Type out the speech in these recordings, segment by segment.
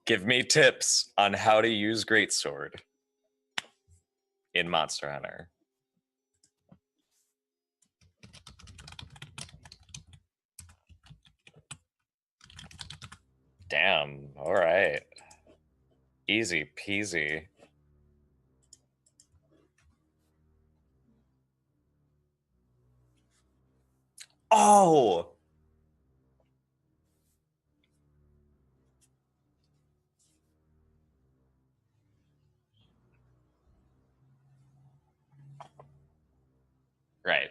Give me tips on how to use Greatsword in Monster Hunter. Damn, all right. Easy peasy. Oh! Right.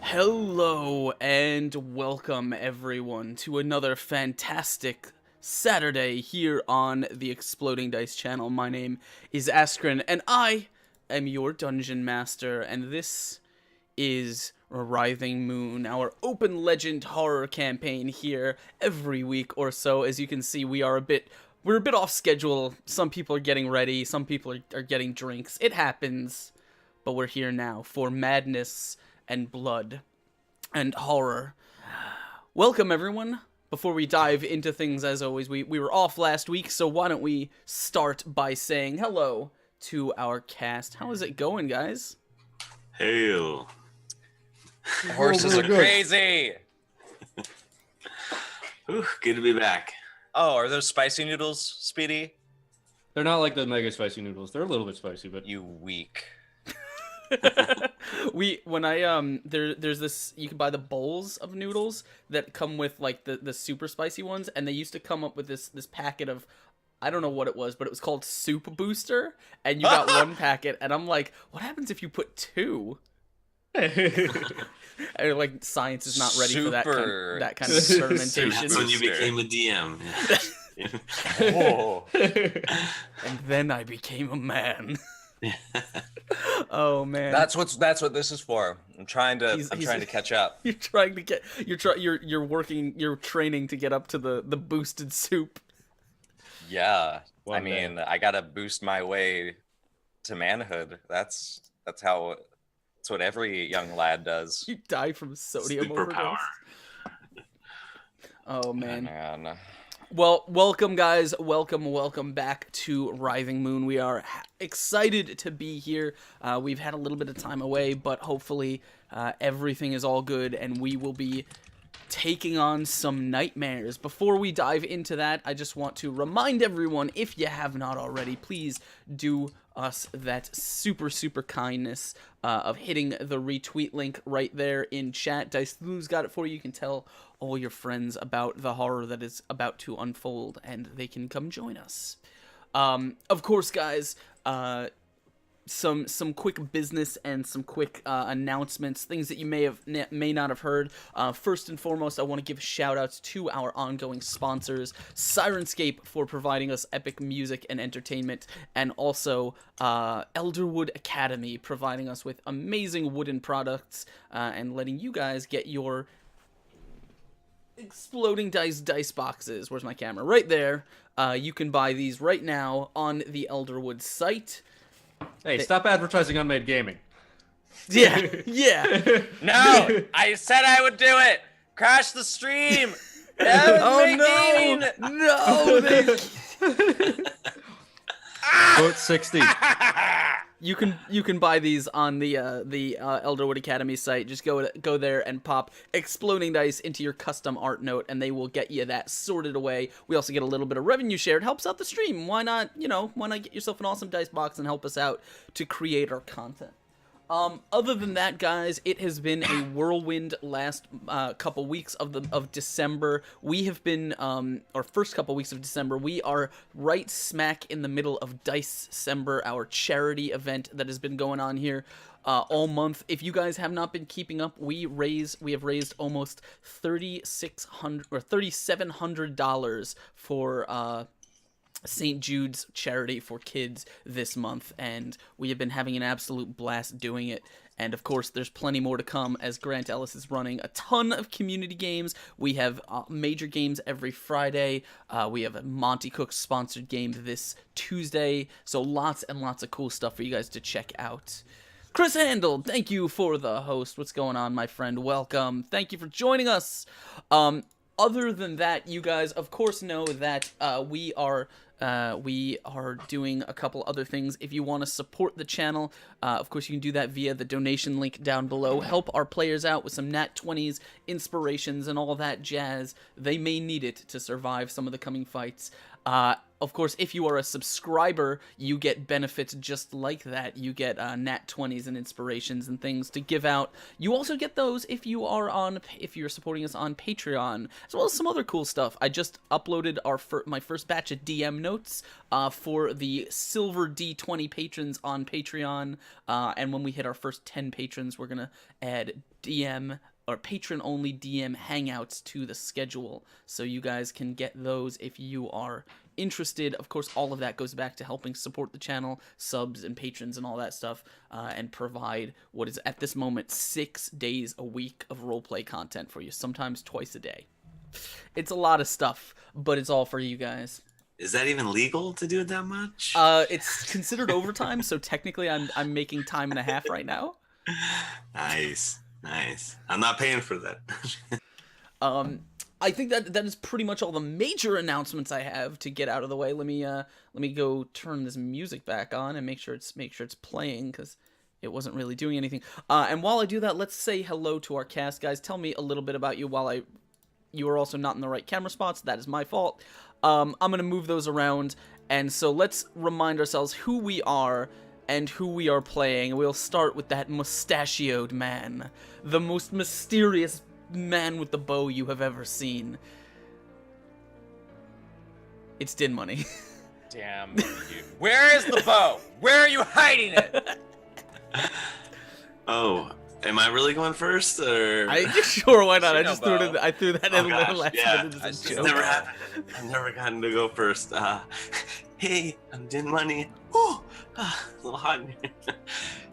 Hello and welcome everyone to another fantastic Saturday here on the Exploding Dice channel. My name is Askren and I am your Dungeon Master, and this is Writhing Moon, our OpenLegend horror campaign here every week or so. As you can see, we're a bit off schedule. Some people are getting ready, some people are getting drinks. It happens, but we're here now for madness and blood and horror. Welcome everyone. Before we dive into things, as always, we were off last week, so why don't we start by saying hello to our cast. How is it going, guys? Hail. Horses are crazy. Ooh, good to be back. Oh, are those spicy noodles, Speedy? They're not like the mega spicy noodles. They're a little bit spicy, but You weak. There's this, you can buy the bowls of noodles that come with like the super spicy ones, and they used to come up with this packet of, I don't know what it was, but it was called Soup Booster, and you got one packet, and I'm like, what happens if you put two? And, like, science is not ready for that kind of experimentation. That's when you became a DM. Oh. And then I became a man. Oh man, That's what this is for. I'm trying to catch up. You're trying to get you're training to get up to the boosted soup. Yeah. One day. I gotta boost my way to manhood. That's what every young lad does. You die from sodium Superpower. overdose. Oh man. Man. Well, welcome guys. Welcome back to Writhing Moon. We are excited to be here. We've had a little bit of time away, but hopefully everything is all good and we will be taking on some nightmares. Before we dive into that, I just want to remind everyone, if you have not already, please do us that super kindness of hitting the retweet link right there in chat. Dice Lou's got it for you. You can tell all your friends about the horror that is about to unfold, and they can come join us. Of course, guys, some quick business and some quick announcements, things that you may not have heard. First and foremost, I want to give shout outs to our ongoing sponsors, Sirenscape for providing us epic music and entertainment, and also Elderwood Academy providing us with amazing wooden products and letting you guys get your Exploding dice boxes. Where's my camera? Right there. You can buy these right now on the Elderwood site. hey, stop advertising Unmade Gaming. Yeah. No! I said I would do it! Crash the stream! No! Vote 60. You can buy these on the Elderwood Academy site. Just go there and pop Exploding Dice into your custom art note, and they will get you that sorted away. We also get a little bit of revenue share. It helps out the stream. Why not get yourself an awesome dice box and help us out to create our content? Other than that, guys, it has been a whirlwind last couple weeks of December. We have been, our first couple weeks of December, we are right smack in the middle of Dice-cember, our charity event that has been going on here all month. If you guys have not been keeping up, we have raised almost $3,700 for St. Jude's charity for kids this month, and we have been having an absolute blast doing it. And of course, there's plenty more to come as Grant Ellis is running a ton of community games. We have major games every Friday. We have a Monty Cook sponsored game this Tuesday. So lots and lots of cool stuff for you guys to check out. Chris Handel, thank you for the host. What's going on, my friend? Welcome. Thank you for joining us. Other than that, you guys, of course, know that we are doing a couple other things. If you want to support the channel, of course, you can do that via the donation link down below. Help our players out with some Nat 20s, inspirations, and all that jazz. They may need it to survive some of the coming fights. Of course, if you are a subscriber, you get benefits just like that. You get nat 20s and inspirations and things to give out. You also get those if you're supporting us on Patreon, as well as some other cool stuff. I just uploaded my first batch of DM notes for the Silver D20 patrons on Patreon, and when we hit our first 10 patrons, we're gonna add DM or patron-only DM hangouts to the schedule, so you guys can get those if you are interested. Of course, all of that goes back to helping support the channel, subs and patrons and all that stuff, and provide what is at this moment 6 days a week of roleplay content for you, sometimes twice a day. It's a lot of stuff, but it's all for you guys. Is that even legal to do it that much? It's considered overtime, so technically I'm making time and a half right now. Nice. I'm not paying for that. I think that is pretty much all the major announcements I have to get out of the way. Let me go turn this music back on and make sure it's playing, because it wasn't really doing anything. And while I do that, let's say hello to our cast, guys. Tell me a little bit about you while you are also not in the right camera spots. That is my fault. I'm gonna move those around, and so let's remind ourselves who we are and who we are playing. We'll start with that mustachioed man, the most mysterious man with the bow you have ever seen. It's Din Money. Damn you. Where is the bow? Where are you hiding it? Oh, am I really going first, or? Sure, why not? You I know just threw it in. bow. I threw that Oh in gosh, last yeah. minute as a It's joke. never happened. I've never gotten to go first. Hey, I'm Din Money. Woo! A little hot in here.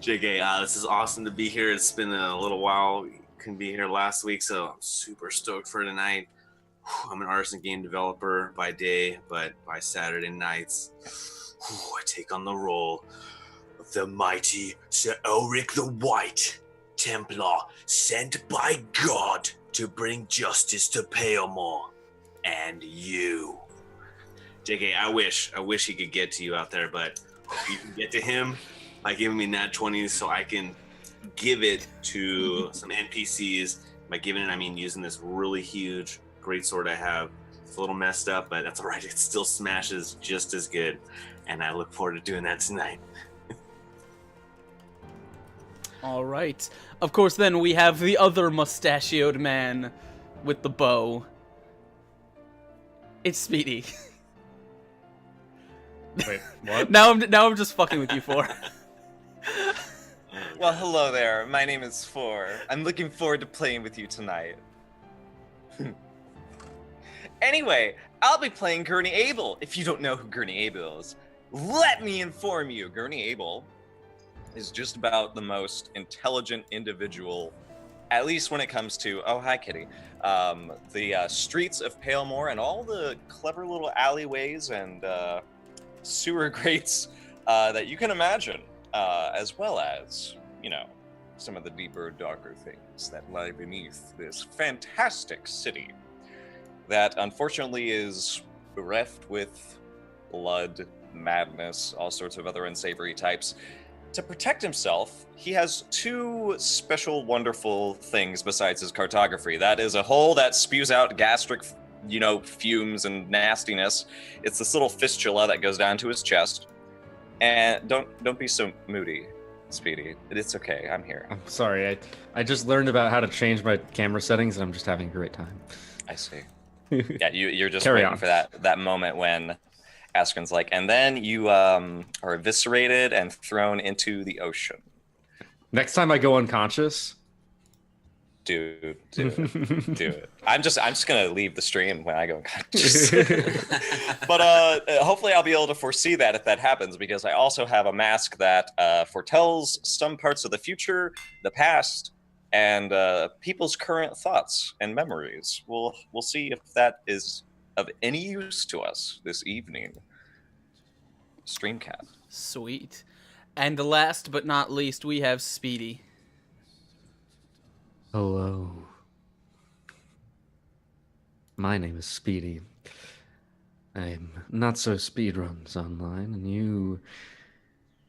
JK, this is awesome to be here. It's been a little while. Couldn't be here last week, so I'm super stoked for tonight. I'm an artist and game developer by day, but by Saturday nights, I take on the role of the mighty Sir Elric the White, Templar sent by God to bring justice to Palemore and you. JK, I wish he could get to you out there, but you can get to him by giving me nat 20s so I can give it to some NPCs. By giving it, I mean using this really huge great sword I have. It's a little messed up, but that's all right. It still smashes just as good, and I look forward to doing that tonight. All right. Of course, then we have the other mustachioed man with the bow. It's Speedy. Wait, what? Now I'm just fucking with you for. Well, hello there. My name is Four. I'm looking forward to playing with you tonight. Anyway, I'll be playing Gurney Abel. If you don't know who Gurney Abel is, let me inform you. Gurney Abel is just about the most intelligent individual, at least when it comes to, oh, hi, kitty, the streets of Palemore and all the clever little alleyways and sewer grates that you can imagine, as well as, some of the deeper, darker things that lie beneath this fantastic city that unfortunately is bereft with blood, madness, all sorts of other unsavory types. To protect himself, he has two special, wonderful things besides his cartography. That is a hole that spews out gastric, fumes and nastiness. It's this little fistula that goes down to his chest. And don't be so moody, Speedy. It's okay. I'm here. I'm sorry. I just learned about how to change my camera settings, and I'm just having a great time. I see. Yeah, you're just Carry waiting on. for that moment when Askren's like, and then you are eviscerated and thrown into the ocean. Next time I go unconscious. Dude, do it. Do it. I'm just gonna leave the stream when I go unconscious. But hopefully I'll be able to foresee that if that happens, because I also have a mask that foretells some parts of the future, the past, and people's current thoughts and memories. We'll see if that is of any use to us this evening. Streamcast. Sweet. And last but not least, we have Speedy. Hello. My name is Speedy. I'm not so speedruns online, and you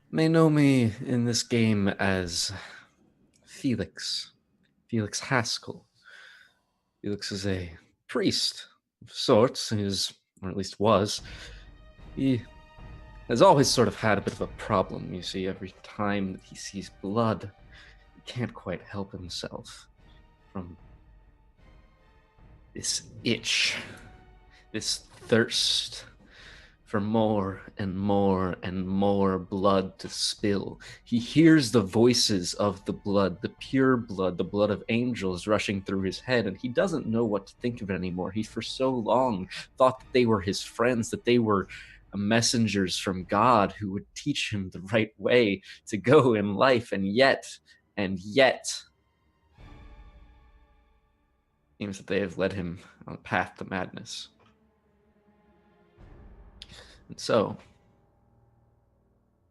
may know me in this game as Felix. Felix Haskell. Felix is a priest of sorts. He's or at least was. He has always sort of had a bit of a problem. You see, every time that he sees blood, he can't quite help himself from this itch, this thirst for more and more and more blood to spill. He hears the voices of the blood, the pure blood, the blood of angels rushing through his head, and he doesn't know what to think of it anymore. He for so long thought that they were his friends, that they were messengers from God who would teach him the right way to go in life, and yet, seems that they have led him on a path to madness. And so,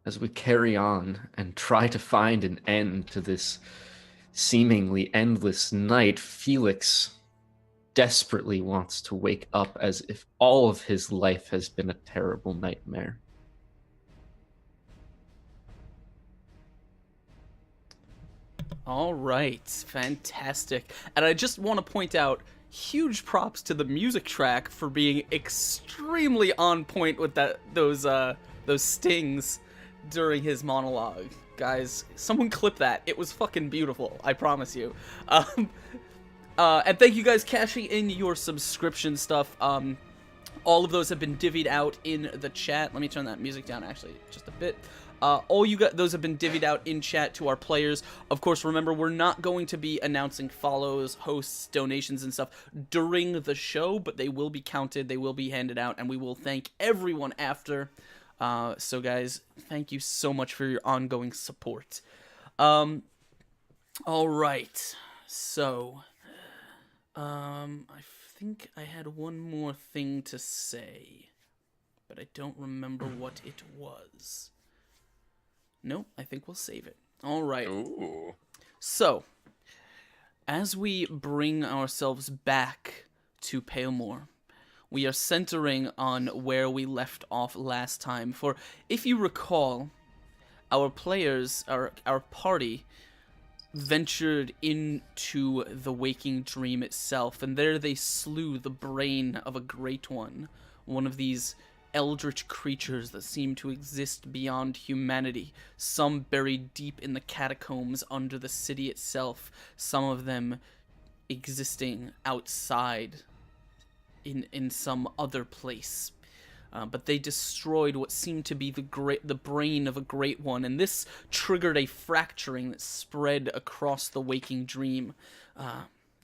as we carry on and try to find an end to this seemingly endless night, Felix desperately wants to wake up as if all of his life has been a terrible nightmare. All right, fantastic. And I just want to point out, huge props to the music track for being extremely on point with those stings during his monologue. Guys, someone clip that. It was fucking beautiful, I promise you. And thank you guys cashing in your subscription stuff. All of those have been divvied out in the chat. Let me turn that music down actually just a bit. All you got, those have been divvied out in chat to our players. Of course, remember, we're not going to be announcing follows, hosts, donations, and stuff during the show, but they will be counted, they will be handed out, and we will thank everyone after. So guys, thank you so much for your ongoing support. All right, so, I think I had one more thing to say, but I don't remember what it was. Nope, I think we'll save it. All right. Ooh. So, as we bring ourselves back to Palemore, we are centering on where we left off last time. For if you recall, our players, our party, ventured into the waking dream itself, and there they slew the brain of a great one of these eldritch creatures that seem to exist beyond humanity, some buried deep in the catacombs under the city itself, some of them existing outside in some other place. But they destroyed what seemed to be the brain of a great one, and this triggered a fracturing that spread across the waking dream,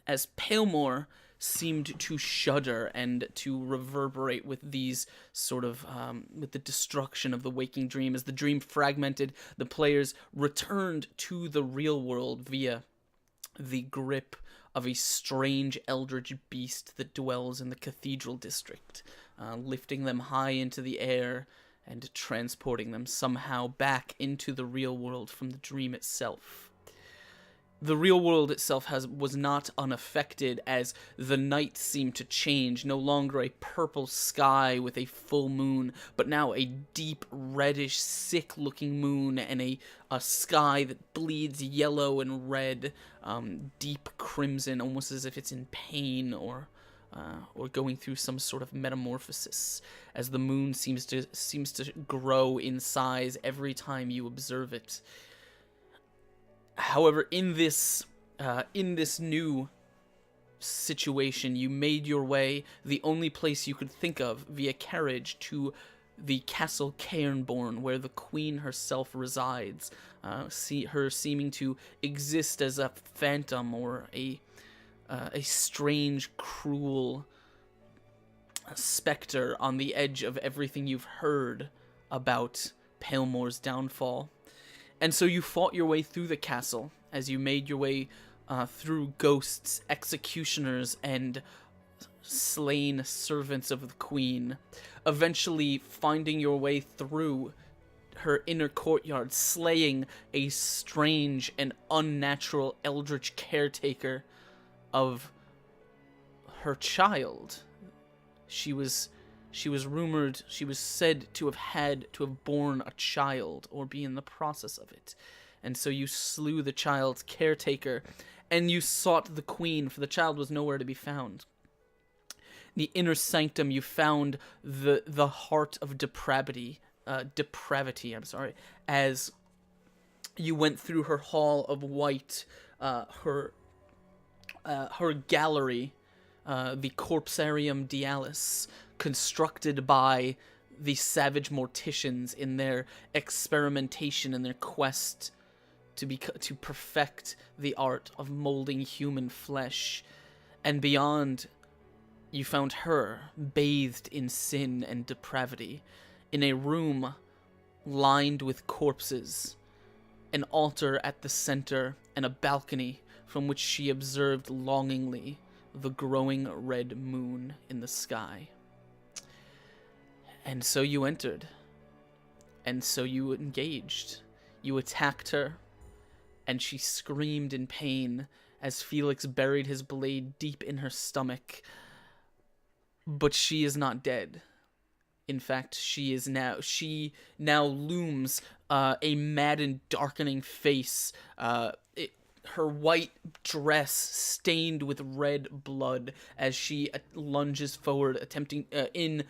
as Palemore seemed to shudder and to reverberate with these sort of, with the destruction of the waking dream. As the dream fragmented, the players returned to the real world via the grip of a strange eldritch beast that dwells in the cathedral district, lifting them high into the air and transporting them somehow back into the real world from the dream itself. The real world itself was not unaffected, as the night seemed to change, no longer a purple sky with a full moon, but now a deep, reddish, sick-looking moon, and a sky that bleeds yellow and red, deep crimson, almost as if it's in pain or going through some sort of metamorphosis, as the moon seems to grow in size every time you observe it. However, in this new situation, you made your way, the only place you could think of, via carriage, to the Castle Cairnborn, where the Queen herself resides, her seeming to exist as a phantom or a strange, cruel specter on the edge of everything you've heard about Palemore's downfall. And so you fought your way through the castle as you made your way through ghosts, executioners, and slain servants of the Queen, eventually finding your way through her inner courtyard, slaying a strange and unnatural eldritch caretaker of her child. She was said to have born a child, or be in the process of it. And so you slew the child's caretaker, and you sought the Queen, for the child was nowhere to be found. the inner sanctum, you found the heart of depravity. I'm sorry. As you went through her hall of white, her gallery, the Corpsarium Dialis, constructed by the savage morticians in their experimentation and their quest to perfect the art of molding human flesh. And beyond, you found her bathed in sin and depravity, in a room lined with corpses, an altar at the center, and a balcony from which she observed longingly the growing red moon in the sky. And so you entered, and so you engaged. You attacked her, and she screamed in pain as Felix buried his blade deep in her stomach. But she is not dead. In fact, she now looms a mad and darkening face, her white dress stained with red blood as she lunges forward, attempting in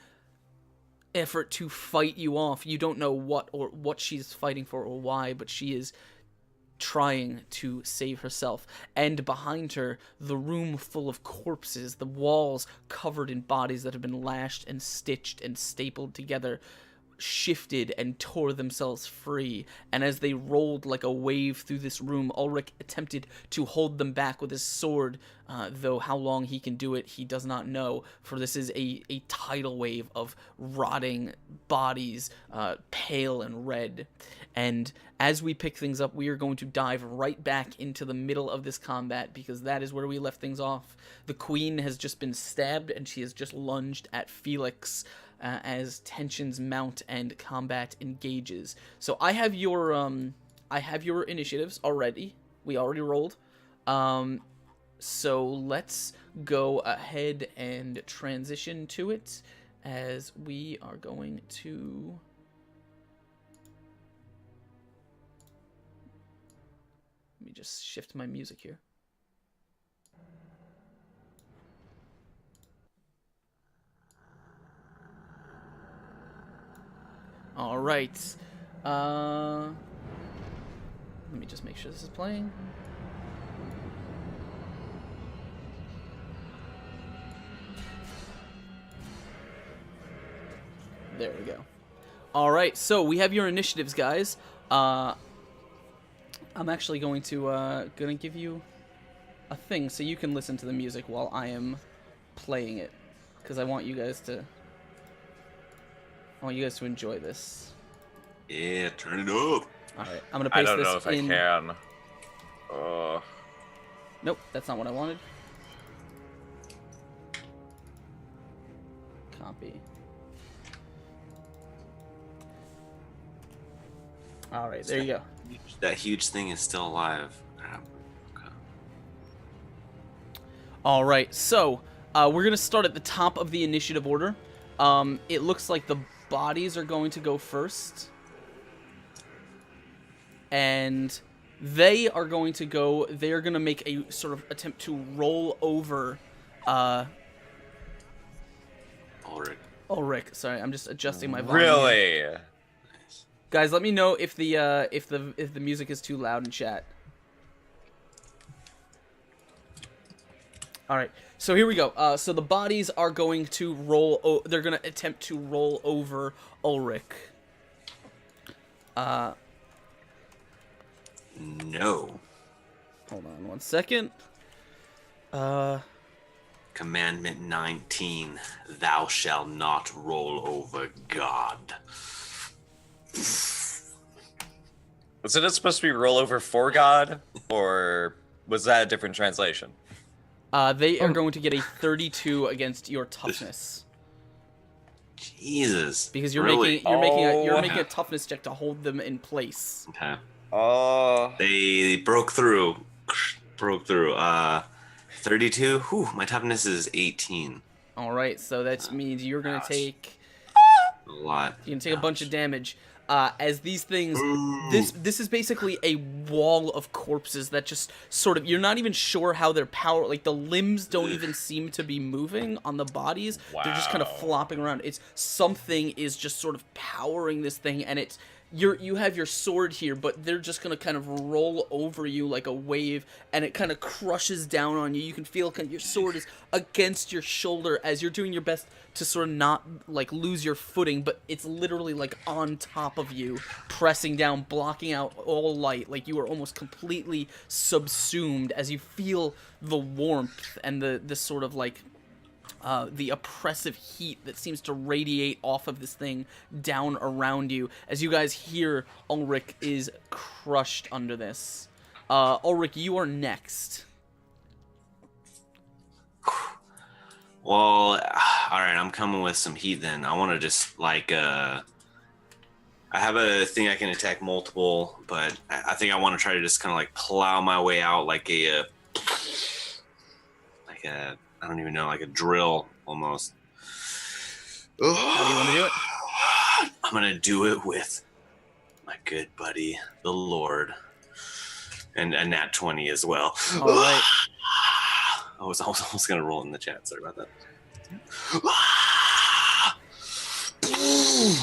effort to fight you off. You don't know what she's fighting for or why, but she is trying to save herself. And behind her, the room full of corpses, the walls covered in bodies that have been lashed and stitched and stapled together, shifted and tore themselves free. And as they rolled like a wave through this room, Ulrich attempted to hold them back with his sword, though how long he can do it, he does not know, for this is a tidal wave of rotting bodies, pale and red. And as we pick things up, we are going to dive right back into the middle of this combat, because that is where we left things off. The queen has just been stabbed, and she has just lunged at Felix, as tensions mount and combat engages. So I have your initiatives already. We already rolled. So let's go ahead and transition to it, as we are going to... Let me just shift my music here. All right. Let me just make sure this is playing. There we go. All right, so we have your initiatives, guys. I'm actually going to give you a thing so you can listen to the music while I am playing it, because I want you guys to enjoy this. Yeah, turn it up. All right, I'm gonna paste this in. I don't know if I can. Nope, that's not what I wanted. Copy. All right, there you go. That huge thing is still alive. Okay. All right, so we're gonna start at the top of the initiative order. It looks like the bodies are going to go first, and they are going to go. They are going to make a sort of attempt to roll over. Ulrich. Sorry, I'm just adjusting my volume. Really? Nice. Guys, let me know if the music is too loud in chat. All right, so here we go. So the bodies are going to roll. They're going to attempt to roll over Ulrich. No. Hold on one second. Commandment 19. Thou shalt not roll over God. Wasn't it supposed to be roll over for God? Or was that a different translation? They are going to get a 32 against your toughness. Jesus. Because you're really? making a toughness check to hold them in place. Okay. Oh. They broke through. 32. Whew, my toughness is 18. All right, so that means you're going to take A lot. You can take a bunch of damage. as these things, this is basically a wall of corpses that just sort of, you're not even sure how their power, like the limbs don't even seem to be moving on the bodies. They're just kind of flopping around. It's something is just sort of powering this thing, and it's you have your sword here, but they're just gonna kind of roll over you like a wave, and it kind of crushes down on you. You can feel your sword is against your shoulder as you're doing your best to sort of not like lose your footing, but it's literally like on top of you, pressing down, blocking out all light. Like you are almost completely subsumed as you feel the warmth and the sort of like the oppressive heat that seems to radiate off of this thing down around you. As you guys hear, Ulrich is crushed under this. Ulrich, you are next. Well, all right, I'm coming with some heat then. I want to just like I have a thing I can attack multiple, but I think I want to try to just kind of like plow my way out like a I don't even know, like a drill almost. How do you want to do it? I'm gonna do it with my good buddy, the Lord, and a nat 20 as well. All right. I was almost gonna roll in the chat. Sorry about that.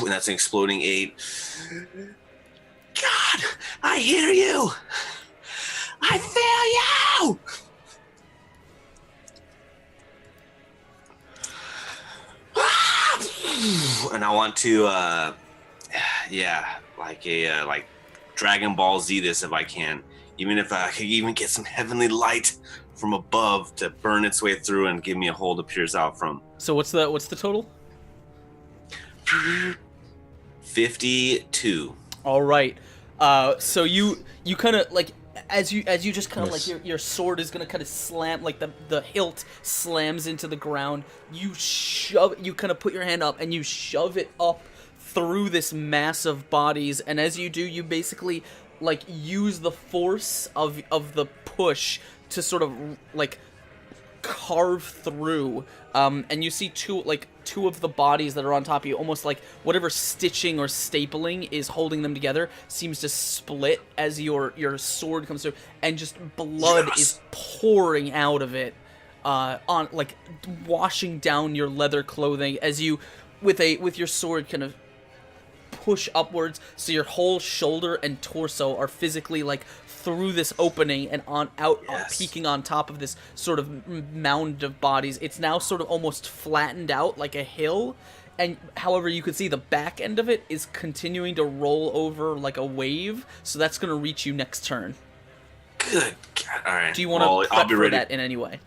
And that's an exploding 8. God, I hear you. I feel you. And I want to, like Dragon Ball Z this if I can. Even if I could even get some heavenly light from above to burn its way through and give me a hole to pierce out from. So what's the total? 52. All right. So you kind of like as you just kind of like your sword is gonna kind of slam, like the hilt slams into the ground. You kind of put your hand up and you shove it up through this mass of bodies, and as you do, you basically like use the force of the push to sort of like carve through, and you see two of the bodies that are on top of you, almost like whatever stitching or stapling is holding them together seems to split as your sword comes through, and just blood is pouring out of it, on like washing down your leather clothing as you with your sword kind of push upwards, so your whole shoulder and torso are physically like through this opening and peeking on top of this sort of mound of bodies. It's now sort of almost flattened out like a hill, and however you can see the back end of it is continuing to roll over like a wave, so that's going to reach you next turn. Good God. All right. Do you want to prep for that in any way?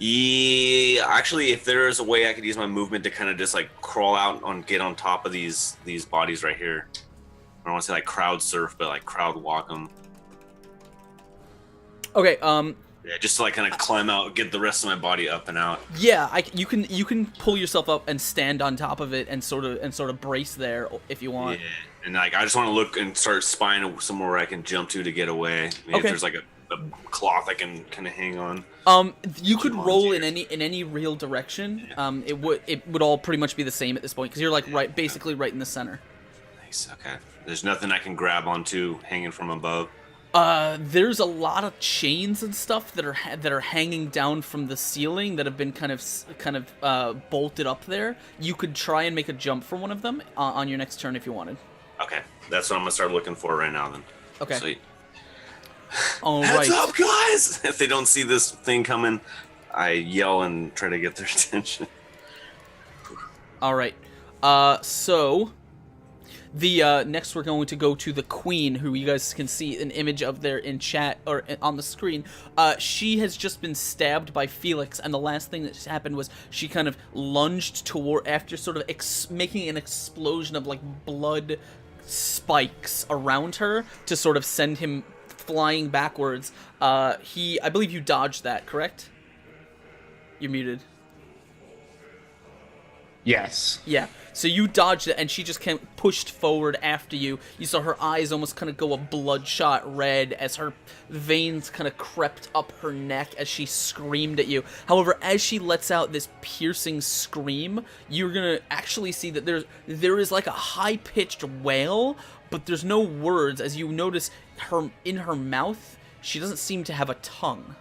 Yeah, actually, if there is a way I could use my movement to kind of just like crawl out and get on top of these bodies right here. I don't want to say like crowd surf, but like crowd walk them. Okay. Yeah, just to like kind of climb out, get the rest of my body up and out. Yeah, you can pull yourself up and stand on top of it and sort of brace there if you want. Yeah, and like I just want to look and start spying somewhere where I can jump to get away. Maybe if there's like a cloth I can kind of hang on. You could roll in any real direction. Yeah. It would all pretty much be the same at this point because you're like basically right in the center. Nice. Okay. There's nothing I can grab onto hanging from above. There's a lot of chains and stuff that are hanging down from the ceiling that have been kind of bolted up there. You could try and make a jump from one of them on your next turn if you wanted. Okay, that's what I'm gonna start looking for right now then. Okay. Sweet. All Heads right. up, guys! If they don't see this thing coming, I yell and try to get their attention. All right. So the next we're going to go to the Queen, who you guys can see an image of there in chat or on the screen. She has just been stabbed by Felix, and the last thing that happened was she kind of lunged toward after sort of making an explosion of like blood spikes around her to sort of send him flying backwards. I believe you dodged that, correct? You're muted. Yes. Yeah. So you dodged it, and she just kind of pushed forward after you. You saw her eyes almost kind of go a bloodshot red as her veins kind of crept up her neck as she screamed at you. However, as she lets out this piercing scream, you're gonna actually see that there is like a high-pitched wail, but there's no words. As you notice, in her mouth, she doesn't seem to have a tongue.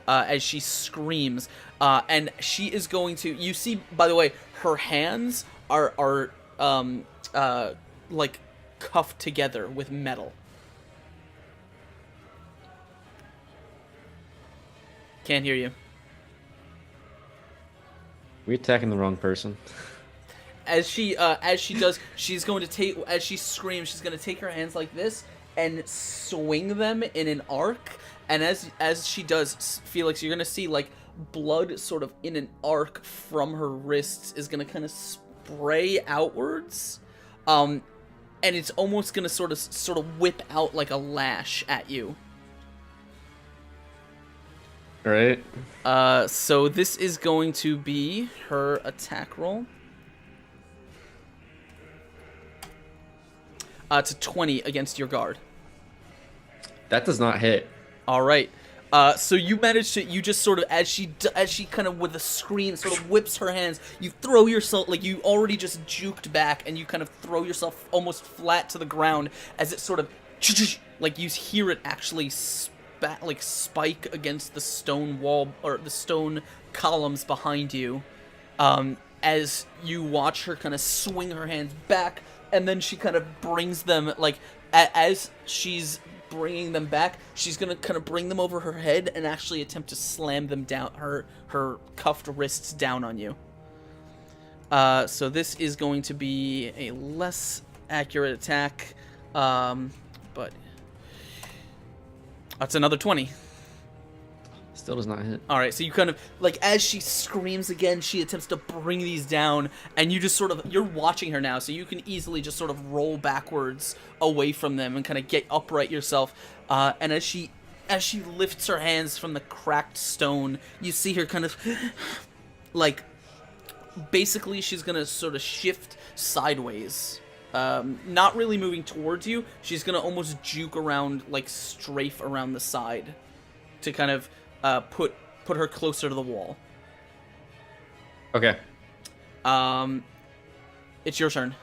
As she screams, and she is going to. You see, by the way, her hands are like cuffed together with metal. Can't hear you. We attacking the wrong person. As she does, she's going to take. As she screams, she's going to take her hands like this and swing them in an arc. And as she does, Felix, you're going to see, like, blood sort of in an arc from her wrists is going to kind of spray outwards. And it's almost going to sort of whip out like a lash at you. Right. So this is going to be her attack roll. It's a 20 against your guard. That does not hit. All right. So you manage to, you just sort of, as she kind of with a scream sort of whips her hands, you throw yourself, like you already just juked back, and you kind of throw yourself almost flat to the ground as it sort of, like you hear it actually spike against the stone wall, or the stone columns behind you, as you watch her kind of swing her hands back, and then she kind of brings them, like, as she's bringing them back, she's gonna kind of bring them over her head and actually attempt to slam them down, her cuffed wrists down on you. So this is going to be a less accurate attack, but that's another 20. Still does not hit. Alright, so you kind of, like, as she screams again, she attempts to bring these down, and you just sort of, you're watching her now, so you can easily just sort of roll backwards away from them and kind of get upright yourself, and as she lifts her hands from the cracked stone, you see her kind of, like, basically she's gonna sort of shift sideways. Not really moving towards you, she's gonna almost juke around, like, strafe around the side to kind of put her closer to the wall. Okay. It's your turn.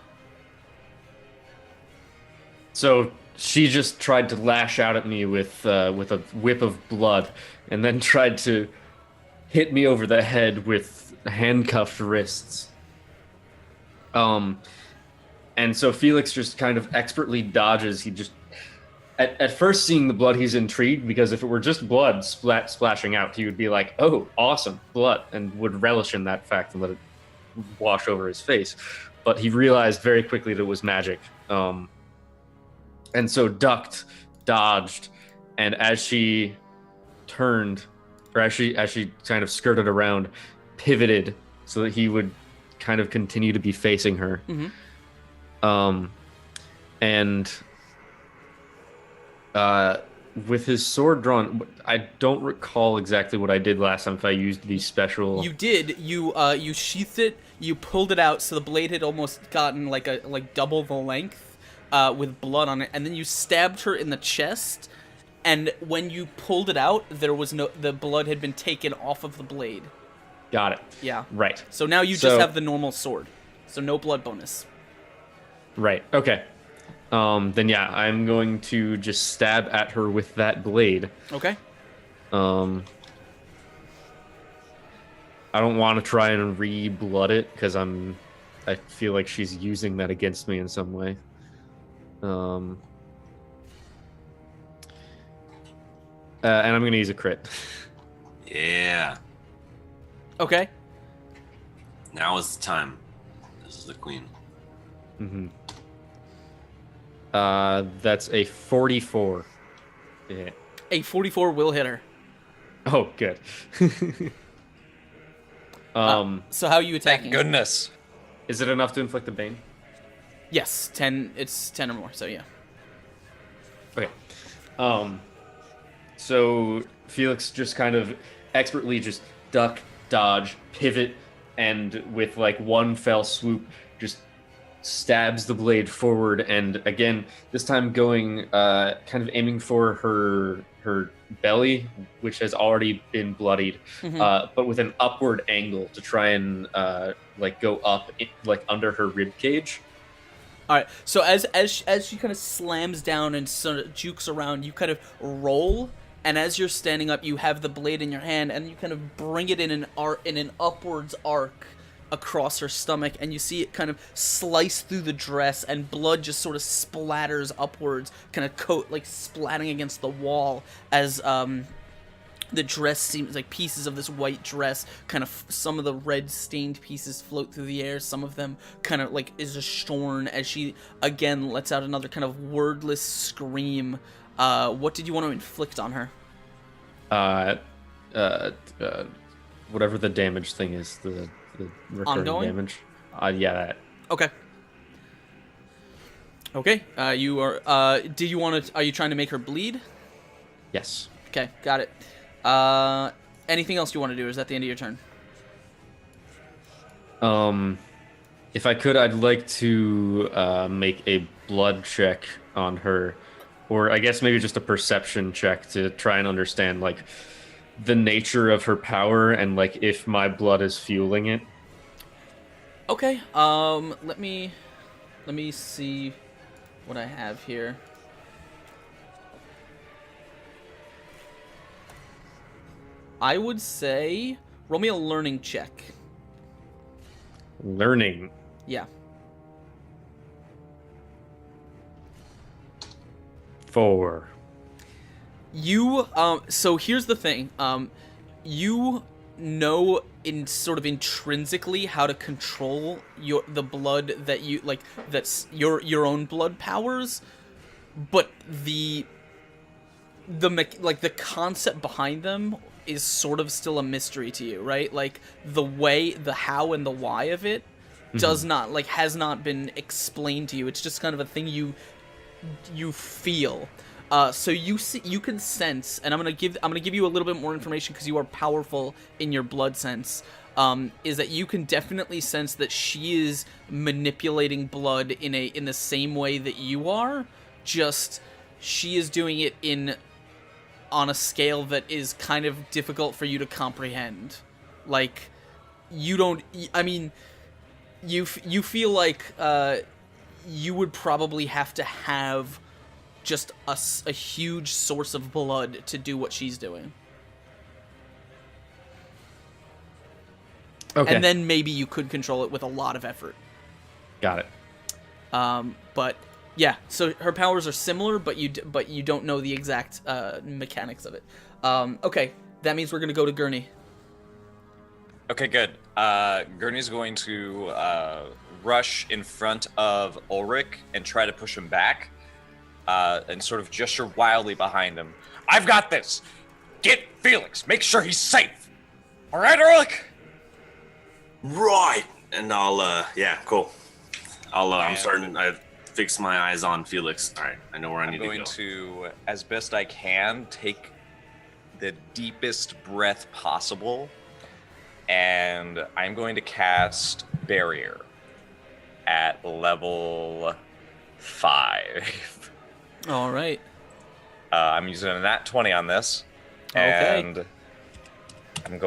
So she just tried to lash out at me with a whip of blood, and then tried to hit me over the head with handcuffed wrists. And so Felix just kind of expertly dodges. He just At first, seeing the blood, he's intrigued, because if it were just blood splashing out, he would be like, oh, awesome, blood, and would relish in that fact and let it wash over his face. But he realized very quickly that it was magic. And so ducked, dodged, and as she turned, or as she kind of skirted around, pivoted so that he would kind of continue to be facing her. Mm-hmm. And with his sword drawn, I don't recall exactly what I did last time, if I used the special. You did. You sheathed it, you pulled it out, so the blade had almost gotten like double the length, with blood on it, and then you stabbed her in the chest, and when you pulled it out, the blood had been taken off of the blade. Got it. Yeah. Right. So now you just have the normal sword, so no blood bonus. Right. Okay. Then yeah, I'm going to just stab at her with that blade. Okay. I don't want to try and re-blood it, because I feel like she's using that against me in some way. And I'm going to use a crit. Yeah. Okay. Now is the time. This is the queen. Mm-hmm. That's a 44. Yeah. A 44 will hit her. Oh, good. So how are you attacking? Thank goodness. Is it enough to inflict a bane? Yes, 10. It's 10 or more. So yeah. Okay. So Felix just kind of expertly just duck, dodge, pivot, and with like one fell swoop, just stabs the blade forward, and again, this time going kind of aiming for her belly, which has already been bloodied, but with an upward angle to try and like go up, like under her rib cage. All right. So as she kind of slams down and sort of jukes around, you kind of roll, and as you're standing up, you have the blade in your hand, and you kind of bring it in an upwards arc across her stomach, and you see it kind of slice through the dress, and blood just sort of splatters upwards, kind of splatting against the wall as the dress seems like pieces of this white dress, kind of some of the red stained pieces float through the air. Some of them kind of like is just shorn as she again lets out another kind of wordless scream. What did you want to inflict on her? Whatever the damage thing is, the recurring Ongoing? damage. Yeah, that. Okay. Okay. You are. Do you want to? Are you trying to make her bleed? Yes. Okay, got it. Anything else you want to do? Or is that the end of your turn? If I could, I'd like to make a blood check on her, or I guess maybe just a perception check to try and understand like the nature of her power and like if my blood is fueling it. Okay. Let me see what I have here. I would say roll me a learning check. Learning. Yeah. 4. You so here's the thing. You know in sort of intrinsically how to control the blood that you like, that's your own blood powers, but the concept behind them is sort of still a mystery to you, right? Like the how and the why of it does not has not been explained to you. It's just kind of a thing you feel. So you can sense, and I'm gonna give you a little bit more information because you are powerful in your blood sense. Is that you can definitely sense that she is manipulating blood in the same way that you are. Just she is doing it on a scale that is kind of difficult for you to comprehend. Like you don't. I mean, you feel like you would probably have to have just a huge source of blood to do what she's doing. Okay. And then maybe you could control it with a lot of effort. Got it. But yeah, so her powers are similar, but you don't know the exact mechanics of it. Okay, that means we're gonna go to Gurney. Okay, good. Gurney's going to rush in front of Ulrich and try to push him back, and sort of gesture wildly behind him. I've got this! Get Felix! Make sure he's safe! Alright, Ulrich? Right! And I'll, yeah, cool. I fix my eyes on Felix. Alright, I know where I need to go. I'm going to, as best I can, take the deepest breath possible, and I'm going to cast Barrier at level 5. All right. I'm using a nat 20 on this, and can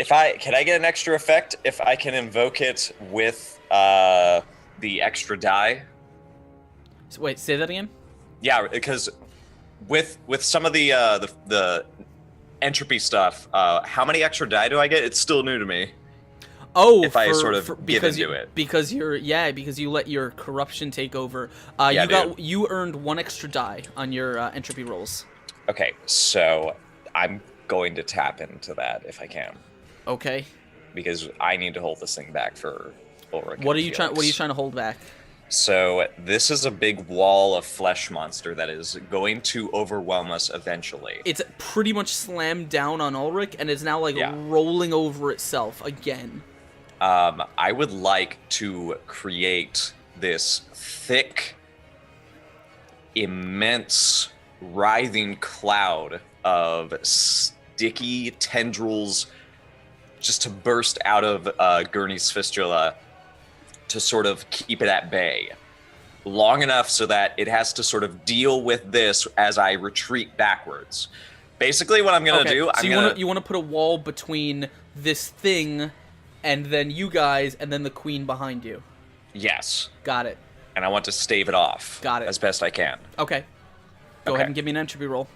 I get an extra effect if I can invoke it with the extra die? So wait, say that again. Yeah, because with some of the entropy stuff, how many extra die do I get? It's still new to me. Oh, if I sort of get into it. Because you let your corruption take over. You earned 1 extra die on your entropy rolls. Okay, so I'm going to tap into that if I can. Okay. Because I need to hold this thing back for Ulrich. What are you trying to hold back? So this is a big wall of flesh monster that is going to overwhelm us eventually. It's pretty much slammed down on Ulrich and is now rolling over itself again. I would like to create this thick, immense, writhing cloud of sticky tendrils just to burst out of Gurney's fistula to sort of keep it at bay long enough so that it has to sort of deal with this as I retreat backwards. Basically, what I'm gonna do, so you want to put a wall between this thing and then you guys and then the queen behind you. Yes. Got it. And I want to stave it off. Got it. As best I can. Okay. Go ahead and give me an entropy roll.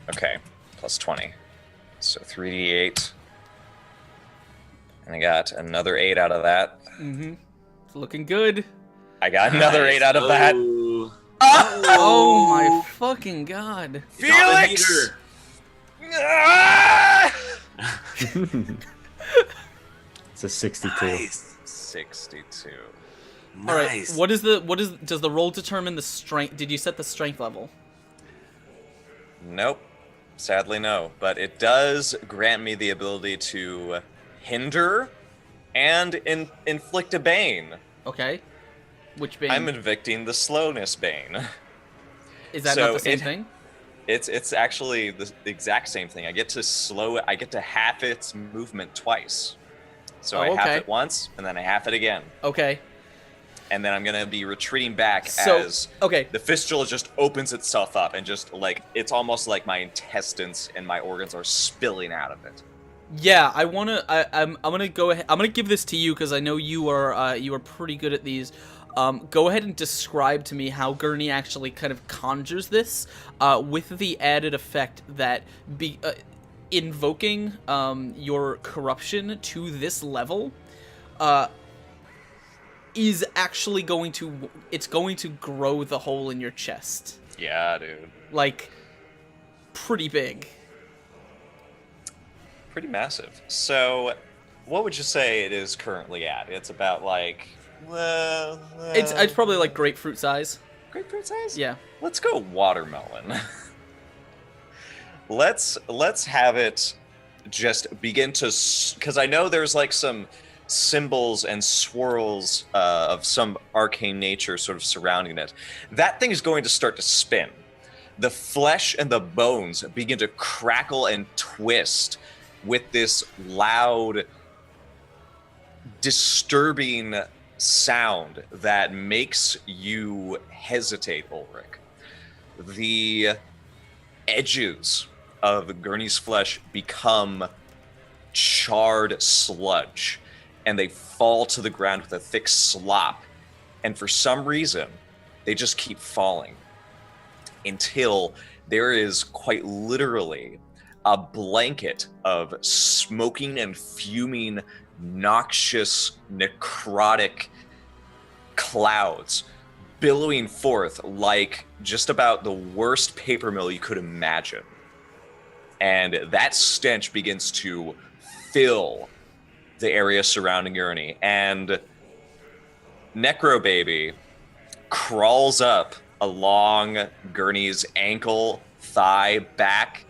Okay. Plus 20. So 3d8. And I got another 8 out of that. Mm-hmm. It's looking good. I got another 8 out of that. Oh my fucking god. Felix! Ah! It's a 62. Nice. 62. All right. Nice. Does the roll determine the strength? Did you set the strength level? Nope. Sadly, no. But it does grant me the ability to hinder and inflict a bane. Okay. Which bane? I'm invicting the slowness bane. Is that not the same thing? It's actually the exact same thing. I get to slow it. I get to half its movement twice. So I half it once, and then I half it again. Okay. And then I'm gonna be retreating back as the fistula just opens itself up, and just like it's almost like my intestines and my organs are spilling out of it. Yeah, I'm gonna go ahead. I'm gonna give this to you because I know you are pretty good at these. Go ahead and describe to me how Gurney actually kind of conjures this, with the added effect that invoking your corruption to this level is actually going to grow the hole in your chest. Yeah, dude. Like, pretty big. Pretty massive. So, what would you say it is currently at? It's about like... It's probably like grapefruit size. Grapefruit size? Yeah. Let's go watermelon. Let's have it just begin to... Because I know there's like some symbols and swirls of some arcane nature sort of surrounding it. That thing is going to start to spin. The flesh and the bones begin to crackle and twist with this loud, disturbing sound that makes you hesitate, Ulrich. The edges of Gurney's flesh become charred sludge, and they fall to the ground with a thick slop. And for some reason, they just keep falling until there is quite literally a blanket of smoking and fuming, noxious, necrotic clouds billowing forth like just about the worst paper mill you could imagine. And that stench begins to fill the area surrounding Gurney. And Necro Baby crawls up along Gurney's ankle, thigh, back,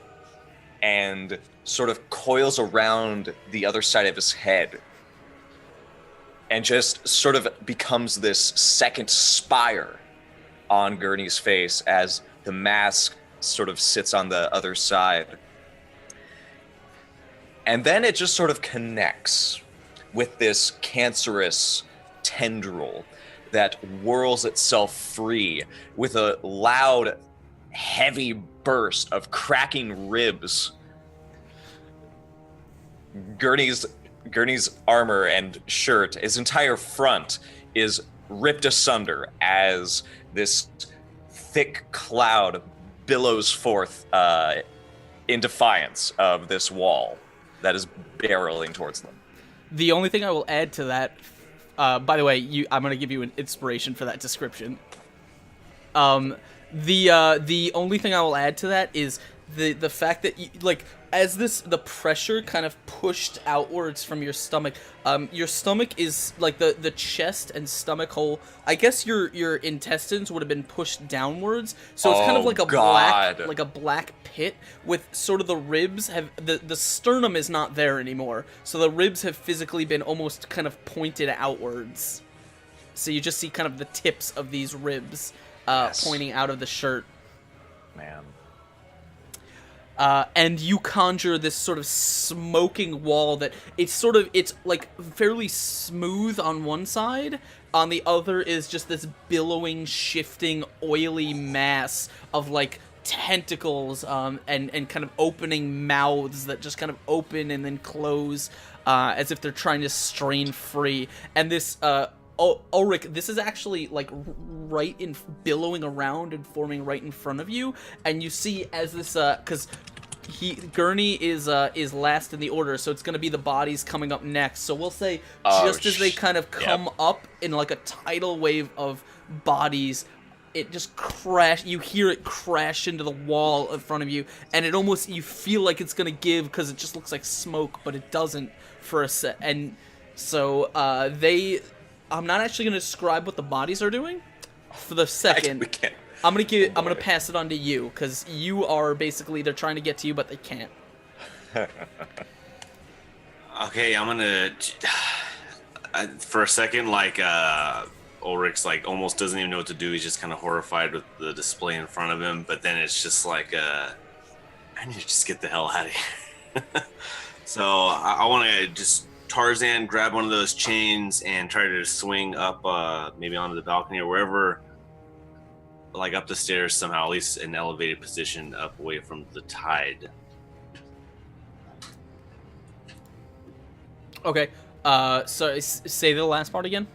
and sort of coils around the other side of his head and just sort of becomes this second spire on Gurney's face as the mask sort of sits on the other side. And then it just sort of connects with this cancerous tendril that whirls itself free with a loud, heavy burst of cracking ribs. Gurney's armor and shirt, his entire front, is ripped asunder as this thick cloud billows forth in defiance of this wall that is barreling towards them. The only thing I will add to that, by the way, I'm going to give you an inspiration for that description. The only thing I will add to that is the fact that as the pressure kind of pushed outwards from your stomach is like the chest and stomach hole. I guess your intestines would have been pushed downwards, so it's kind of like a black pit with sort of the ribs have the sternum is not there anymore, so the ribs have physically been almost kind of pointed outwards. So you just see kind of the tips of these ribs pointing out of the shirt. Man. And you conjure this sort of smoking wall that it's like fairly smooth on one side. On the other is just this billowing, shifting, oily mass of like tentacles and kind of opening mouths that just kind of open and then close as if they're trying to strain free. And this Ulrich, this is actually like right in billowing around and forming right in front of you, and you see as this because Gurney is last in the order, so it's gonna be the bodies coming up next. So we'll say just as they kind of come up in like a tidal wave of bodies, it just you hear it crash into the wall in front of you, and it almost, you feel like it's gonna give because it just looks like smoke, but it doesn't for a set. And so I'm not actually going to describe what the bodies are doing for the second. I'm gonna pass it on to you because you are basically, they're trying to get to you, but they can't. Okay, I'm gonna for a second, like Ulrich's like almost doesn't even know what to do. He's just kind of horrified with the display in front of him. But then it's just like I need to just get the hell out of here. So I want to just Tarzan grab one of those chains and try to swing up maybe onto the balcony or wherever, like up the stairs somehow, at least an elevated position up away from the tide. Okay, so say the last part again.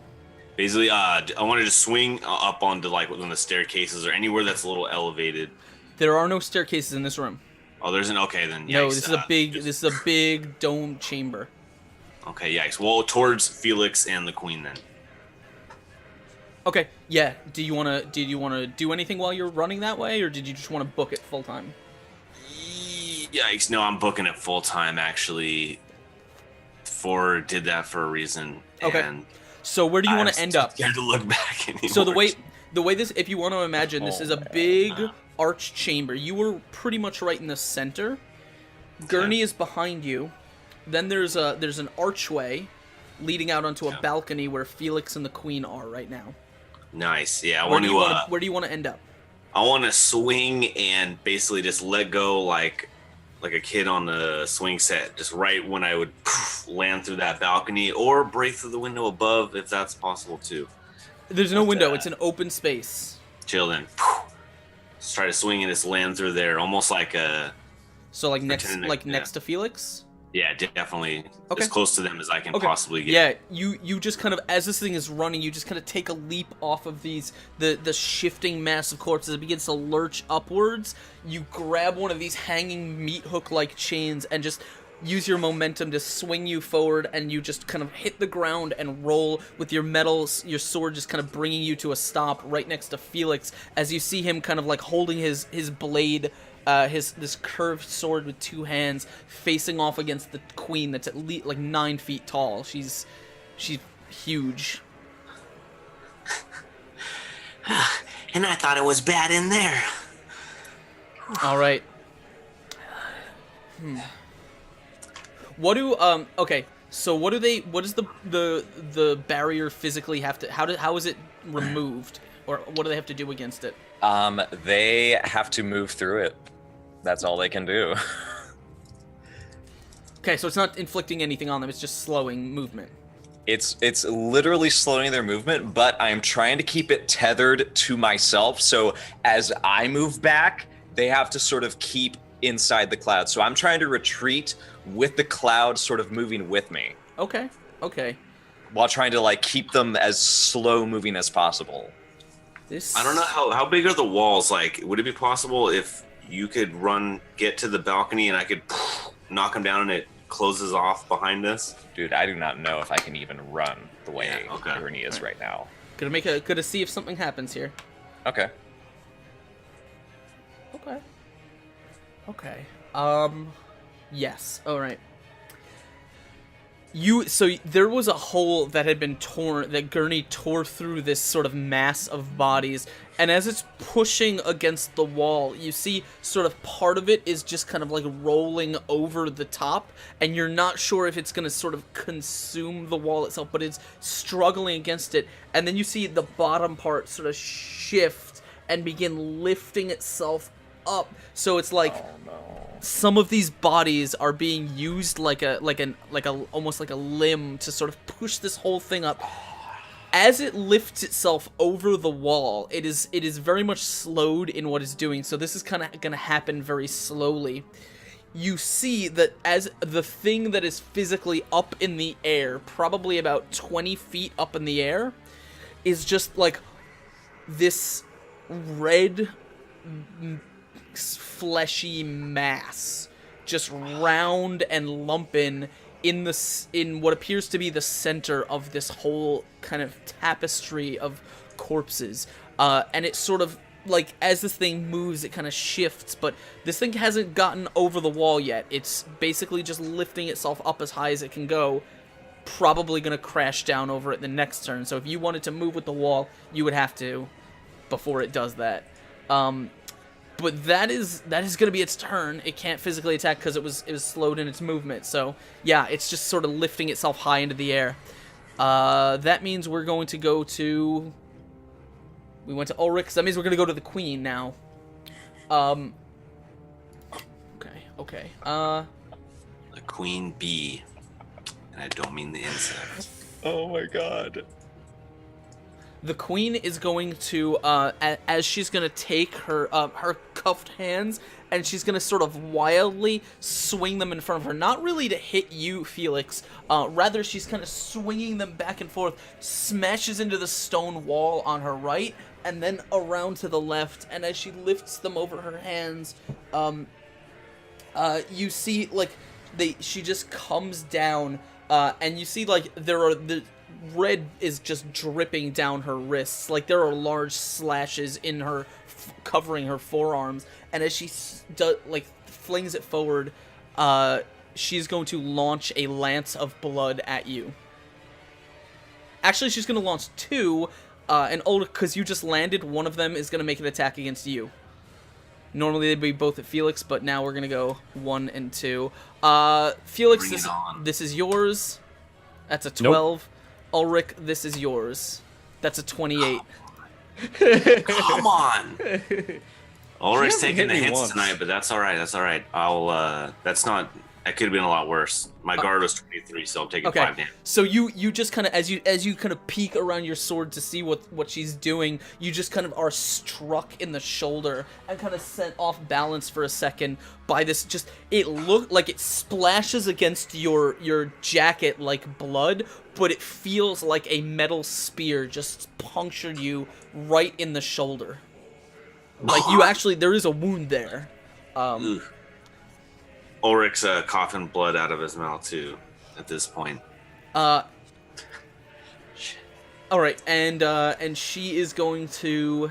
Basically, I wanted to swing up onto like one of the staircases or anywhere that's a little elevated. There are no staircases in this room. Oh, there's an, okay then. Yikes. No, this is a big dome chamber. Okay, yikes. Well, towards Felix and the Queen then. Okay, yeah. Did you want to do anything while you're running that way, or did you just want to book it full time? Yikes! No, I'm booking it full time actually. Did that for a reason. Okay. And so where do you want to end up? Scared to look back anymore. So the way this, if you want to imagine, this is a big arch chamber. You were pretty much right in the center. Gurney is behind you. Then there's an archway leading out onto a balcony where Felix and the Queen are right now. Nice. Yeah, where do you want to end up? I want to swing and basically just let go like a kid on the swing set, just right when I would land through that balcony or break through the window above if that's possible too. There's no window. It's an open space. Chill then. Just try to swing and just land through there, almost like a. So like next to Felix. Yeah, definitely. Okay. As close to them as I can possibly get. Yeah, you just kind of, as this thing is running, you just kind of take a leap off of the shifting mass of corpses. It begins to lurch upwards. You grab one of these hanging meat hook-like chains and just use your momentum to swing you forward, and you just kind of hit the ground and roll with your sword just kind of bringing you to a stop right next to Felix as you see him kind of like holding his blade, this curved sword with two hands, facing off against the Queen that's at least like 9 feet tall. She's huge. And I thought it was bad in there. All right. What do okay, so what does the barrier physically have to, how is it removed, or what do they have to do against it? They have to move through it. That's all they can do. Okay, so it's not inflicting anything on them, it's just slowing movement. It's literally slowing their movement, but I'm trying to keep it tethered to myself, so as I move back, they have to sort of keep inside the cloud. So I'm trying to retreat with the cloud sort of moving with me. Okay. While trying to like keep them as slow moving as possible. I don't know how big are the walls. Like, would it be possible if you could get to the balcony and I could knock them down and it closes off behind us? Dude, I do not know if I can even run the way Gurney is right now. Gonna see if something happens here. Okay. Yes. All right. So there was a hole that had been torn, that Gurney tore through this sort of mass of bodies, and as it's pushing against the wall, you see sort of part of it is just kind of like rolling over the top, and you're not sure if it's going to sort of consume the wall itself, but it's struggling against it, and then you see the bottom part sort of shift and begin lifting itself up. So it's like Oh no. some of these bodies are being used like almost like a limb to sort of push this whole thing up. As it lifts itself over the wall, it is very much slowed in what it's doing. So this is kind of gonna happen very slowly. You see that as the thing that is physically up in the air, probably about 20 feet up in the air, is just like this red, fleshy mass, just round and lumping in what appears to be the center of this whole kind of tapestry of corpses. And it sort of, like, as this thing moves, it kind of shifts, but this thing hasn't gotten over the wall yet. It's basically just lifting itself up as high as it can go, probably going to crash down over it the next turn. So if you wanted to move with the wall, you would have to before it does that. But that is going to be its turn. It can't physically attack because it was slowed in its movement. So yeah, it's just sort of lifting itself high into the air. That means we're going to go to. We went to Ulrich. So that means we're going to go to the Queen now. Okay. The queen bee, and I don't mean the insect. Oh my god. The Queen is going to, as she's going to take her her cuffed hands, and she's going to sort of wildly swing them in front of her. Not really to hit you, Felix. Rather, she's kind of swinging them back and forth, smashes into the stone wall on her right, and then around to the left. And as she lifts them over her hands, you see, like, she just comes down, and you see, like, the red is just dripping down her wrists. Like, there are large slashes in her, covering her forearms. And as she flings it forward, she's going to launch a lance of blood at you. Actually, she's going to launch two, and because you just landed, one of them is going to make an attack against you. Normally they'd be both at Felix, but now we're going to go 1 and 2. Felix, this is yours. That's a 12. Nope. Ulrich, this is yours. That's a 28. Come on! Ulrich's taking the hits tonight, but that's alright, that could have been a lot worse. My guard was 23, so I'm taking 5 damage. So you just kind of, as you kind of peek around your sword to see what she's doing, you just kind of are struck in the shoulder and kind of sent off balance for a second by this. Just, it looked like it splashes against your jacket like blood, but it feels like a metal spear just punctured you right in the shoulder. Like, you actually, there is a wound there. Ulrich's coughing blood out of his mouth too at this point. All right, and she is going to.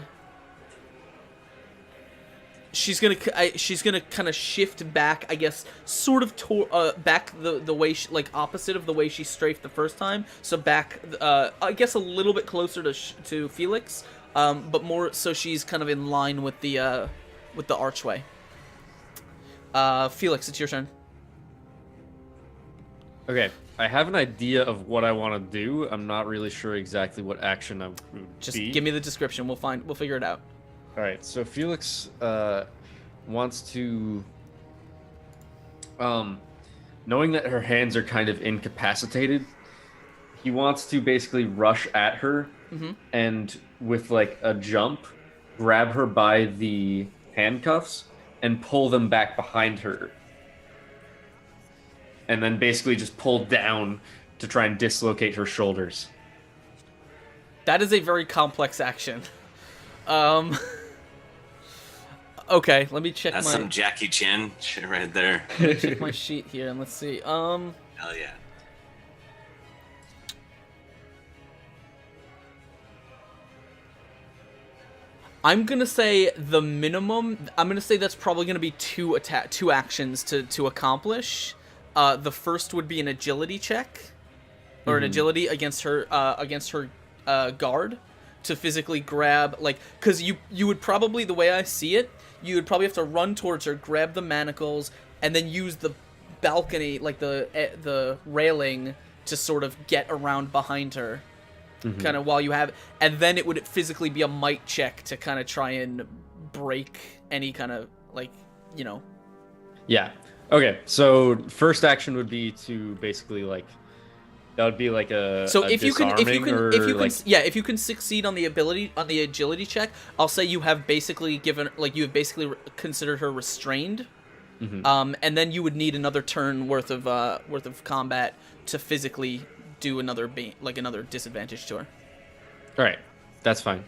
She's gonna kind of shift back, I guess, sort of back the way she, like, opposite of the way she strafed the first time. So back, I guess, a little bit closer to Felix, but more so she's kind of in line with the archway. Felix, it's your turn. Okay, I have an idea of what I want to do. I'm not really sure exactly what action I would Just be. give me the description. We'll figure it out. All right, so Felix wants to, knowing that her hands are kind of incapacitated, he wants to basically rush at her and with, like, a jump, grab her by the handcuffs and pull them back behind her. And then basically just pull down to try and dislocate her shoulders. That is a very complex action. Okay, let me check That's some Jackie Chan shit right there. Let me check my sheet here and let's see. Hell yeah. I'm gonna say the minimum. I'm gonna say that's probably gonna be two actions to accomplish. The first would be an agility check, or an agility against her guard, to physically grab, like, because you would probably, the way I see it, you would probably have to run towards her, grab the manacles, and then use the balcony, like the railing, to sort of get around behind her. Kind of while you have, and then it would physically be a might check to kind of try and break any kind of like, you know. Yeah. Okay. So first action would be to basically like that would be like a So a if you can like if you can succeed on the agility check, I'll say you have basically considered her restrained. And then you would need another turn worth of combat to physically do another disadvantage to her. all right, that's fine.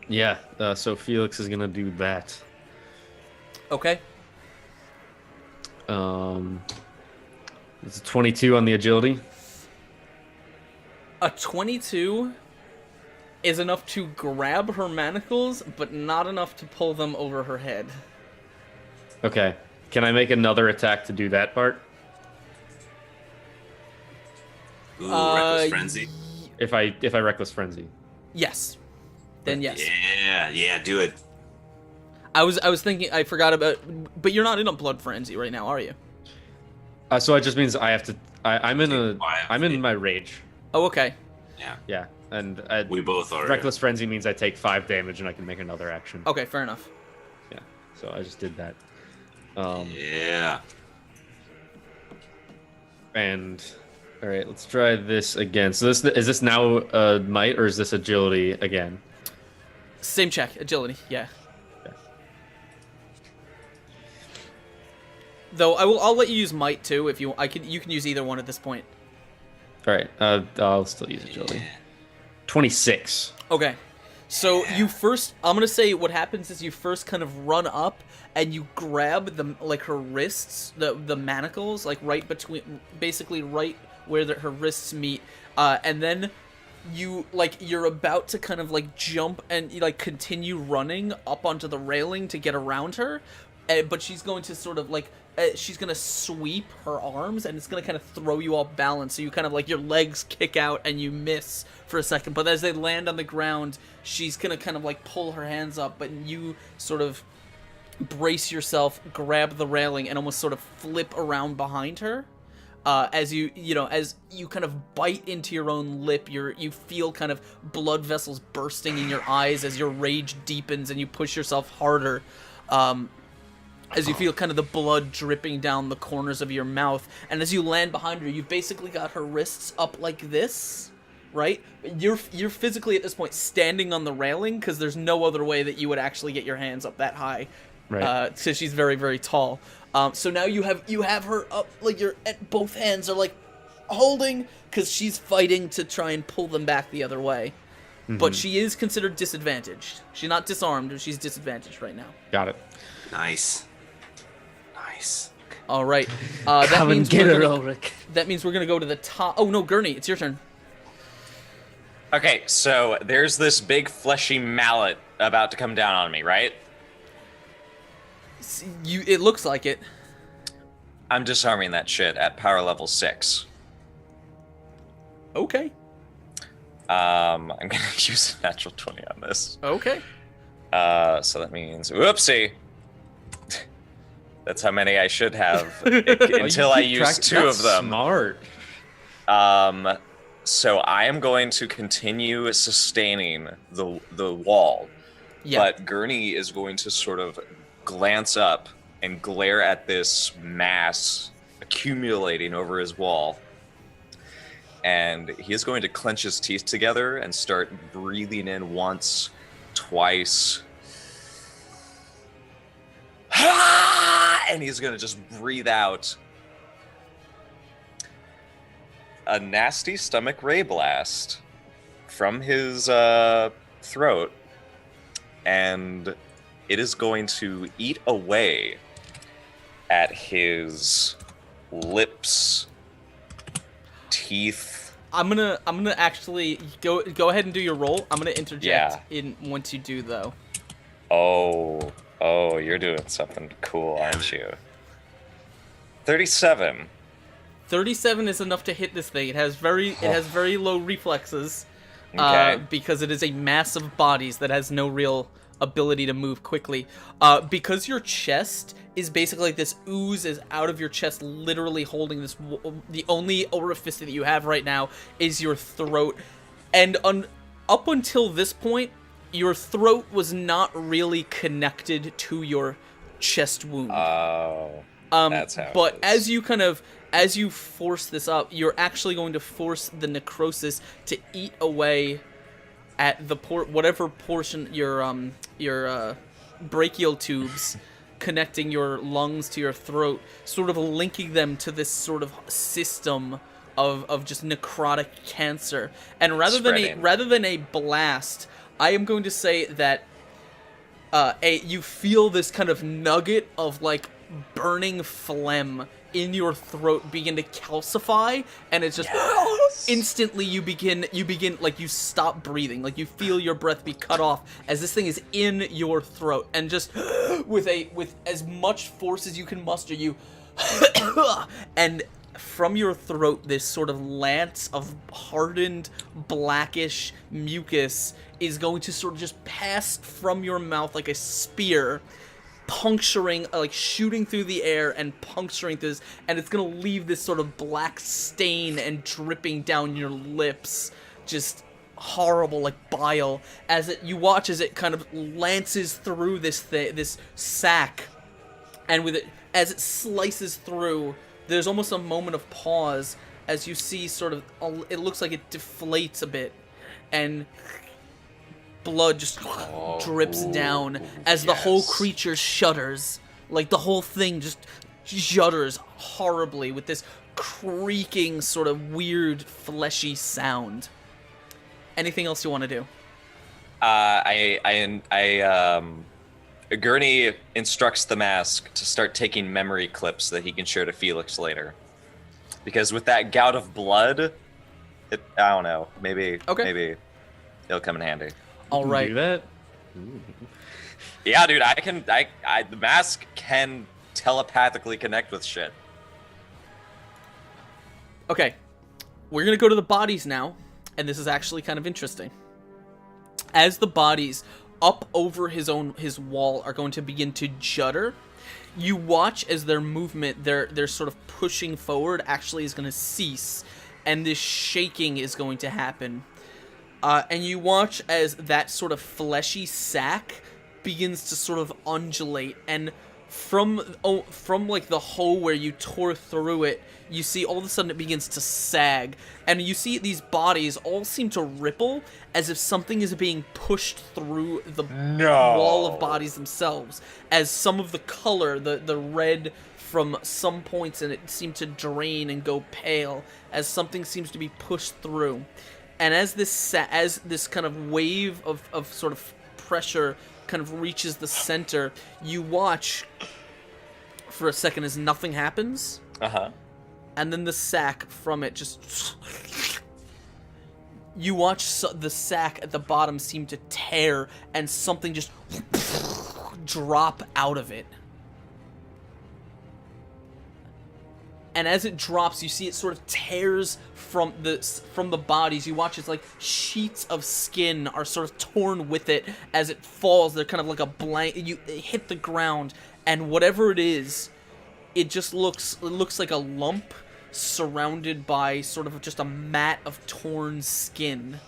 Yeah. So Felix is gonna do that. Okay. It's a 22 on the agility. A 22 is enough to grab her manacles, but not enough to pull them over her head. Okay. Can I make another attack to do that part? Ooh, reckless frenzy. If I reckless frenzy. Yes. Then yes. Yeah, do it. I was thinking, I forgot about, but you're not in a blood frenzy right now, are you? So it just means I have to. I'm in my rage. Oh, okay. Yeah. Yeah, and We both are. reckless frenzy means I take 5 damage and I can make another action. Okay, fair enough. Yeah. So I just did that. Yeah. And all right, let's try this again. So is this now might or is this agility again? Same check, agility. Yeah. Okay. Though I'll let you use might too if you you can use either one at this point. All right. I'll still use agility. 26. Okay. So you first, I'm gonna say what happens is you first kind of run up and you grab her wrists, the manacles, like right between, basically right where her wrists meet, and then you're about to kind of like jump and like continue running up onto the railing to get around her, but she's going to sort of like she's gonna sweep her arms and it's gonna kind of throw you off balance, so you kind of like your legs kick out and you miss for a second, but as they land on the ground she's gonna kind of like pull her hands up, but you sort of brace yourself, grab the railing, and almost sort of flip around behind her. As you kind of bite into your own lip, you feel kind of blood vessels bursting in your eyes as your rage deepens and you push yourself harder. As you feel kind of the blood dripping down the corners of your mouth, and as you land behind her, you've basically got her wrists up like this, right? You're physically at this point standing on the railing because there's no other way that you would actually get your hands up that high, Right. So she's very, very tall. So now you have her up, like both hands are like holding, because she's fighting to try and pull them back the other way. But she is considered disadvantaged. She's not disarmed, but she's disadvantaged right now. Got it. Nice. All right. Come and get her, Ulrich. That means we're gonna go to the top. Oh no, Gurney, it's your turn. Okay, so there's this big fleshy mallet about to come down on me, right? It looks like it. I'm disarming that shit at power level 6. Okay. I'm gonna use a natural 20 on this. Okay. So that means, whoopsie. That's how many I should have until I use 2 of them. Smart. So I am going to continue sustaining the wall, but Gurney is going to sort of glance up and glare at this mass accumulating over his wall. And he is going to clench his teeth together and start breathing in once, twice. And he's going to just breathe out a nasty stomach ray blast from his throat. And it is going to eat away at his lips, teeth. I'm gonna actually go ahead and do your roll. I'm gonna interject in once you do though. Oh, you're doing something cool, aren't you? 37. 37 is enough to hit this thing. It has very low reflexes, Okay. because it is a mass of bodies that has no real ability to move quickly. Because your chest is basically like this ooze is out of your chest, literally holding this. The only orifice that you have right now is your throat, and up until this point, your throat was not really connected to your chest wound. Oh, that's how. But it is. as you force this up, you're actually going to force the necrosis to eat away at the whatever portion your brachial tubes connecting your lungs to your throat, sort of linking them to this sort of system of just necrotic cancer. And rather than a blast, I am going to say that you feel this kind of nugget of like burning phlegm in your throat begin to calcify, and it's just instantly you begin like you stop breathing, like you feel your breath be cut off as this thing is in your throat, and just with as much force as you can muster, you and from your throat this sort of lance of hardened blackish mucus is going to sort of just pass from your mouth like a spear, puncturing, like shooting through the air and puncturing through this, and it's gonna leave this sort of black stain and dripping down your lips, just horrible, like bile, as you watch as it kind of lances through this sack, and with it, as it slices through, there's almost a moment of pause as you see sort of, it looks like it deflates a bit, and blood just drips down as the whole creature shudders. Like the whole thing just shudders horribly with this creaking sort of weird fleshy sound. Anything else you want to do? Gurney instructs the mask to start taking memory clips that he can share to Felix later. Because with that gout of blood, I don't know, maybe it'll come in handy. All right. Do that? Yeah, dude, the mask can telepathically connect with shit. Okay. We're going to go to the bodies now, and this is actually kind of interesting. As the bodies up over his wall are going to begin to judder, you watch as their movement, their sort of pushing forward actually is going to cease, and this shaking is going to happen. And you watch as that sort of fleshy sack begins to sort of undulate, and from like the hole where you tore through it, you see all of a sudden it begins to sag, and you see these bodies all seem to ripple as if something is being pushed through the wall of bodies themselves, as some of the color, the red from some points in it seem to drain and go pale as something seems to be pushed through. And as this kind of wave of sort of pressure kind of reaches the center, you watch for a second as nothing happens. And then the sack from it just... You watch the sack at the bottom seem to tear, and something just drop out of it. And as it drops, you see it sort of tears from the bodies. You watch as like sheets of skin are sort of torn with it as it falls. They're kind of like a blank. It hit the ground, and whatever it is, it just looks like a lump surrounded by sort of just a mat of torn skin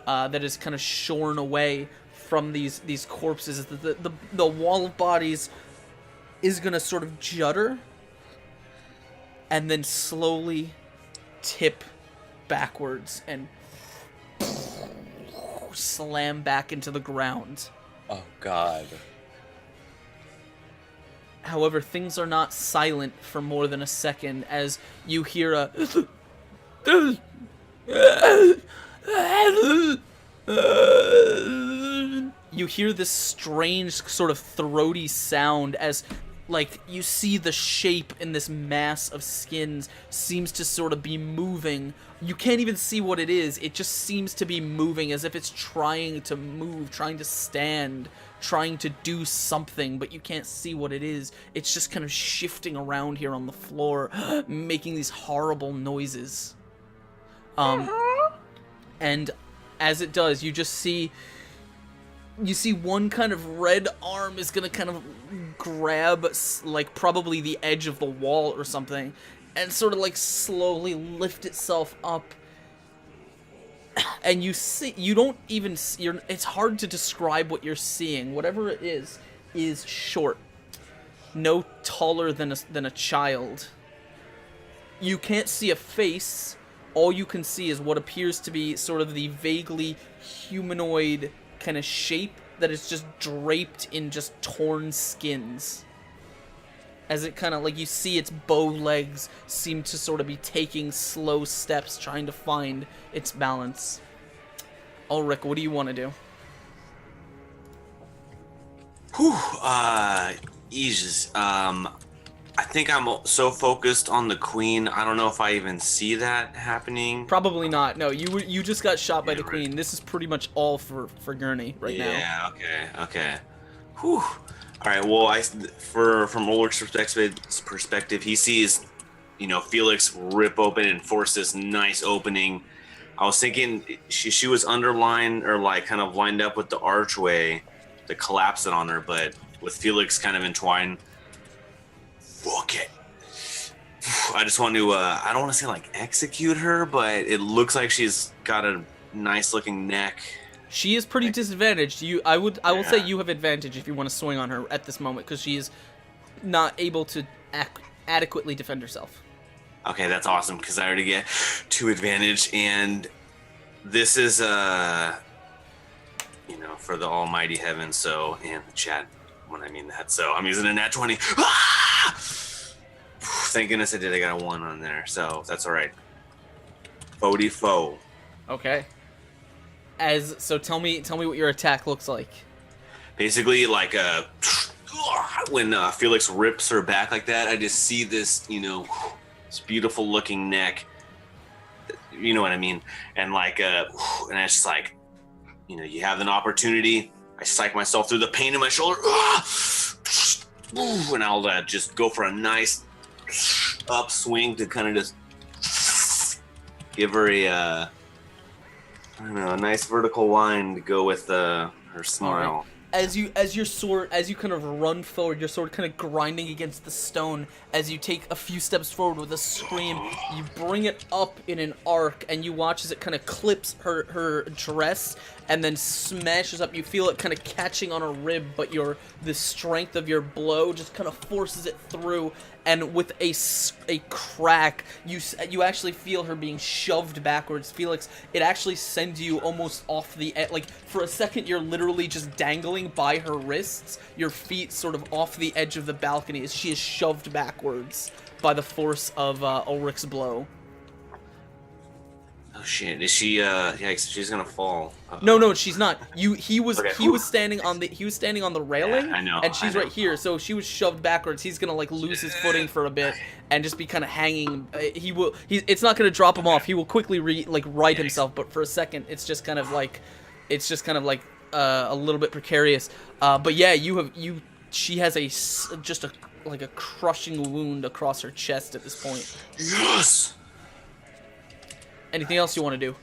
that is kind of shorn away from these corpses. The wall of bodies is gonna sort of judder, and then slowly tip backwards and slam back into the ground. Oh, God. However, things are not silent for more than a second as you hear a... You hear this strange sort of throaty sound as... like, you see the shape in this mass of skins seems to sort of be moving. You can't even see what it is. It just seems to be moving as if it's trying to move, trying to stand, trying to do something, but you can't see what it is. It's just kind of shifting around here on the floor, making these horrible noises. And as it does, you just see... You see one kind of red arm is gonna kind of grab, like, probably the edge of the wall or something, and sort of, like, slowly lift itself up. and you don't even it's hard to describe what you're seeing. Whatever it is short, no taller than a child. You can't see a face. All you can see is what appears to be sort of the vaguely humanoid kind of shape that is just draped in just torn skins. As it kind of, like, you see its bow legs seem to sort of be taking slow steps, trying to find its balance. Ulrich, what do you want to do? Whew, Jesus. I think I'm so focused on the queen, I don't know if I even see that happening. Probably not. No, you just got shot by the queen. This is pretty much all for Gurney right now. Yeah, okay. Whew. All right, well, from Ulrich's perspective, he sees, Felix rip open and force this nice opening. I was thinking she was underlined or like kind of lined up with the archway to collapse it on her, but with Felix kind of entwined. Fuck it. I just want to, I don't want to say like execute her, but it looks like she's got a nice looking neck. She is pretty disadvantaged. I will say you have advantage if you want to swing on her at this moment, because she is not able to adequately defend herself. Okay, that's awesome, because I already get 2 advantage, and this is, for the almighty heaven, and the chat, when I mean that, so I'm using a nat 20. Ah! Thank goodness I did, I got a 1 on there, so that's alright. Foe. Okay. So tell me what your attack looks like. Basically, like when Felix rips her back like that, I just see this, this beautiful looking neck. You know what I mean? And like, and it's just like, you have an opportunity. I psych myself through the pain in my shoulder, and I'll just go for a nice upswing to kind of just give her a. I don't know, a nice vertical line to go with her smile. As you kind of run forward, your sword kind of grinding against the stone. As you take a few steps forward with a scream, you bring it up in an arc, and you watch as it kind of clips her dress and then smashes up. You feel it kind of catching on a rib, but the strength of your blow just kind of forces it through. And with a crack, you actually feel her being shoved backwards. Felix, it actually sends you almost off the edge. Like, for a second, you're literally just dangling by her wrists, your feet sort of off the edge of the balcony as she is shoved backwards by the force of Ulrich's blow. Oh shit! Is she? Yikes! She's gonna fall. No, she's not. He was Okay. standing on the railing. Yeah, I know. And she's right here, so she was shoved backwards. He's gonna like lose his footing for a bit and just be kind of hanging. It's not gonna drop him off. He will quickly right himself, but for a second, it's just kind of like a little bit precarious. But yeah, she has a crushing wound across her chest at this point. Yes. Anything else you want to do?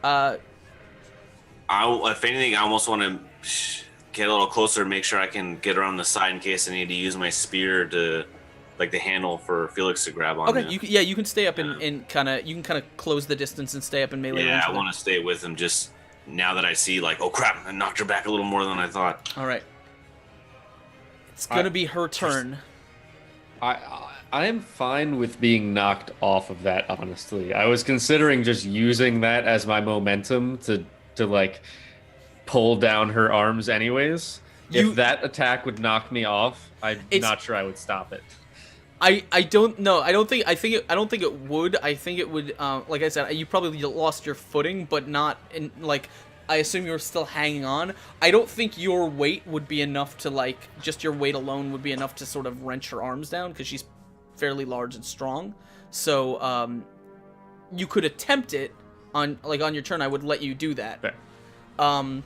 If anything, I almost want to get a little closer and make sure I can get around the side in case I need to use my spear to, like, the handle for Felix to grab on. Okay, you can stay up and kind of close the distance and stay up in melee range. Yeah, I want to stay with him just now that I see, like, oh crap, I knocked her back a little more than I thought. All right. It's gonna be her turn. I am fine with being knocked off of that, honestly. I was considering just using that as my momentum to like pull down her arms anyways. If that attack would knock me off, I'm not sure I would stop it. I don't know. I don't think it would. I think it would like I said, you probably lost your footing, but not in like I assume you're still hanging on. I don't think your weight would be enough to like just your weight alone would be enough to sort of wrench her arms down because she's fairly large and strong. So you could attempt it on your turn. I would let you do that. Okay.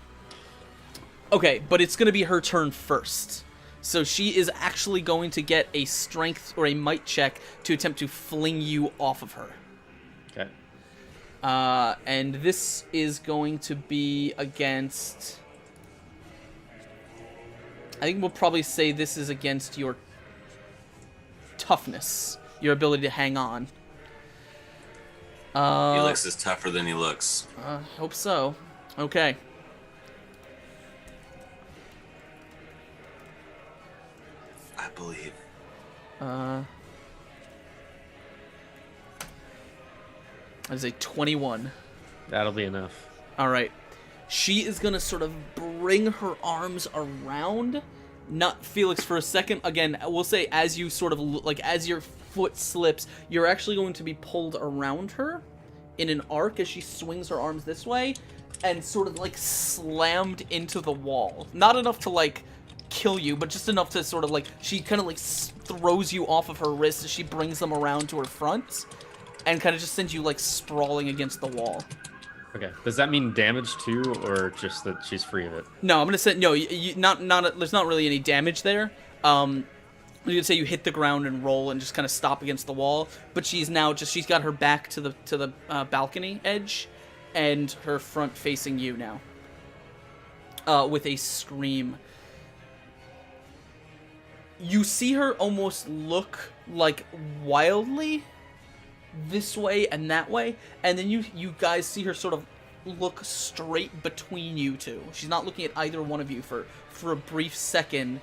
Okay, but it's going to be her turn first. So she is actually going to get a strength or a might check to attempt to fling you off of her. Okay. And this is going to be against... I think we'll probably say this is against your toughness, your ability to hang on. Felix is tougher than he looks. Hope so. Okay. I believe. That is a 21. That'll be enough. All right. She is going to sort of bring her arms around, not Felix for a second. Again, we'll say as you sort of, like, as your foot slips, you're actually going to be pulled around her in an arc as she swings her arms this way and sort of, like, slammed into the wall. Not enough to, like, kill you, but just enough to sort of, like, she kind of, like, throws you off of her wrist as she brings them around to her front and kind of just sends you, like, sprawling against the wall. Okay. Does that mean damage too, or just that she's free of it? No, I'm gonna say no. There's not really any damage there. You could say you hit the ground and roll and just kind of stop against the wall. But she's got her back to the balcony edge, and her front facing you now. With a scream. You see her almost look like wildly this way and that way, and then you guys see her sort of look straight between you two. She's not looking at either one of you for a brief second,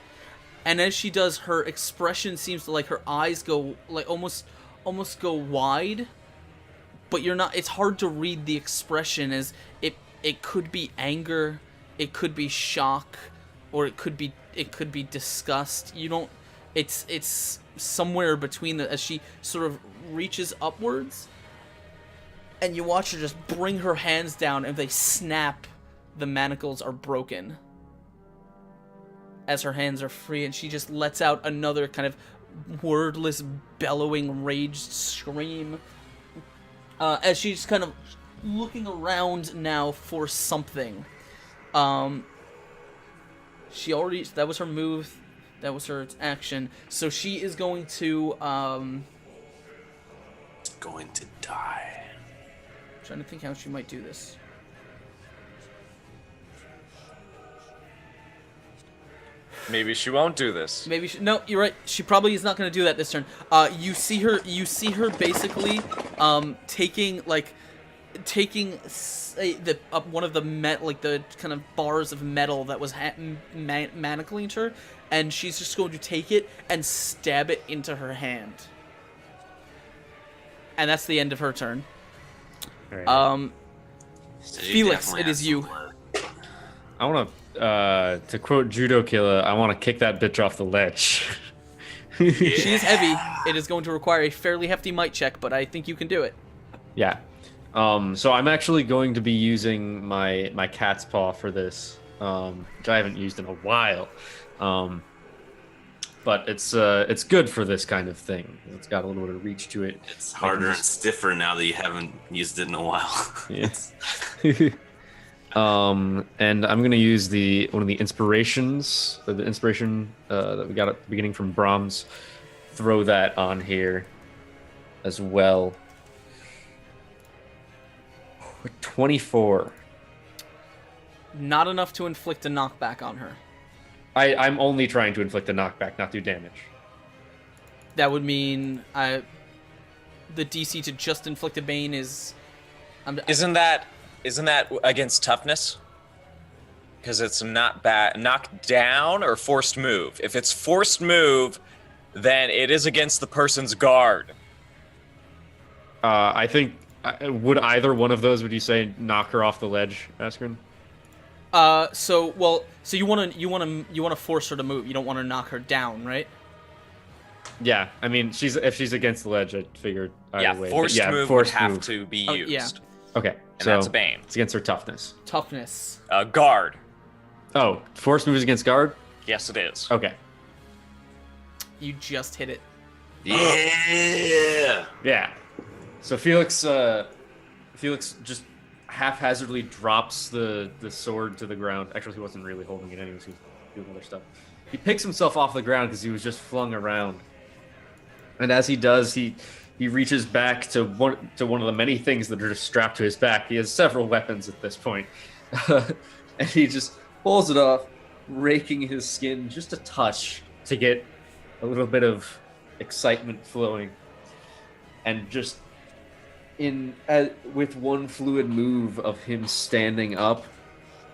and as she does, her expression seems to, like, her eyes go, like, almost go wide, but you're not, it's hard to read the expression, as it could be anger, it could be shock, or it could be disgust. You don't, it's somewhere between the, as she sort of reaches upwards, and you watch her just bring her hands down, and they snap. The manacles are broken as her hands are free, and she just lets out another kind of wordless, bellowing, raged scream as she's kind of looking around now for something. She already, that was her move, that was her action, so she is going to Going to die. I'm trying to think how she might do this. Maybe she won't do this. Maybe she, no, you're right. She probably is not going to do that this turn. You see her basically taking one of the the kind of bars of metal that was manacling her, and she's just going to take it and stab it into her hand. And that's the end of her turn. Right. So Felix, it is you. I want to quote Judo Killer, I want to kick that bitch off the ledge. She is heavy. It is going to require a fairly hefty might check, but I think you can do it. Yeah. So I'm actually going to be using my cat's paw for this, which I haven't used in a while. But it's good for this kind of thing. It's got a little bit of reach to it. It's harder and stiffer now that you haven't used it in a while. Yes. And I'm gonna use one of the inspirations, the inspiration that we got at the beginning from Brahms. Throw that on here as well. 24. Not enough to inflict a knockback on her. I'm only trying to inflict a knockback, not do damage. That would mean the DC to just inflict a bane is. Isn't that against toughness? Because it's not bad. Knocked down or forced move. If it's forced move, then it is against the person's guard. I think would either one of those, would you say, knock her off the ledge, Askren? So you want to force her to move. You don't want to knock her down, right? Yeah, I mean, if she's against the ledge, I figured either way. Forced move would have to be used. Yeah. Okay, And so that's a bane. it's against her toughness. Toughness. Guard. Oh, forced move is against guard? Yes, it is. Okay. You just hit it. Yeah. Yeah. So Felix just haphazardly drops the sword to the ground. Actually, he wasn't really holding it anyways. He was doing other stuff. He picks himself off the ground because he was just flung around. And as he does, he reaches back to one of the many things that are just strapped to his back. He has several weapons at this point. And he just pulls it off, raking his skin just a touch to get a little bit of excitement flowing. And just with one fluid move of him standing up,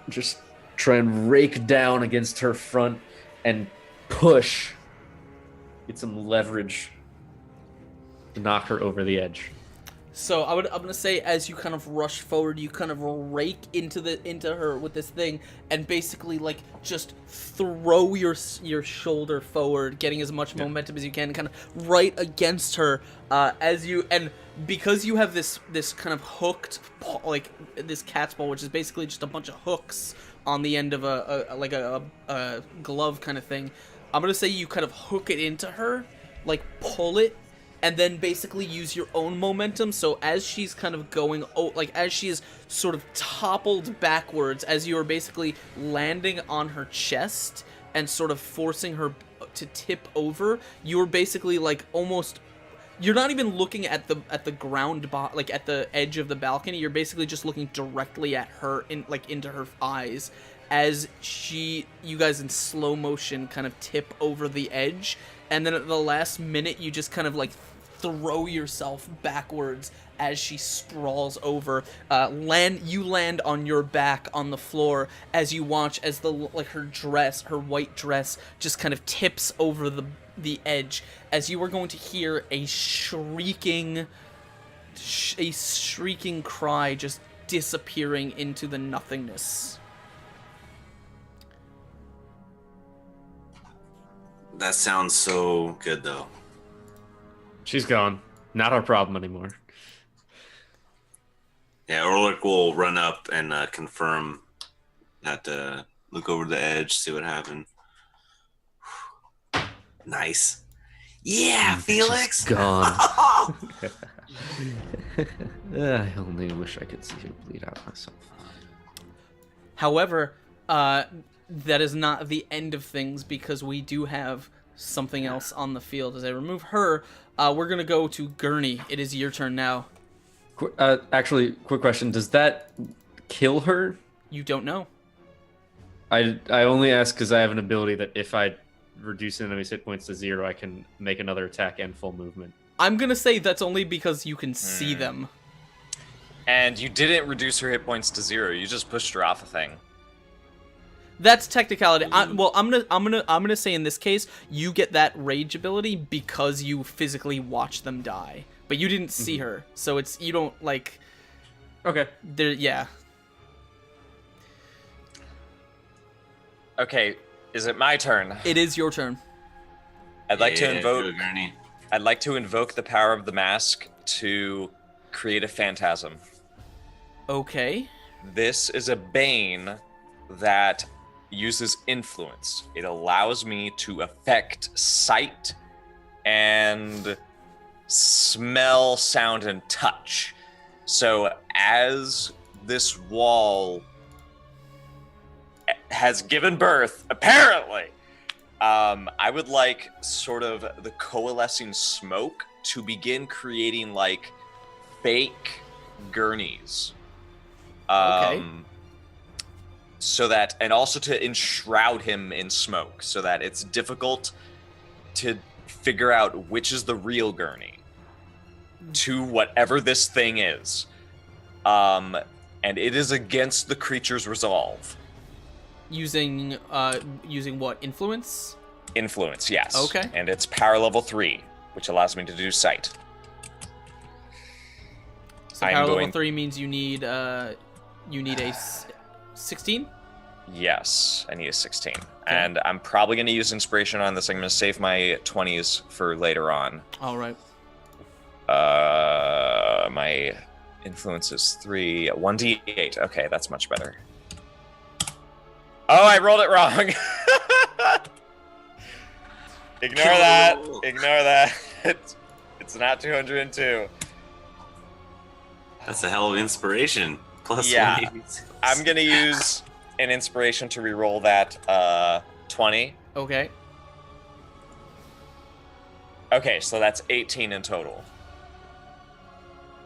just try and rake down against her front and push. Get some leverage to knock her over the edge. So I'm gonna say, as you kind of rush forward, you kind of rake into her with this thing, and basically like just throw your shoulder forward, getting as much momentum as you can, kind of right against her. And because you have this kind of hooked, like this cat's paw, which is basically just a bunch of hooks on the end of a glove kind of thing. I'm gonna say you kind of hook it into her, like pull it, and then basically use your own momentum. So as she's kind of going, as she is sort of toppled backwards, as you are basically landing on her chest and sort of forcing her to tip over, you're basically like almost. You're not even looking at the ground, like at the edge of the balcony. You're basically just looking directly at her, into her eyes, as you guys in slow motion kind of tip over the edge, and then at the last minute you just kind of like throw yourself backwards as she sprawls over. You land on your back on the floor as you watch as her white dress just kind of tips over the edge, as you are going to hear a shrieking cry just disappearing into the nothingness. That sounds so good, though. She's gone. Not our problem anymore. Yeah, Orlick will run up and confirm that, look over the edge, see what happened. Nice. Yeah, Felix! She's gone. I only wish I could see her bleed out myself. However, that is not the end of things, because we do have something else on the field. As I remove her, we're going to go to Gurney. It is your turn now. Actually, quick question. Does that kill her? You don't know. I only ask because I have an ability that if I reduce an enemy's hit points to 0, I can make another attack and full movement. I'm going to say that's only because you can see them. And you didn't reduce her hit points to 0. You just pushed her off a thing. That's technicality. I'm gonna say in this case you get that rage ability because you physically watch them die, but you didn't see her, so you don't like. Okay. There, yeah. Okay, is it my turn? It is your turn. I'd like to invoke. Go, Gurney. I'd like to invoke the power of the mask to create a phantasm. Okay. This is a bane that uses influence. It allows me to affect sight and smell, sound, and touch. So as this wall has given birth, apparently, I would like sort of the coalescing smoke to begin creating like fake gurneys. Okay. So that, and also to enshroud him in smoke, so that it's difficult to figure out which is the real Gurney to whatever this thing is. And it is against the creature's resolve. Using what? Influence? Influence, yes. Okay. And it's power level 3, which allows me to do sight. So power level 3 means you need a 16? Yes, I need a 16. Okay. And I'm probably going to use inspiration on this. I'm going to save my 20s for later on. All right. My influence is 3, 1d8. Okay, that's much better. Oh, I rolled it wrong. Ignore that. Ignore that. It's not 202. That's a hell of inspiration. Plus yeah, 186. I'm going to use an inspiration to reroll that 20. Okay. Okay, so that's 18 in total.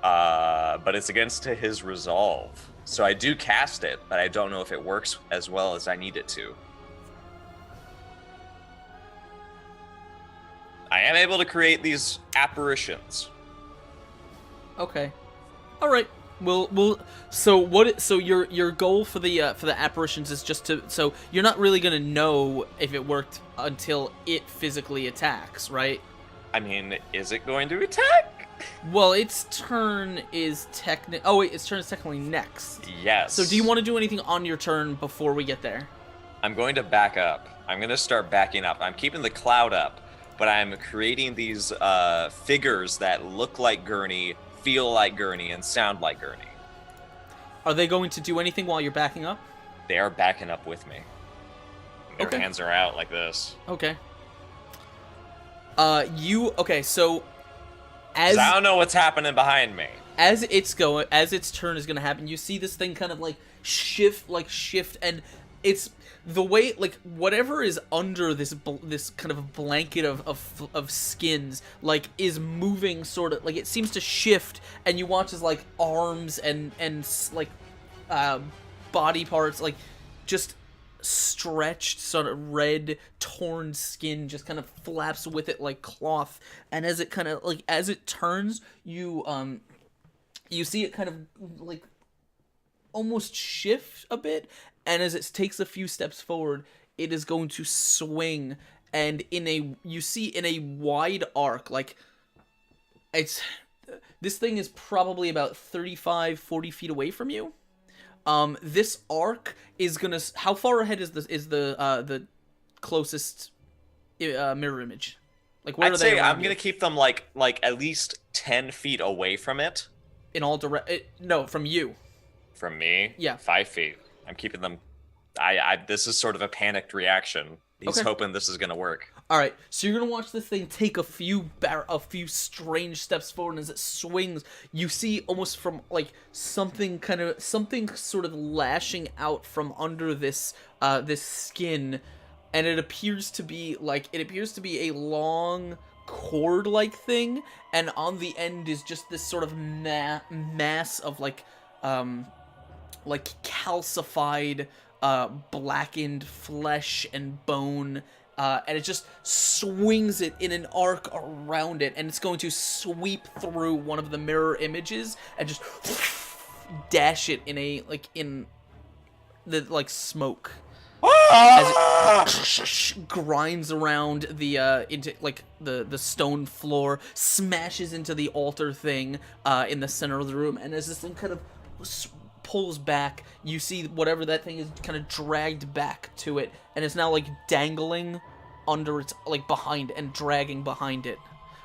But it's against his resolve. So I do cast it, but I don't know if it works as well as I need it to. I am able to create these apparitions. Okay. All right. So what? So your goal for the apparitions is just to. So you're not really gonna know if it worked until it physically attacks, right? I mean, is it going to attack? Well, its turn is Oh wait, its turn is technically next. Yes. So do you want to do anything on your turn before we get there? I'm going to back up. I'm going to start backing up. I'm keeping the cloud up, but I'm creating these figures that look like Gurney, feel like Gurney, and sound like Gurney. Are they going to do anything while you're backing up? They are backing up with me. Their Okay. hands are out like this. Okay. Okay, so 'Cause I don't know what's happening behind me. as its turn is gonna happen, you see this thing kind of like shift, and it's the way, like, whatever is under this kind of blanket of skins, like, is moving, sort of like it seems to shift, and you watch as like arms and like body parts, like, just stretched sort of red torn skin just kind of flaps with it like cloth, and as it kind of like as it turns, you see it kind of like almost shift a bit, and as it takes a few steps forward, it is going to swing, and you see in a wide arc, like, this thing is probably about 35-40 feet away from you. This arc is gonna. How far ahead is the closest mirror image? Like, where I'd are they? say around I'm you? gonna keep them like at least 10 feet away from it. In all no, from you. From me? Yeah. 5 feet. I'm keeping them. This is sort of a panicked reaction. He's Okay. hoping this is gonna work. All right, so you're gonna watch this thing take a few strange steps forward, and as it swings, you see almost from like something sort of lashing out from under this skin, and it appears to be a long cord-like thing, and on the end is just this sort of mass of like calcified, blackened flesh and bone. And it just swings it in an arc around it, and it's going to sweep through one of the mirror images and just dash it in the smoke as it grinds around into the stone floor, smashes into the altar thing in the center of the room, and as this thing kind of pulls back, you see whatever that thing is kind of dragged back to it, and it's now like dangling under its, like, behind and dragging behind it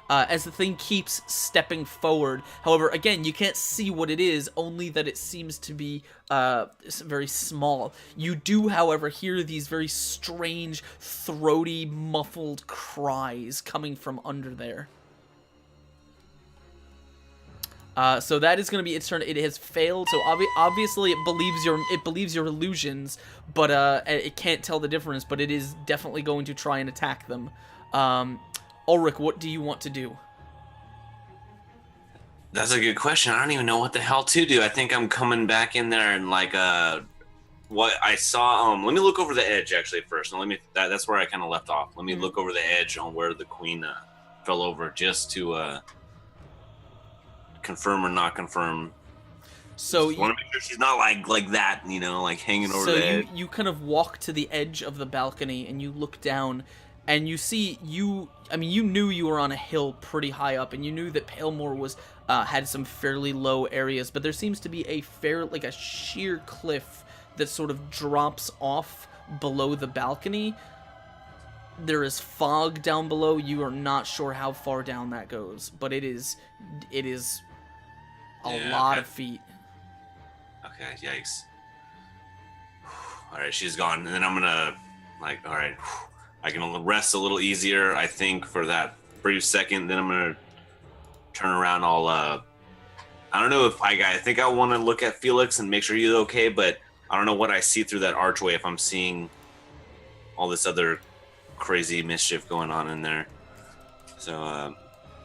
as the thing keeps stepping forward. However, again, you can't see what it is, only that it seems to be very small. You do, however, hear these very strange, throaty, muffled cries coming from under there. So that is going to be its turn. It has failed, so obviously it believes your illusions, but it can't tell the difference. But it is definitely going to try and attack them. Ulrich, what do you want to do? That's a good question. I don't even know what the hell to do. I think I'm coming back in there and like what I saw. Let me look over the edge actually first. And that's where I kind of left off. Let me look over the edge on where the queen fell over, just to confirm or not confirm. So I want to make sure she's not like that, like hanging over the edge. So you kind of walk to the edge of the balcony and you look down, and you see you knew you were on a hill pretty high up, and you knew that Palemore was had some fairly low areas, but there seems to be a sheer cliff that sort of drops off below the balcony. There is fog down below. You are not sure how far down that goes, but it is a lot of feet. Okay, yikes. All right, she's gone. And then I'm gonna, all right, I can rest a little easier, I think, for that brief second. Then I'm gonna turn around. I don't know if I think I want to look at Felix and make sure he's okay, but I don't know what I see through that archway, if I'm seeing all this other crazy mischief going on in there. So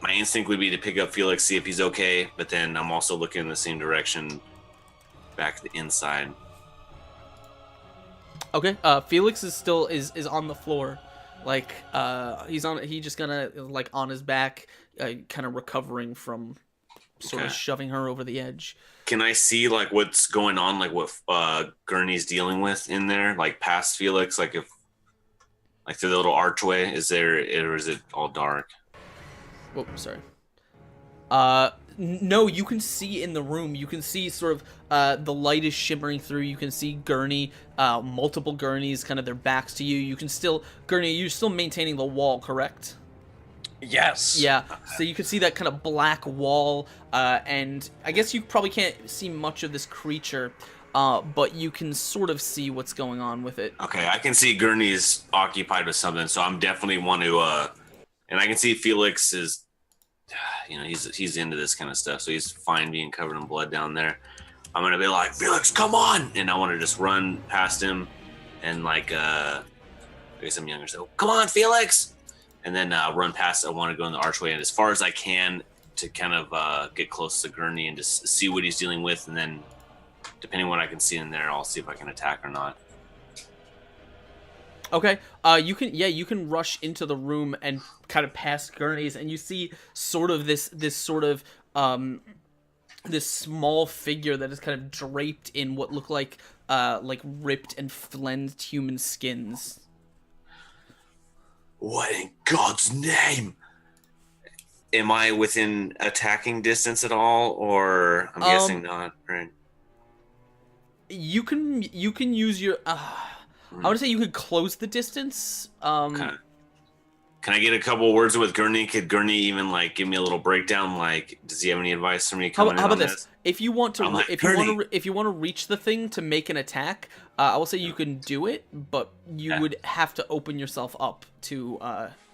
my instinct would be to pick up Felix, see if he's okay, but then I'm also looking in the same direction back to the inside. Okay, Felix is still is on the floor, he just gonna on his back, kind of recovering from sort of Okay. shoving her over the edge. Can I see like what's going on, like what Gurney's dealing with in there, like past Felix, like if like through the little archway, is there, or is it all dark? Oh, sorry. No, you can see in the room. You can see sort of the light is shimmering through. You can see Gurney, multiple Gurneys, kind of their backs to you. You can still, Gurney, you're still maintaining the wall, correct? Yes. Yeah, so you can see that kind of black wall, and I guess you probably can't see much of this creature, but you can sort of see what's going on with it. Okay, I can see Gurney's occupied with something, so I'm definitely want to, and I can see Felix is, you know, he's into this kind of stuff, so he's fine being covered in blood down there. I'm gonna be like, Felix, come on, and I want to just run past him, and like, I guess I'm younger, so come on, Felix. And then run past. I want to go in the archway and as far as I can to kind of get close to Gurney and just see what he's dealing with. And then, depending on what I can see in there, I'll see if I can attack or not. Okay. You can rush into the room and kind of past Gurney's, and you see sort of this small figure that is kind of draped in what look like ripped and flensed human skins. What in God's name? Am I within attacking distance at all, or I'm guessing not? Right. You can use your. I would say you could close the distance. Okay. Can I get a couple words with Gurney? Could Gurney even like give me a little breakdown? Like, does he have any advice for me coming in How about on this? If you want to, like, if you want to reach the thing to make an attack, I will say you can do it, but you would have to open yourself up to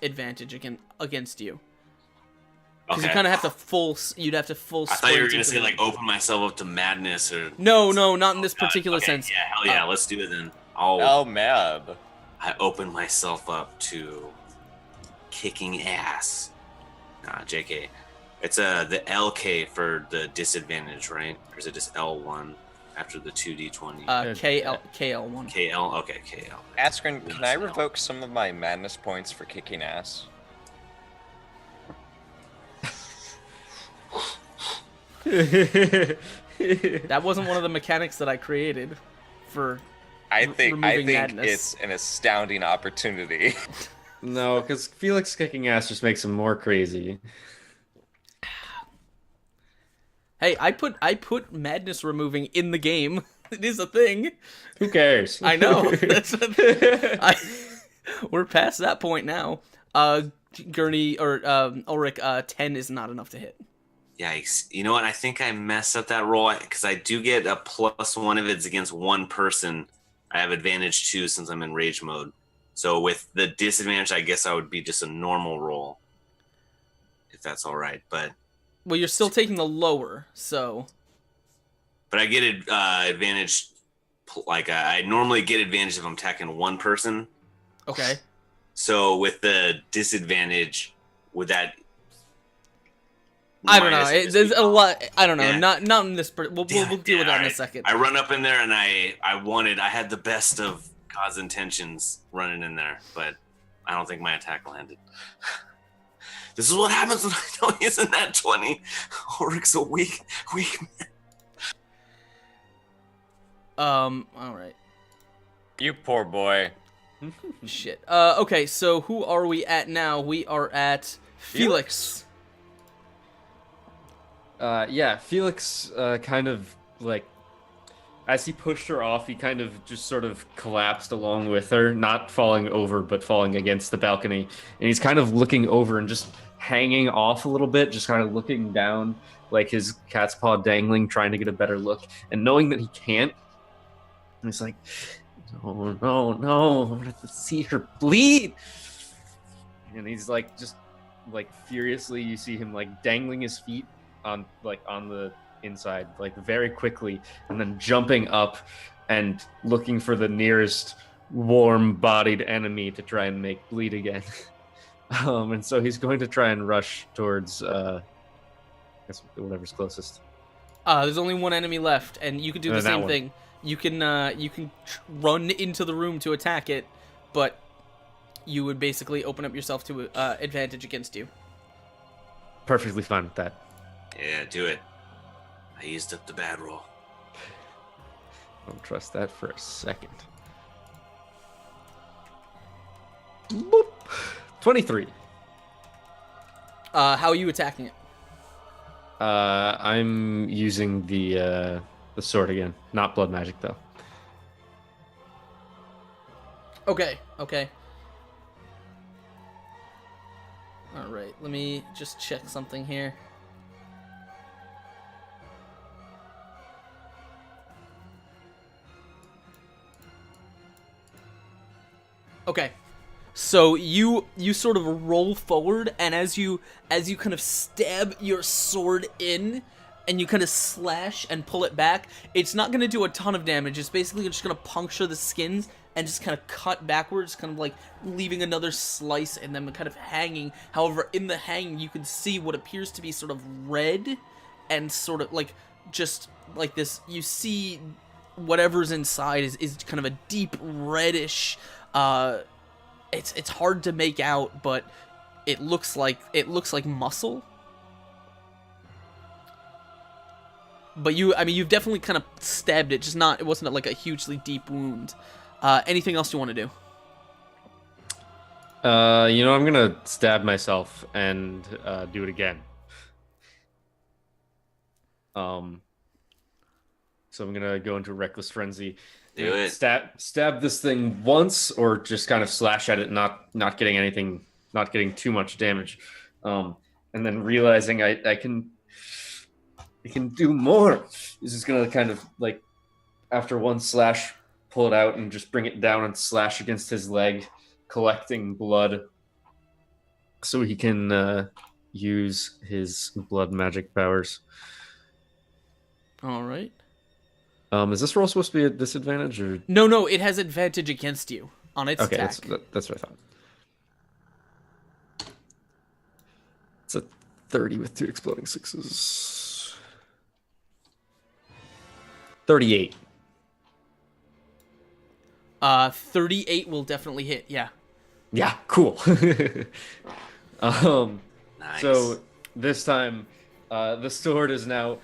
advantage against you. Because you kind of have to you'd have to full. I thought you were gonna say like open myself up to madness or. No, not in this particular sense. Yeah, hell yeah, let's do it then. Oh, Mab. I open myself up to kicking ass. Nah, JK. It's the LK for the disadvantage, right? Or is it just L1 after the 2d20? KL1. KL, okay, KL. Askren, can I revoke some of my madness points for kicking ass? That wasn't one of the mechanics that I created for. I think madness. it's an astounding opportunity. No, because Felix kicking ass just makes him more crazy. Hey, I put madness removing in the game. It is a thing. Who cares? I know. We're past that point now. Gurney or Ulrich, 10 is not enough to hit. Yikes. You know what? I think I messed up that roll because I do get a +1 if it's against one person. I have advantage 2 since I'm in rage mode. So with the disadvantage, I guess I would be just a normal roll. If that's all right. But well, you're still taking the lower, so. But I get advantage. Like I normally get advantage if I'm attacking one person. Okay. So with the disadvantage, would that? I don't know. There's a lot. I don't know. Yeah. Not in this. We'll deal with that in a second. I run up in there and I had the best of God's intentions running in there, but I don't think my attack landed. This is what happens when I don't use a nat 20. Ulrich's a weak man. All right. You poor boy. Shit. Okay. So who are we at now? We are at Felix. Yeah, Felix kind of like, as he pushed her off, he kind of just sort of collapsed along with her, not falling over, but falling against the balcony. And he's kind of looking over and just hanging off a little bit, just kind of looking down, like his cat's paw dangling, trying to get a better look. And knowing that he can't, he's like, no, I'm gonna have to see her bleed. And he's like, just like furiously, you see him like dangling his feet on the inside, like very quickly, and then jumping up and looking for the nearest warm-bodied enemy to try and make bleed again. And so he's going to try and rush towards I guess whatever's closest. There's only one enemy left, and you can do the same one. thing. You can run into the room to attack it, but you would basically open up yourself to advantage against you. Perfectly fine with that. Yeah, do it. I used up the bad roll. Don't trust that for a second. Boop. 23. How are you attacking it? I'm using the sword again. Not blood magic, though. Okay. All right, let me just check something here. Okay. So you sort of roll forward, and as you kind of stab your sword in, and you kind of slash and pull it back, it's not going to do a ton of damage. It's basically just going to puncture the skins and just kind of cut backwards, kind of like leaving another slice and then kind of hanging. However, in the hanging, you can see what appears to be sort of red and sort of like just like this. You see whatever's inside is kind of a deep reddish. It's hard to make out, but it looks like muscle. But you've definitely kind of stabbed it, it wasn't like a hugely deep wound. Anything else you want to do? I'm gonna stab myself and do it again. So I'm gonna go into reckless frenzy. Do it. Stab this thing once, or just kind of slash at it, not getting too much damage, and then realizing I can do more. He's just gonna kind of like, after one slash, pull it out and just bring it down and slash against his leg, collecting blood, so he can use his blood magic powers. All right. Is this roll supposed to be a disadvantage, or No, it has advantage against you on its attack. That's what I thought. It's a 30 with 2 exploding sixes. 38. 38 will definitely hit. Yeah. Yeah, cool. Nice. So this time, the sword is now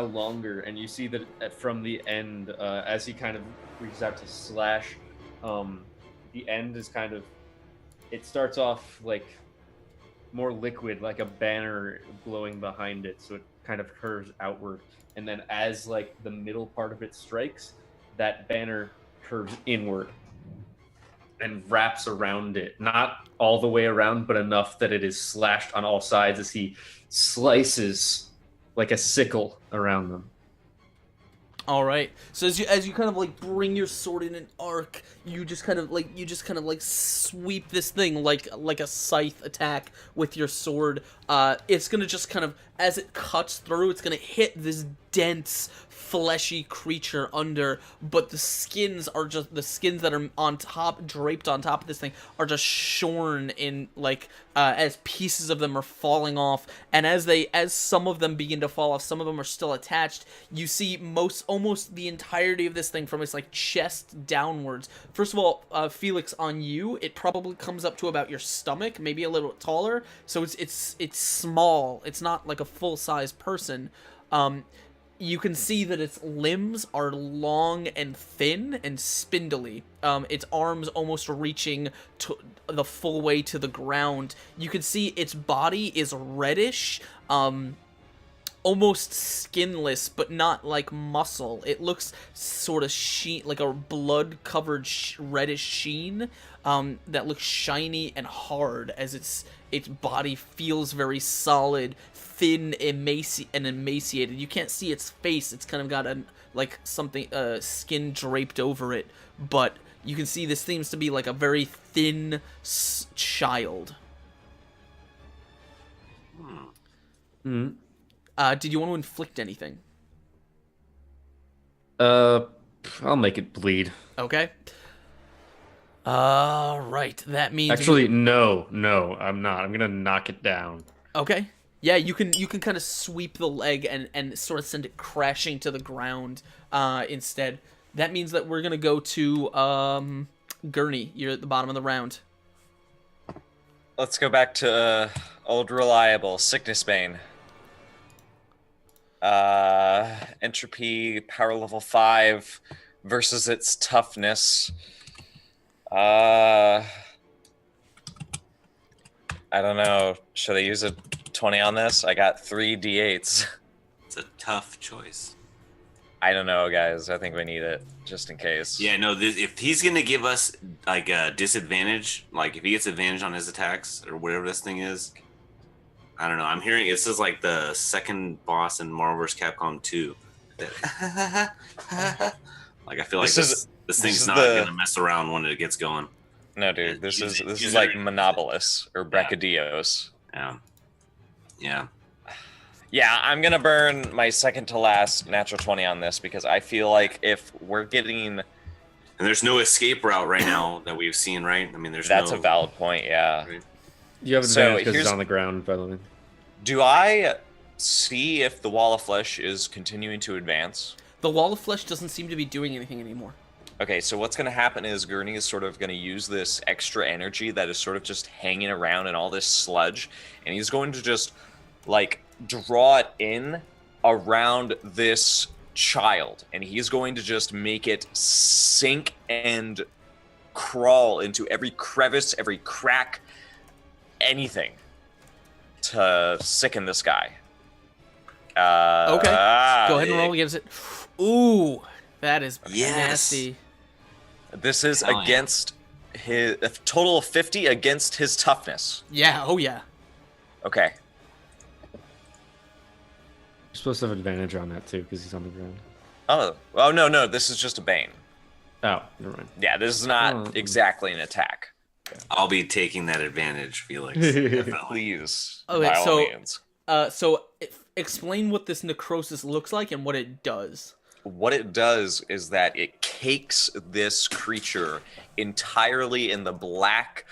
longer, and you see that from the end, as he kind of reaches out to slash, the end is kind of, it starts off like more liquid, like a banner blowing behind it, so it kind of curves outward, and then as like the middle part of it strikes, that banner curves inward and wraps around it, not all the way around, but enough that it is slashed on all sides as he slices like a sickle around them. All right. So as you kind of like bring your sword in an arc, you just kind of like sweep this thing like a scythe attack with your sword. It's gonna just kind of, as it cuts through, it's gonna hit this dense, fleshy creature under, but the skins that are on top, draped on top of this thing, are just shorn in like as pieces of them are falling off, and as some of them begin to fall off, some of them are still attached. You see almost the entirety of this thing from its like chest downwards. First of all, Felix, on you, it probably comes up to about your stomach, maybe a little taller. So it's small. It's not like a full-size person. You can see that its limbs are long and thin and spindly. Its arms almost reaching to the full way to the ground. You can see its body is reddish, almost skinless, but not like muscle. It looks sort of like a blood-covered reddish sheen that looks shiny and hard, as its body feels very solid, thin, emaciated. You can't see its face. It's kind of got skin draped over it, but you can see this seems to be like a very thin child. Mm-hmm. Did you want to inflict anything? I'll make it bleed. Okay. Right. That means actually no, I'm not. I'm gonna knock it down. Okay. Yeah, you can kind of sweep the leg and sort of send it crashing to the ground instead. That means that we're gonna go to Gurney. You're at the bottom of the round. Let's go back to old reliable Sickness Bane. Entropy, power level 5 versus its toughness. I don't know. Should I use a 20 on this? I got 3 d8s. It's a tough choice. I don't know, guys. I think we need it just in case. Yeah, no. If he's gonna give us like a disadvantage, like if he gets advantage on his attacks or whatever this thing is, I don't know. I'm hearing this is like the second boss in Marvel vs. Capcom 2. Like I feel like this thing's not gonna mess around when it gets going. No, dude. This is like Monobolus or Brachydios. Yeah. Yeah. Yeah, I'm gonna burn my second to last natural 20 on this because I feel like if we're getting, and there's no escape route right now that we've seen, right? I mean, that's a valid point. Yeah. Right? You have advantage because it's on the ground, by the way. Do I see if the wall of flesh is continuing to advance? The wall of flesh doesn't seem to be doing anything anymore. Okay, so what's going to happen is Gurney is sort of going to use this extra energy that is sort of just hanging around in all this sludge, and he's going to just, like, draw it in around this child, and he's going to just make it sink and crawl into every crevice, every crack, anything to sicken this guy. Okay, go ahead and roll against it. Ooh, that is nasty. This is against his a total of 50 against his toughness. Yeah, oh yeah. Okay. You're supposed to have advantage on that too because he's on the ground. Oh no, this is just a bane. Oh, never mind. Yeah, this is not exactly an attack. I'll be taking that advantage, Felix. Please. Okay, by all means. Explain what this necrosis looks like and what it does. What it does is that it cakes this creature entirely in the black,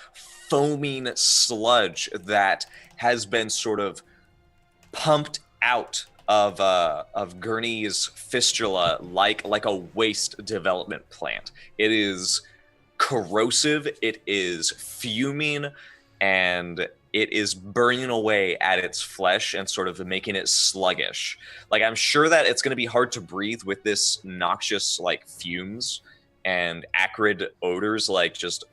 foaming sludge that has been sort of pumped out of Gurney's fistula like a waste development plant. It is corrosive, it is fuming, and it is burning away at its flesh and sort of making it sluggish. Like, I'm sure that it's going to be hard to breathe with this noxious, like, fumes and acrid odors, like, just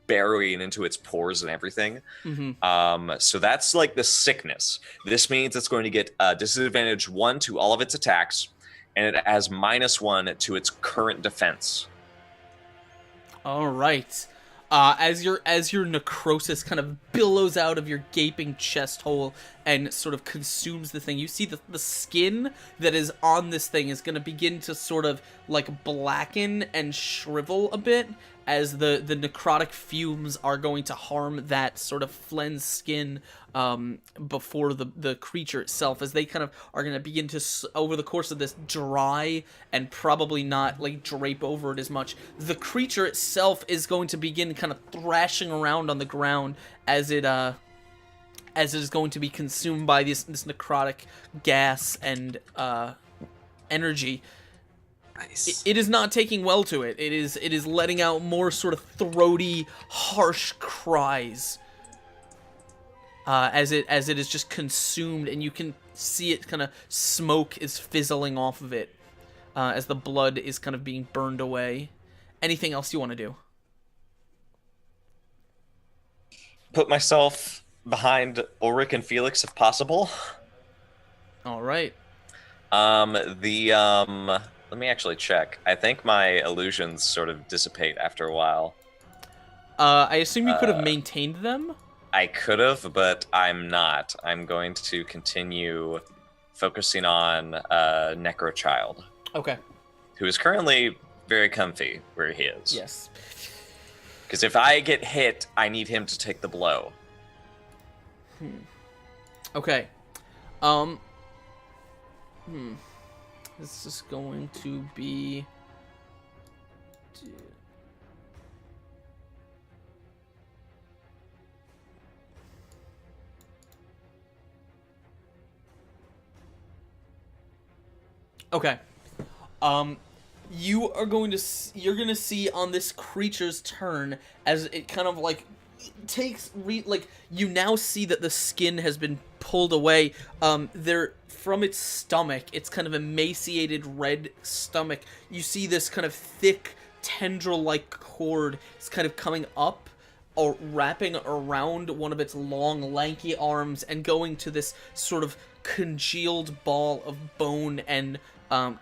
burying into its pores and everything. Mm-hmm. So that's, like, the sickness. This means it's going to get disadvantage 1 to all of its attacks, and it has -1 to its current defense. All right. As your necrosis kind of billows out of your gaping chest hole and sort of consumes the thing, you see the skin that is on this thing is going to begin to sort of like blacken and shrivel a bit as the necrotic fumes are going to harm that sort of flensed skin before the creature itself, as they kind of are going to begin to, over the course of this, dry and probably not like drape over it as much. The creature itself is going to begin kind of thrashing around on the ground as it is going to be consumed by this necrotic gas and energy. Nice. It is not taking well to it. It is letting out more sort of throaty, harsh cries as it is just consumed, and you can see it kind of smoke is fizzling off of it as the blood is kind of being burned away. Anything else you want to do? Put myself behind Ulrich and Felix if possible. All right. Let me actually check. I think my illusions sort of dissipate after a while. I assume you could have maintained them? I could have, but I'm not. I'm going to continue focusing on Necrochild. Okay. Who is currently very comfy where he is. Yes. Because if I get hit, I need him to take the blow. Okay. This is going to be... Okay. You're going to see on this creature's turn as it kind of like like you now see that the skin has been pulled away. There from its stomach, it's kind of emaciated red stomach. You see this kind of thick tendril-like cord is kind of coming up or wrapping around one of its long lanky arms and going to this sort of congealed ball of bone and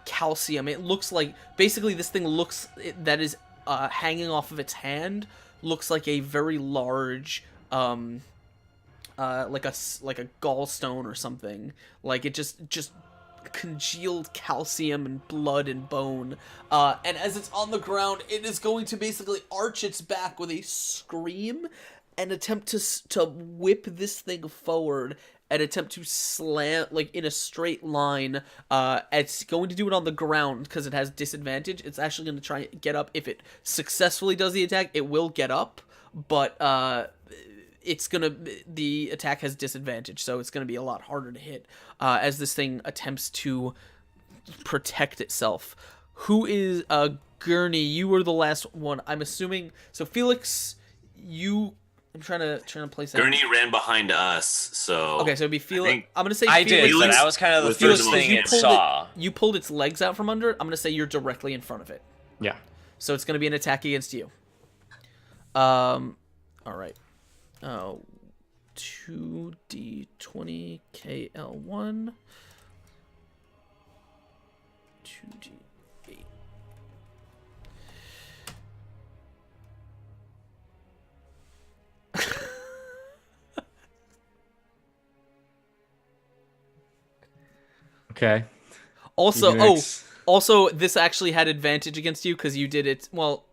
calcium. It looks like basically this thing looks that is hanging off of its hand looks like a very large like a gallstone or something. Like it just congealed calcium and blood and bone. And as it's on the ground, it is going to basically arch its back with a scream and attempt to whip this thing forward and attempt to slam, like, in a straight line. It's going to do it on the ground because it has disadvantage. It's actually going to try and get up. If it successfully does the attack, it will get up, but the attack has disadvantage, so it's gonna be a lot harder to hit as this thing attempts to protect itself. Who is Gurney? You were the last one, I'm assuming. So Felix, I'm trying to place that. Gurney ran behind us, so okay. So it'd be Felix. I'm gonna say I Felix. did, but that was kind of the first thing it saw. You pulled its legs out from under it. I'm gonna say you're directly in front of it. Yeah. So it's gonna be an attack against you. All right. 2d20 KL1 2d8. Okay. Also, this actually had advantage against you because you did it. Well,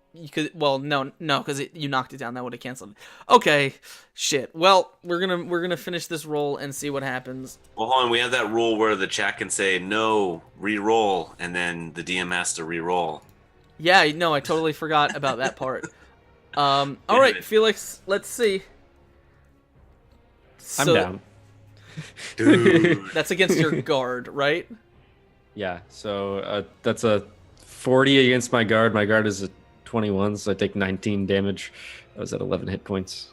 no, because you knocked it down. That would have canceled it. Okay, shit. Well, we're gonna finish this roll and see what happens. Well, hold on. We have that rule where the chat can say no, re-roll, and then the DM has to re-roll. Yeah, no, I totally forgot about that part. All right, Felix. Let's see. I'm down. Dude. That's against your guard, right? Yeah. So that's a 40 against my guard. My guard is a 21, so I take 19 damage. I was at 11 hit points.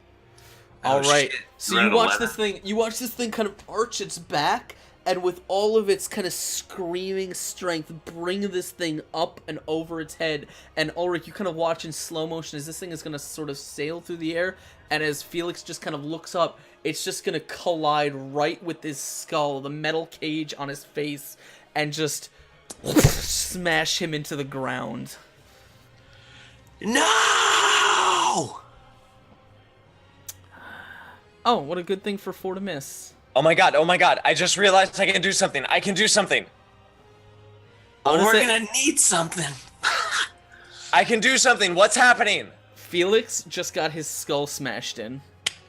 All right. Shit. So you watch this thing. You watch this thing kind of arch its back, and with all of its kind of screaming strength, bring this thing up and over its head. And Ulrich, you kind of watch in slow motion as this thing is going to sort of sail through the air. And as Felix just kind of looks up, it's just going to collide right with his skull, the metal cage on his face, and just smash him into the ground. No! Oh, what a good thing for 4 to miss. Oh my god, I just realized I can do something. I can do something. Oh, we're gonna need something. I can do something. What's happening? Felix just got his skull smashed in.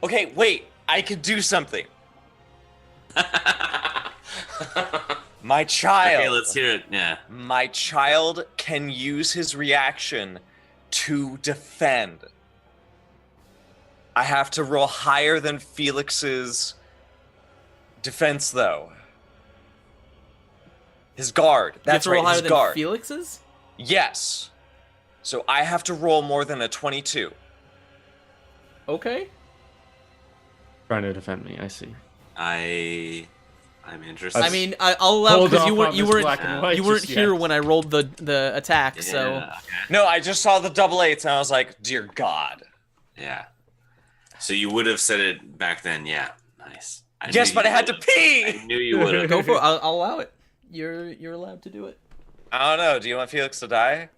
Okay, wait. I can do something. My child. Okay, let's hear it. Yeah. My child can use his reaction to defend. I have to roll higher than Felix's defense, though. His guard. That's you have to roll right, higher his guard. than Felix's? Yes. So I have to roll more than a 22. Okay. Trying to defend me, I see. I'm interested. I mean, I'll allow because you weren't you weren't here when I rolled the attack. So okay. No, I just saw the double eights and I was like, dear God. Yeah. So you would have said it back then, yeah. Nice. Yes, but I had to pee. I knew you would have. go for it. I'll allow it. You're allowed to do it. I don't know. Do you want Felix to die?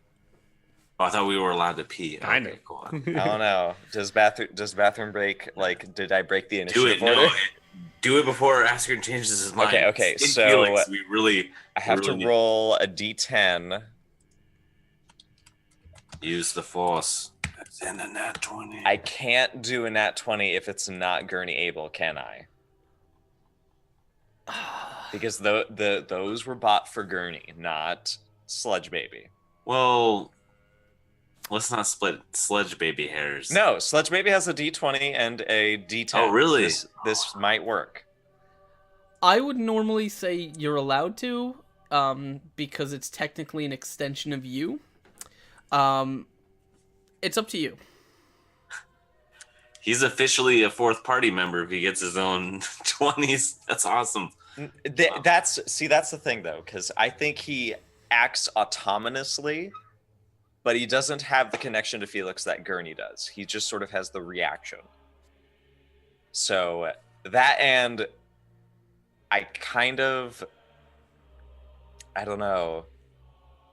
Oh, I thought we were allowed to pee. Kind Okay, of. cool. I don't know. Does bathroom break? Like, did I break the Do initiative it. order? No, do it before Askren changes his mind. Okay. In So Felix, we really. I have to roll a d10. Use the force. It's in a nat 20. I can't do a nat 20 if it's not Gurney Abel, can I? Because those were bought for Gurney, not Sludge Baby. Well, let's not split Sludge Baby hairs. No, Sludge Baby has a d20 and a d10. Oh, really? This might work. I would normally say you're allowed to, because it's technically an extension of you. It's up to you. He's officially a fourth party member if he gets his own 20s. That's awesome. That's the thing though, because I think he acts autonomously, but he doesn't have the connection to Felix that Gurney does. He just sort of has the reaction. So that, and I don't know.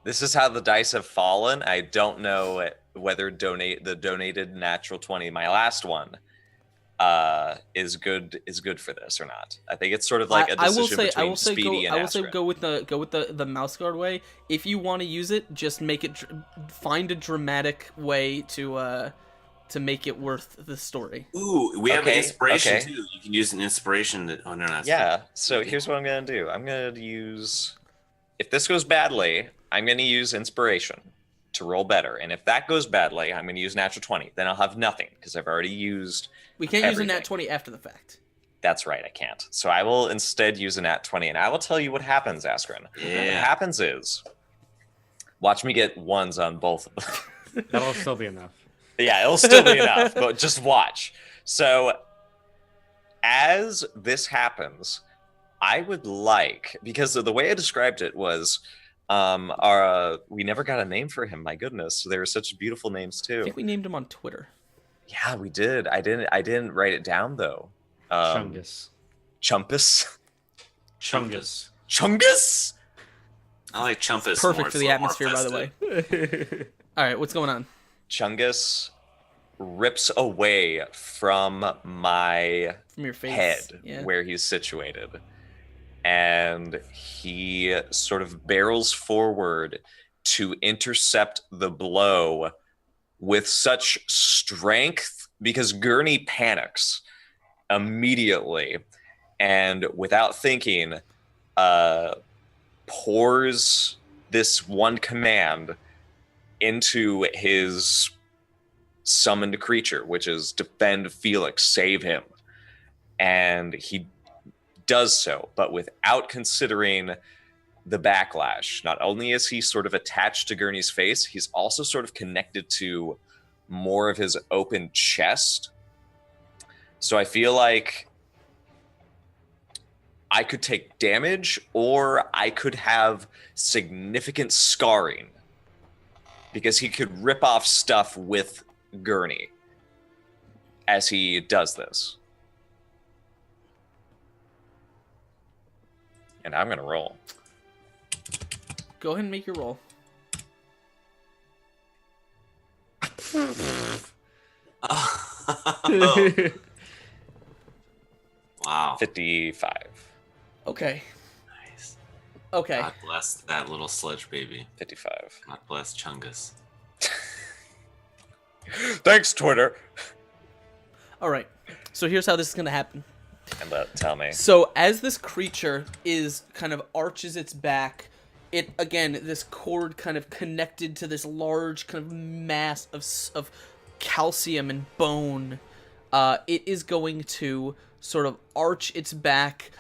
This is how the dice have fallen. I don't know whether the donated natural 20, my last one, is good for this or not. I think it's sort of like a decision between Speedy and Askren. Go with the mouse guard way. If you want to use it, just make it find a dramatic way to make it worth the story. Ooh, we have an inspiration too. You can use an inspiration that. Oh no, that's yeah. So here's what I'm gonna do. I'm gonna use. If this goes badly, I'm gonna use inspiration to roll better, and if that goes badly, I'm gonna use natural 20. Then I'll have nothing because I've already used. We can't use a nat 20 after the fact. That's right, I can't. So I will instead use a nat 20, and I will tell you what happens, Askren. Yeah. What happens is, watch me get ones on both of them. That'll still be enough. Yeah, it'll still be enough, but just watch. So, as this happens, I would like, because the way I described it was, we never got a name for him. My goodness, there were such beautiful names too. I think we named him on Twitter. Yeah, we did. I didn't write it down though. Chungus. Chumpus. Chungus. Chungus. I like Chumpus. Perfect for the atmosphere, by the way. All right, what's going on? Chungus rips away from your face head where he's situated, and he sort of barrels forward to intercept the blow with such strength because Gurney panics immediately and without thinking pours this one command into his summoned creature, which is defend Felix, save him. And he does so, but without considering the backlash. Not only is he sort of attached to Gurney's face, he's also sort of connected to more of his open chest. So I feel like I could take damage or I could have significant scarring because he could rip off stuff with Gurney as he does this. And I'm going to roll. Go ahead and make your roll. Wow. 55. Okay. Nice. Okay. God bless that little sludge baby. 55. God bless Chungus. Thanks, Twitter. All right. So here's how this is going to happen. And tell me. So as this creature is kind of arches its back, it, again, this cord kind of connected to this large kind of mass of calcium and bone, it is going to sort of arch its back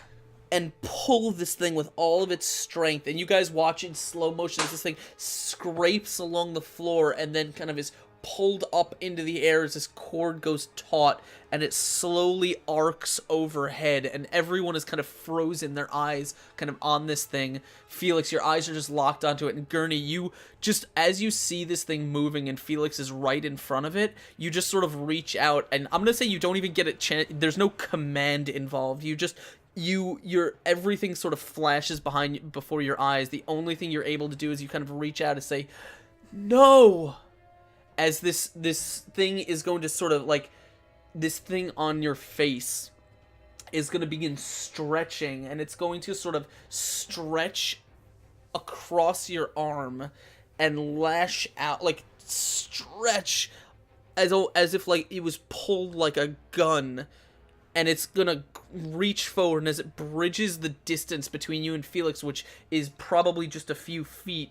and pull this thing with all of its strength. And you guys watch in slow motion as this thing scrapes along the floor and then kind of is pulled up into the air as this cord goes taut, and it slowly arcs overhead, and everyone is kind of frozen, their eyes kind of on this thing. Felix, your eyes are just locked onto it, and Gurney, you just, as you see this thing moving and Felix is right in front of it, you just sort of reach out, and I'm gonna say you don't even get a there's no command involved, you just, your everything sort of flashes before your eyes. The only thing you're able to do is you kind of reach out and say, "No!" As this thing is going to sort of, like, this thing on your face is going to begin stretching, and it's going to sort of stretch across your arm and lash out, like, stretch as if, like, it was pulled like a gun, and it's going to reach forward, and as it bridges the distance between you and Felix, which is probably just a few feet,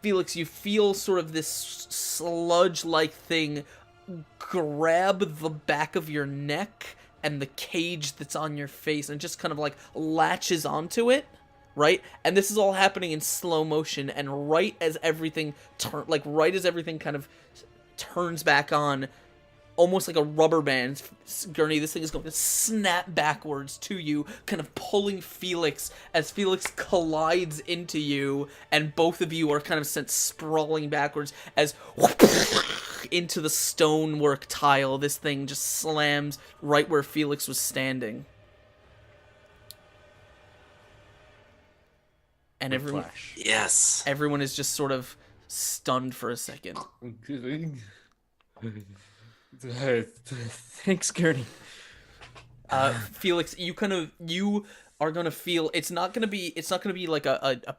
Felix, you feel sort of this sludge-like thing grab the back of your neck and the cage that's on your face and just kind of like latches onto it, right? And this is all happening in slow motion, and right as everything kind of turns back on, almost like a rubber band, Gurney, this thing is going to snap backwards to you, kind of pulling Felix as Felix collides into you, and both of you are kind of sent sprawling backwards as into the stonework tile. This thing just slams right where Felix was standing. And Yes. everyone is just sort of stunned for a second. Thanks, Gurney. Felix, you are gonna feel it's not gonna be like a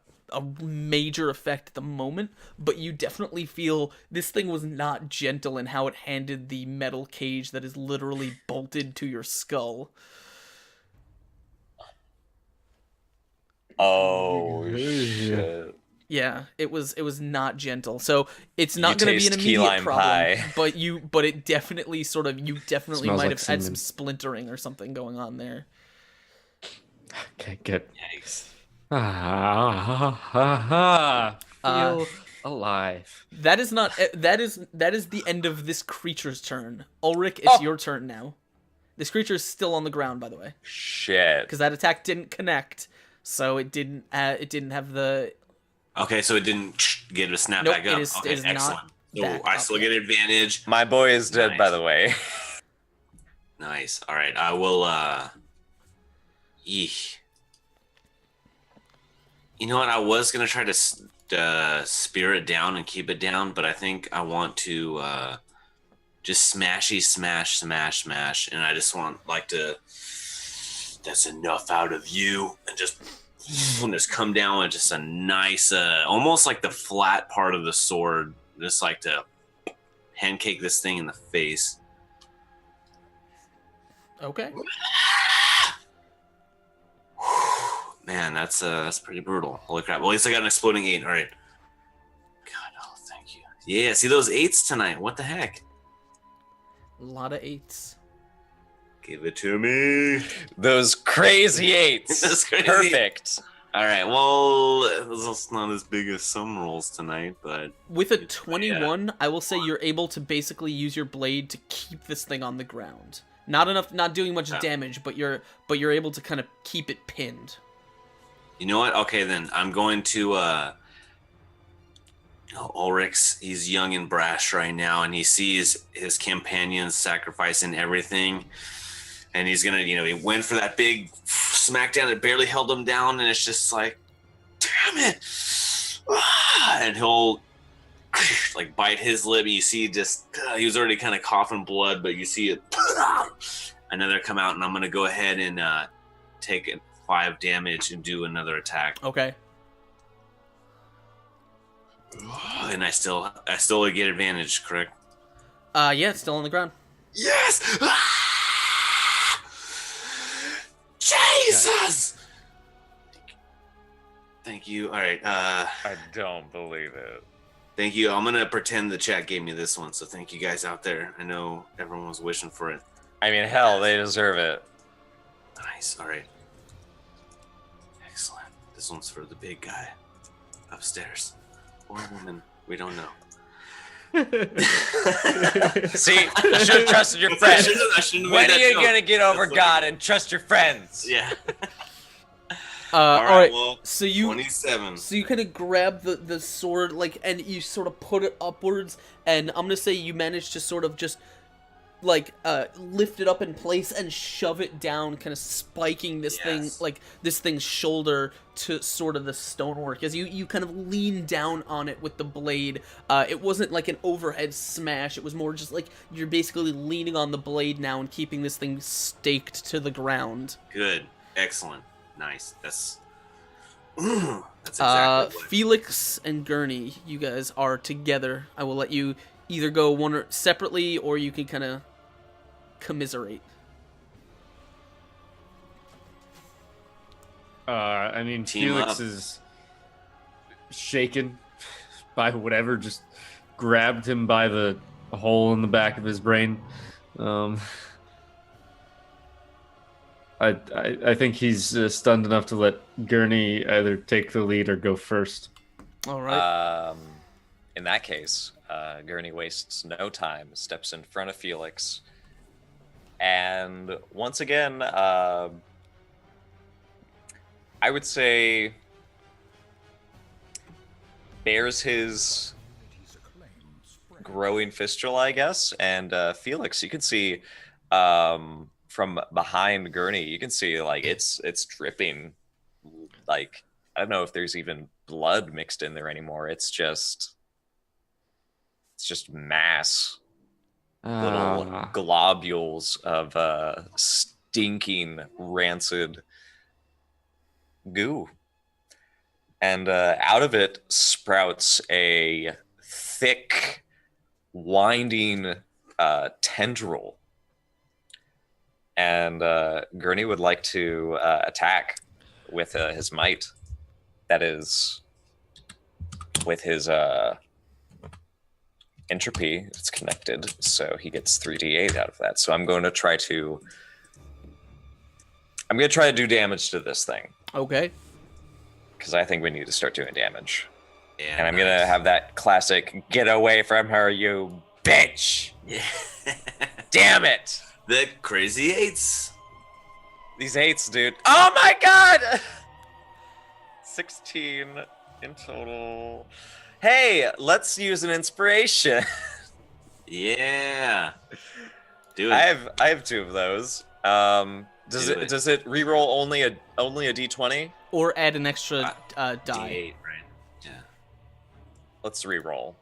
major effect at the moment, but you definitely feel this thing was not gentle in how it handed the metal cage that is literally bolted to your skull. Oh shit! Yeah, it was not gentle. So it's not You going to be an taste key immediate lime problem, pie. but it definitely you definitely Smells might like have had some semen. splintering or something going on there. Okay, good. Yikes. Feel alive. That is the end of this creature's turn. Ulrich, it's your turn now. This creature is still on the ground, by the way, Shit. because that attack didn't connect, so it didn't have the. Okay, so it didn't get a snap Nope, back up. it is- Okay, it is not excellent. So back I up still yet. get advantage. My boy is dead, by Nice. the way. Nice. All right, I will. Yeesh. You know what? I was gonna try to spear it down and keep it down, but I think I want to just smashy smash, and I just want to. That's enough out of you, and just come down with just a nice, almost like the flat part of the sword, just like to pancake this thing in the face. Okay. Man, that's pretty brutal. Holy crap! Well, at least I got an exploding 8. All right. God, oh, thank you. Yeah, see those 8s tonight. What the heck? A lot of 8s. Give it to me. Those crazy 8s. Those crazy- Perfect. All right. Well, it's not as big as some rolls tonight, but With a 21, I will say you're able to basically use your blade to keep this thing on the ground. Not doing much damage, but you're able to kind of keep it pinned. you know what? Okay, then I'm going to. Ulrich's, he's young and brash right now, and he sees his companions sacrificing everything, and he's gonna, he went for that big smackdown that barely held him down, and it's just like, damn it, and he'll like bite his lip, and you see just he was already kind of coughing blood, but you see it another come out, and I'm gonna go ahead and take 5 damage and do another attack. Okay. And I still get advantage, correct? Yeah, it's still on the ground. Yes! Jesus! Thank you. All right. I don't believe it. Thank you. I'm gonna pretend the chat gave me this one. So thank you guys out there. I know everyone was wishing for it. I mean, hell, they deserve it. Nice. All right. Excellent. This one's for the big guy upstairs, or woman. We don't know. See, you should have trusted your friends. I shouldn't have When made are that you joke. gonna get over That's God and trust your friends? Yeah. All right. Well, So you 27. So you kind of grab the sword, like, and you sort of put it upwards, and I'm gonna say you managed to sort of just, like, lift it up in place and shove it down, kind of spiking this thing, Yes. like, this thing's shoulder to sort of the stonework. As you kind of lean down on it with the blade, it wasn't like an overhead smash, it was more just like you're basically leaning on the blade now and keeping this thing staked to the ground. Good. Excellent. Nice. That's exactly what. Felix and Gurney, you guys are together. I will let you either go one or separately, or you can kind of commiserate. I mean, Team Felix up. is shaken by whatever just grabbed him by the hole in the back of his brain. I think he's stunned enough to let Gurney either take the lead or go first. All right. In that case, Gurney wastes no time, steps in front of Felix, and once again, I would say bears his growing fistula, I guess. And Felix, you can see from behind Gurney, you can see like it's dripping. Like, I don't know if there's even blood mixed in there anymore. It's just mass little globules of stinking rancid goo. And out of it sprouts a thick, winding tendril. And Gurney would like to attack with his might. That is, with his entropy, it's connected, so he gets 3d8 out of that. So I'm going to try to do damage to this thing. Okay. Because I think we need to start doing damage. Yeah, And I'm going to have that classic, get away from her, you bitch! Yeah. Damn it! The crazy eights. These eights, dude. Oh my god! 16 in total. Hey, let's use an inspiration. Yeah. Do it. I have 2 of those. Does it reroll only a d20? Or add an extra die. D8, right? Yeah. Let's reroll.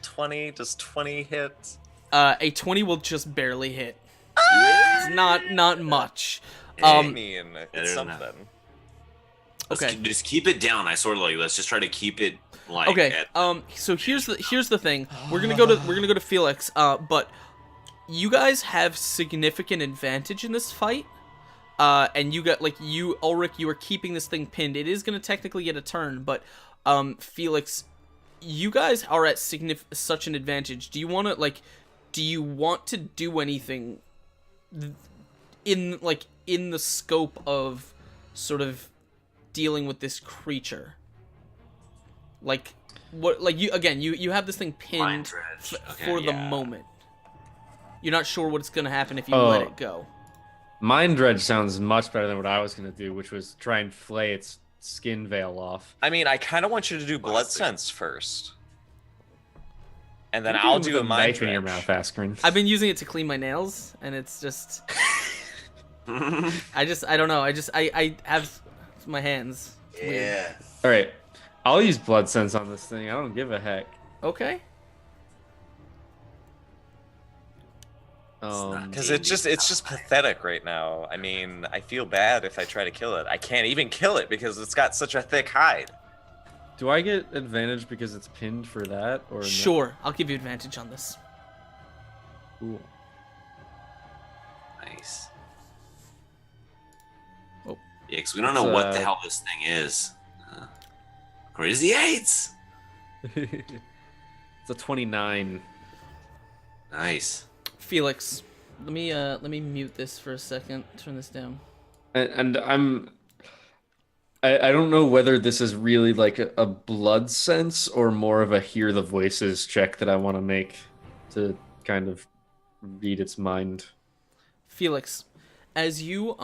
20. Does 20 hit? A 20 will just barely hit. Yeah. It's not much. I mean, better it's than something. Okay. Just keep it down. I sort of like. Let's just try to keep it like. Okay. So here's the thing. We're gonna go to Felix. But you guys have significant advantage in this fight. And you got Ulrich, you are keeping this thing pinned. It is gonna technically get a turn, but Felix, you guys are at such an advantage. Do you want to do anything in the scope of sort of dealing with this creature? Like, what, like, you have this thing pinned for the moment. You're not sure what's gonna happen if you let it go. Mind Dredge sounds much better than what I was going to do, which was try and flay its skin veil off. I mean, I kind of want you to do blood sense first. And then What are you I'll doing do a with mind knife in your drench. mouth, Askren. I've been using it to clean my nails, and it's just... I don't know. I have my hands. It's weird. Yeah. All right, I'll use blood sense on this thing. I don't give a heck. Okay. Because it's just pathetic right now. I mean, I feel bad if I try to kill it. I can't even kill it because it's got such a thick hide. Do I get advantage because it's pinned for that, or no? Sure, I'll give you advantage on this. Cool. Nice. Oh. Yeah, because we don't know what the hell this thing is. Crazy eights. It's a 29. Nice. Felix, let me mute this for a second. Turn this down. And I don't know whether this is really like a blood sense or more of a hear the voices check that I want to make to kind of read its mind. Felix, as you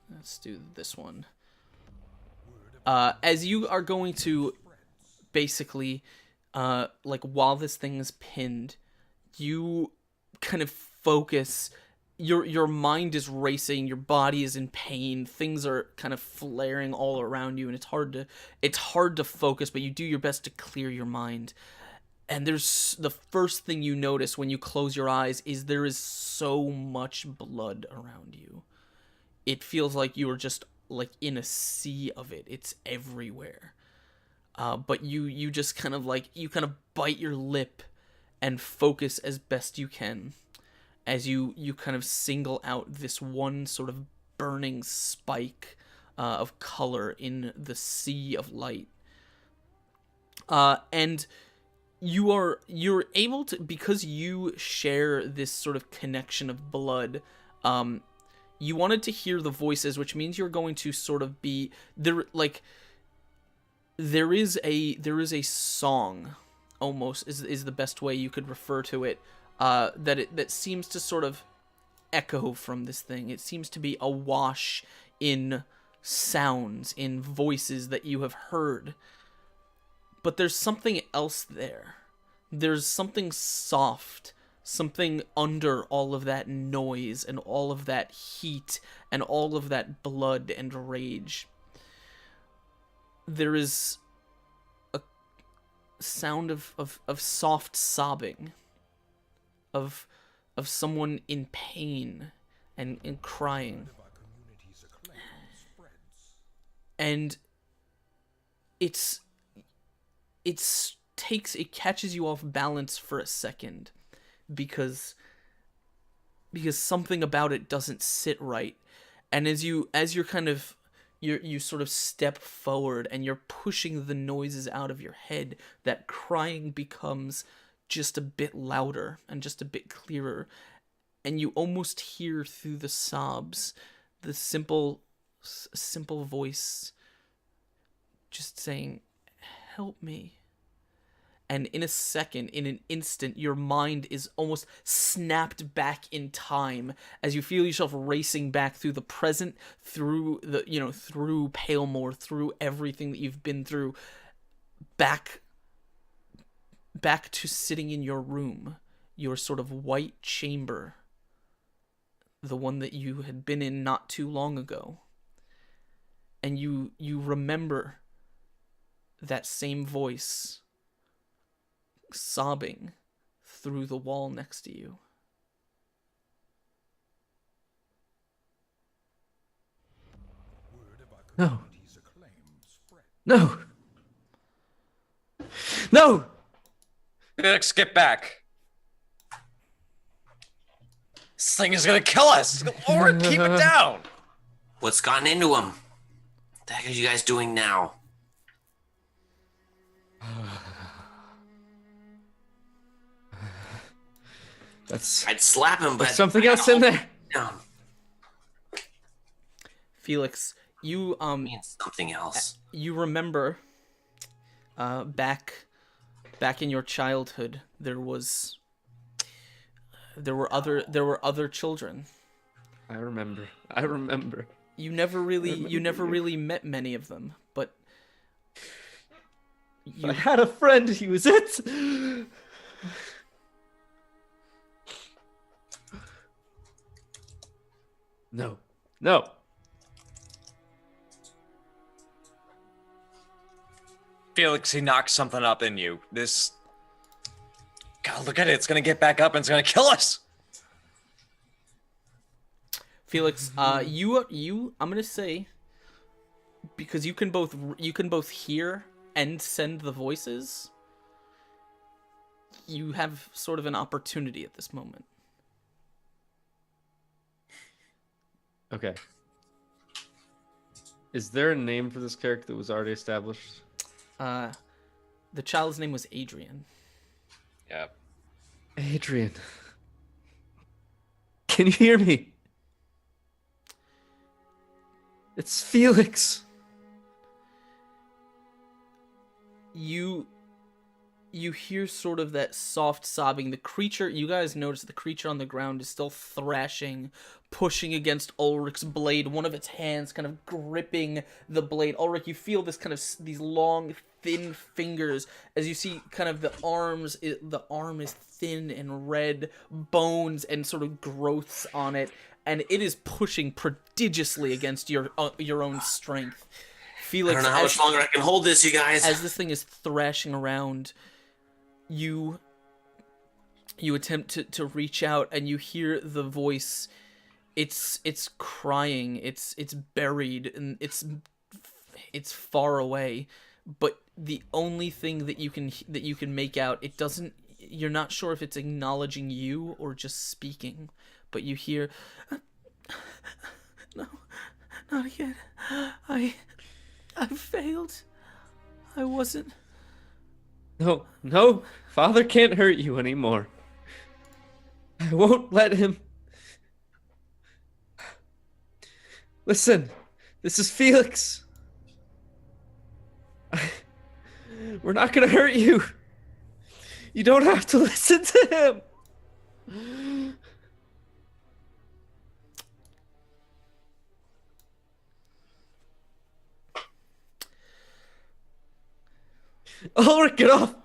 let's do this one. As you are going to basically while this thing is pinned, you kind of focus. Your mind is racing, your body is in pain, things are kind of flaring all around you, and it's hard to focus, but you do your best to clear your mind. And there's the first thing you notice when you close your eyes is there is so much blood around you. It feels like you are just like in a sea of it. It's everywhere. But you just kind of bite your lip and focus as best you can as you kind of single out this one sort of burning spike of color in the sea of light. And you're able to, because you share this sort of connection of blood, you wanted to hear the voices, which means you're going to sort of be there. Like, there is a song almost is the best way you could refer to it. That seems to sort of echo from this thing. It seems to be awash in sounds, in voices that you have heard. But there's something else there. There's something soft, something under all of that noise and all of that heat and all of that blood and rage. There is a sound of soft sobbing, of someone in pain and crying. And it catches you off balance for a second because something about it doesn't sit right. And as you're kind of you sort of step forward and you're pushing the noises out of your head, that crying becomes just a bit louder and just a bit clearer, and you almost hear through the sobs the simple voice just saying, "Help me." And in a second, in an instant, your mind is almost snapped back in time as you feel yourself racing back through the present, through through Palemore, through everything that you've been through, back to sitting in your room, your sort of white chamber, the one that you had been in not too long ago. And you remember that same voice sobbing through the wall next to you. No. No. No! Felix, get back. This thing is gonna kill us. Or keep it down. What's gotten into him? What the heck are you guys doing now? I'd slap him, but There's something else in there. No, Felix, you means something else. you remember back in your childhood there were other children. I remember. You never really met many of them, but I had a friend, he was it. No. Felix, he knocked something up in you. This... God, look at it. It's gonna get back up and it's gonna kill us. Felix, you I'm gonna say, because you can both hear and send the voices, you have sort of an opportunity at this moment. Okay. Is there a name for this character that was already established? The child's name was Adrian. Yeah. Adrian. Can you hear me? It's Felix. You hear sort of that soft sobbing. The creature, you guys notice the creature on the ground is still thrashing, pushing against Ulrich's blade, one of its hands kind of gripping the blade. Ulrich, you feel this kind of, these long, thin fingers as you see kind of the arm is thin and red, bones and sort of growths on it, and it is pushing prodigiously against your own strength. Felix, I don't know how much longer I can hold this, you guys. As this thing is thrashing around, you attempt to reach out, and you hear the voice. It's crying. It's buried, and it's far away. But the only thing that you can make out, it doesn't. You're not sure if it's acknowledging you or just speaking. But you hear, "No, not again. I failed. I wasn't." No, Father can't hurt you anymore. I won't let him. Listen, this is Felix. We're not gonna hurt you. You don't have to listen to him. Ulrich, get off!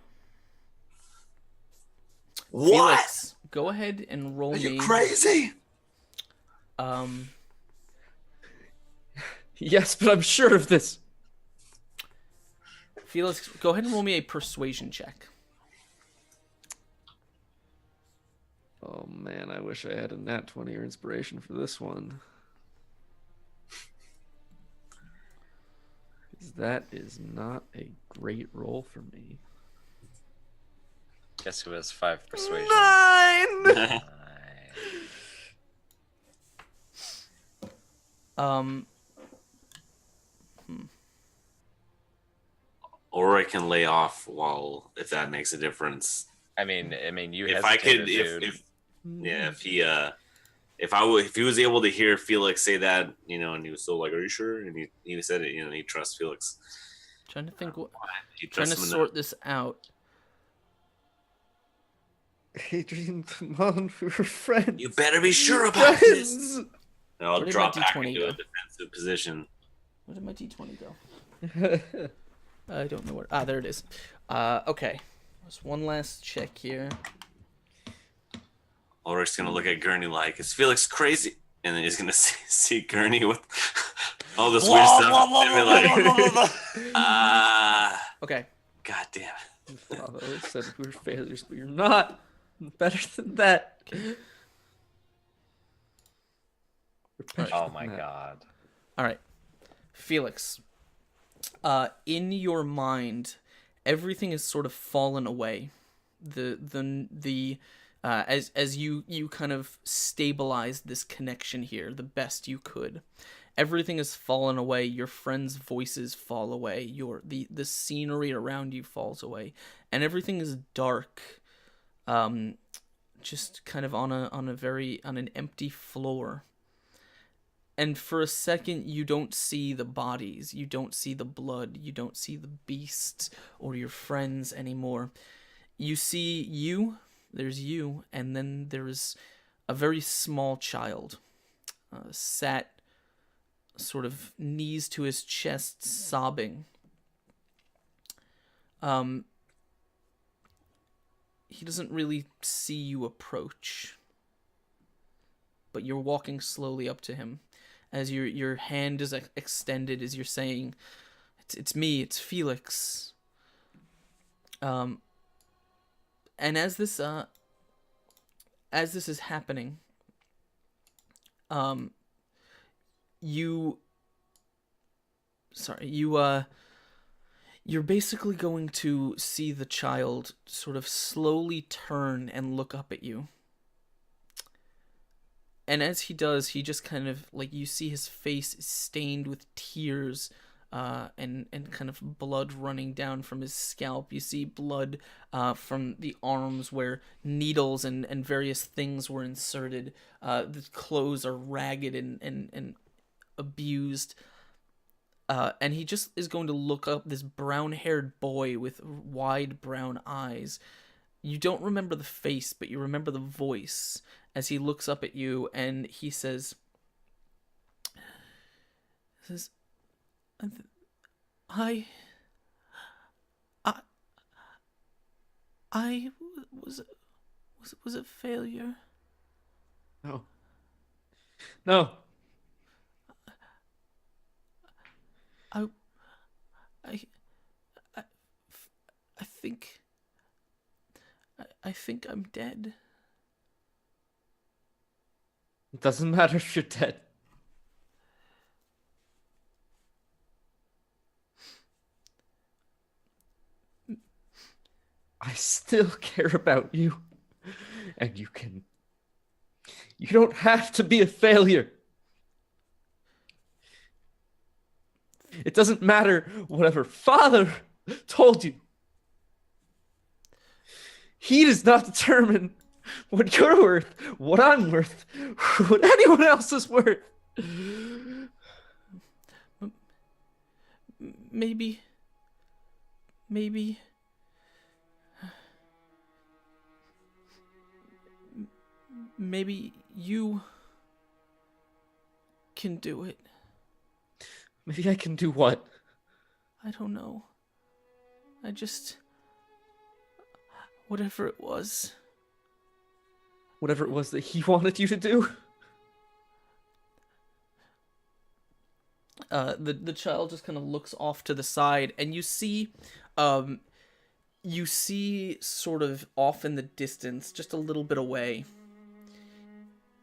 What? Felix, go ahead and roll Are you me. crazy? Yes, but I'm sure of this. Felix, go ahead and roll me a persuasion check. Oh man, I wish I had a nat 20 or inspiration for this one. 'Cause that is not a great roll for me. Guess who has 5 persuasion? 9! Or I can lay off while, if that makes a difference. I mean, you. If I could, hesitated, dude. if he was able to hear Felix say that, and he was still like, "Are you sure?" and he said it, he trusts Felix. Trying to think what. He Trying to trusts him sort this out. Adrian, come on, we were friends. You better be sure about this. Friends! And I'll Where did drop my back D20 into go? a defensive position. Where did my D20 go? I don't know where. Ah, there it is. Okay. Just one last check here. Ulrich's gonna look at Gurney like, "Is Felix crazy?" And then he's gonna see Gurney with all this weird stuff. And be like, Okay. God damn it. Father always said we were failures, but you're not. Better than that. You're better Oh than my that. god. All right. Felix. In your mind, everything has sort of fallen away. As you kind of stabilized this connection here the best you could, everything has fallen away. Your friends' voices fall away. The scenery around you falls away, and everything is dark. Just kind of on an empty floor. And for a second, you don't see the bodies, you don't see the blood, you don't see the beasts or your friends anymore. You see there's you, and then there's a very small child, sat sort of knees to his chest, sobbing. He doesn't really see you approach, but you're walking slowly up to him. As your hand is extended, as you're saying, "It's me, it's Felix." And as this is happening, you're basically going to see the child sort of slowly turn and look up at you. And as he does, he just kind of, like, you see his face stained with tears, and kind of blood running down from his scalp. You see blood from the arms where needles and various things were inserted. The clothes are ragged and abused. And he just is going to look up this brown-haired boy with wide brown eyes. You don't remember the face, but you remember the voice as he looks up at you, and he says, I was a failure. No. No. I think I'm dead. It doesn't matter if you're dead. I still care about you. And you don't have to be a failure. It doesn't matter whatever Father told you. He does not determine what you're worth, what I'm worth, what anyone else is worth. Maybe maybe you can do it. Maybe I can do what? I don't know. I just... Whatever it was. Whatever it was that he wanted you to do? The child just kind of looks off to the side, and you see sort of off in the distance, just a little bit away,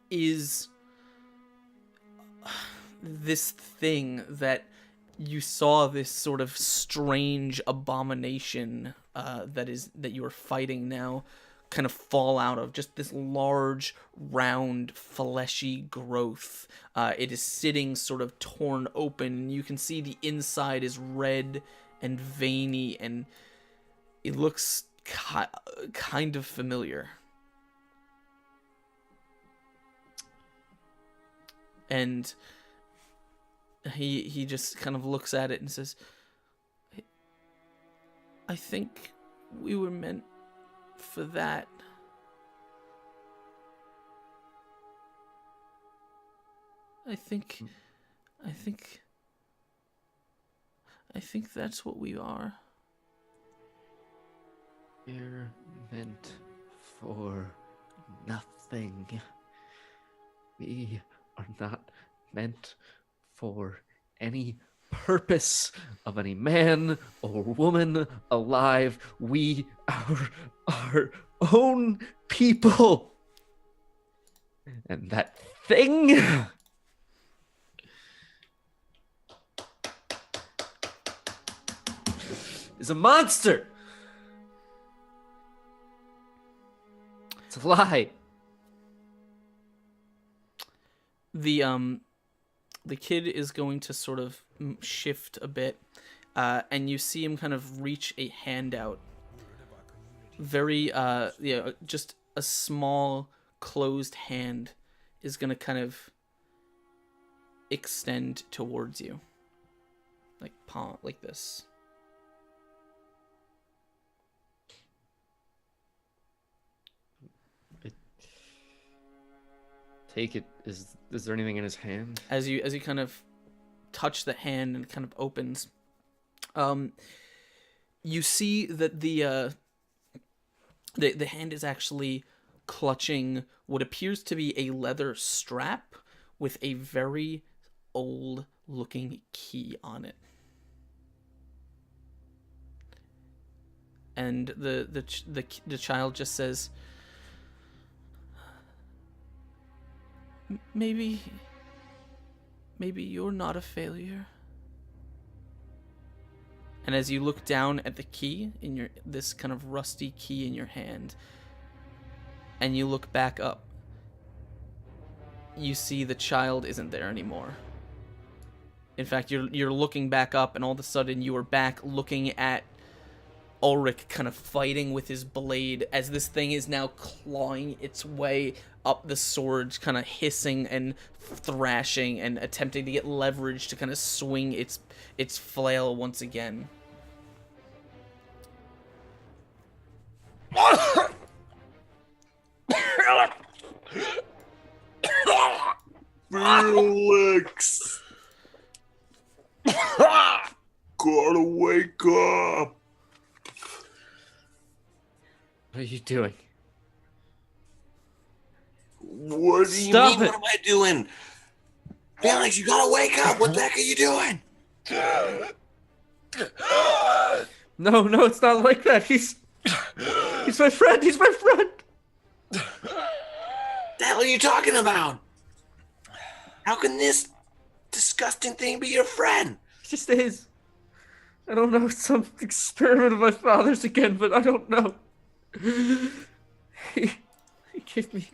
is this thing that you saw, this sort of strange abomination that you are fighting now, kind of fall out of, just this large, round, fleshy growth. It is sitting sort of torn open. You can see the inside is red and veiny, and it looks kind of familiar. And he just kind of looks at it and says, I think we were meant for that. I think that's what we are. We're meant for nothing. We are not meant for any purpose of any man or woman alive. We are our own people. And that thing is a monster. It's a lie. The kid is going to sort of shift a bit, and you see him kind of reach a hand out. Very, just a small closed hand is going to kind of extend towards you, like palm, like this. Take it. Is there anything in his hand? As you kind of touch the hand and it kind of opens, you see that the hand is actually clutching what appears to be a leather strap with a very old looking key on it. And the child just says, Maybe you're not a failure. And as you look down at the key in this kind of rusty key in your hand, and you look back up, you see the child isn't there anymore. In fact, you're looking back up, and all of a sudden you are back looking at Ulrich kind of fighting with his blade as this thing is now clawing its way up the sword, kind of hissing and thrashing and attempting to get leverage to kind of swing its flail once again. Felix! Gotta wake up! What are you doing? What do you Stop mean? it. What am I doing? Felix, you gotta wake up! What the heck are you doing? No, it's not like that. He's my friend. He's my friend. The hell are you talking about? How can this disgusting thing be your friend? He just is. I don't know. It's some experiment of my father's again, but I don't know. He gave me.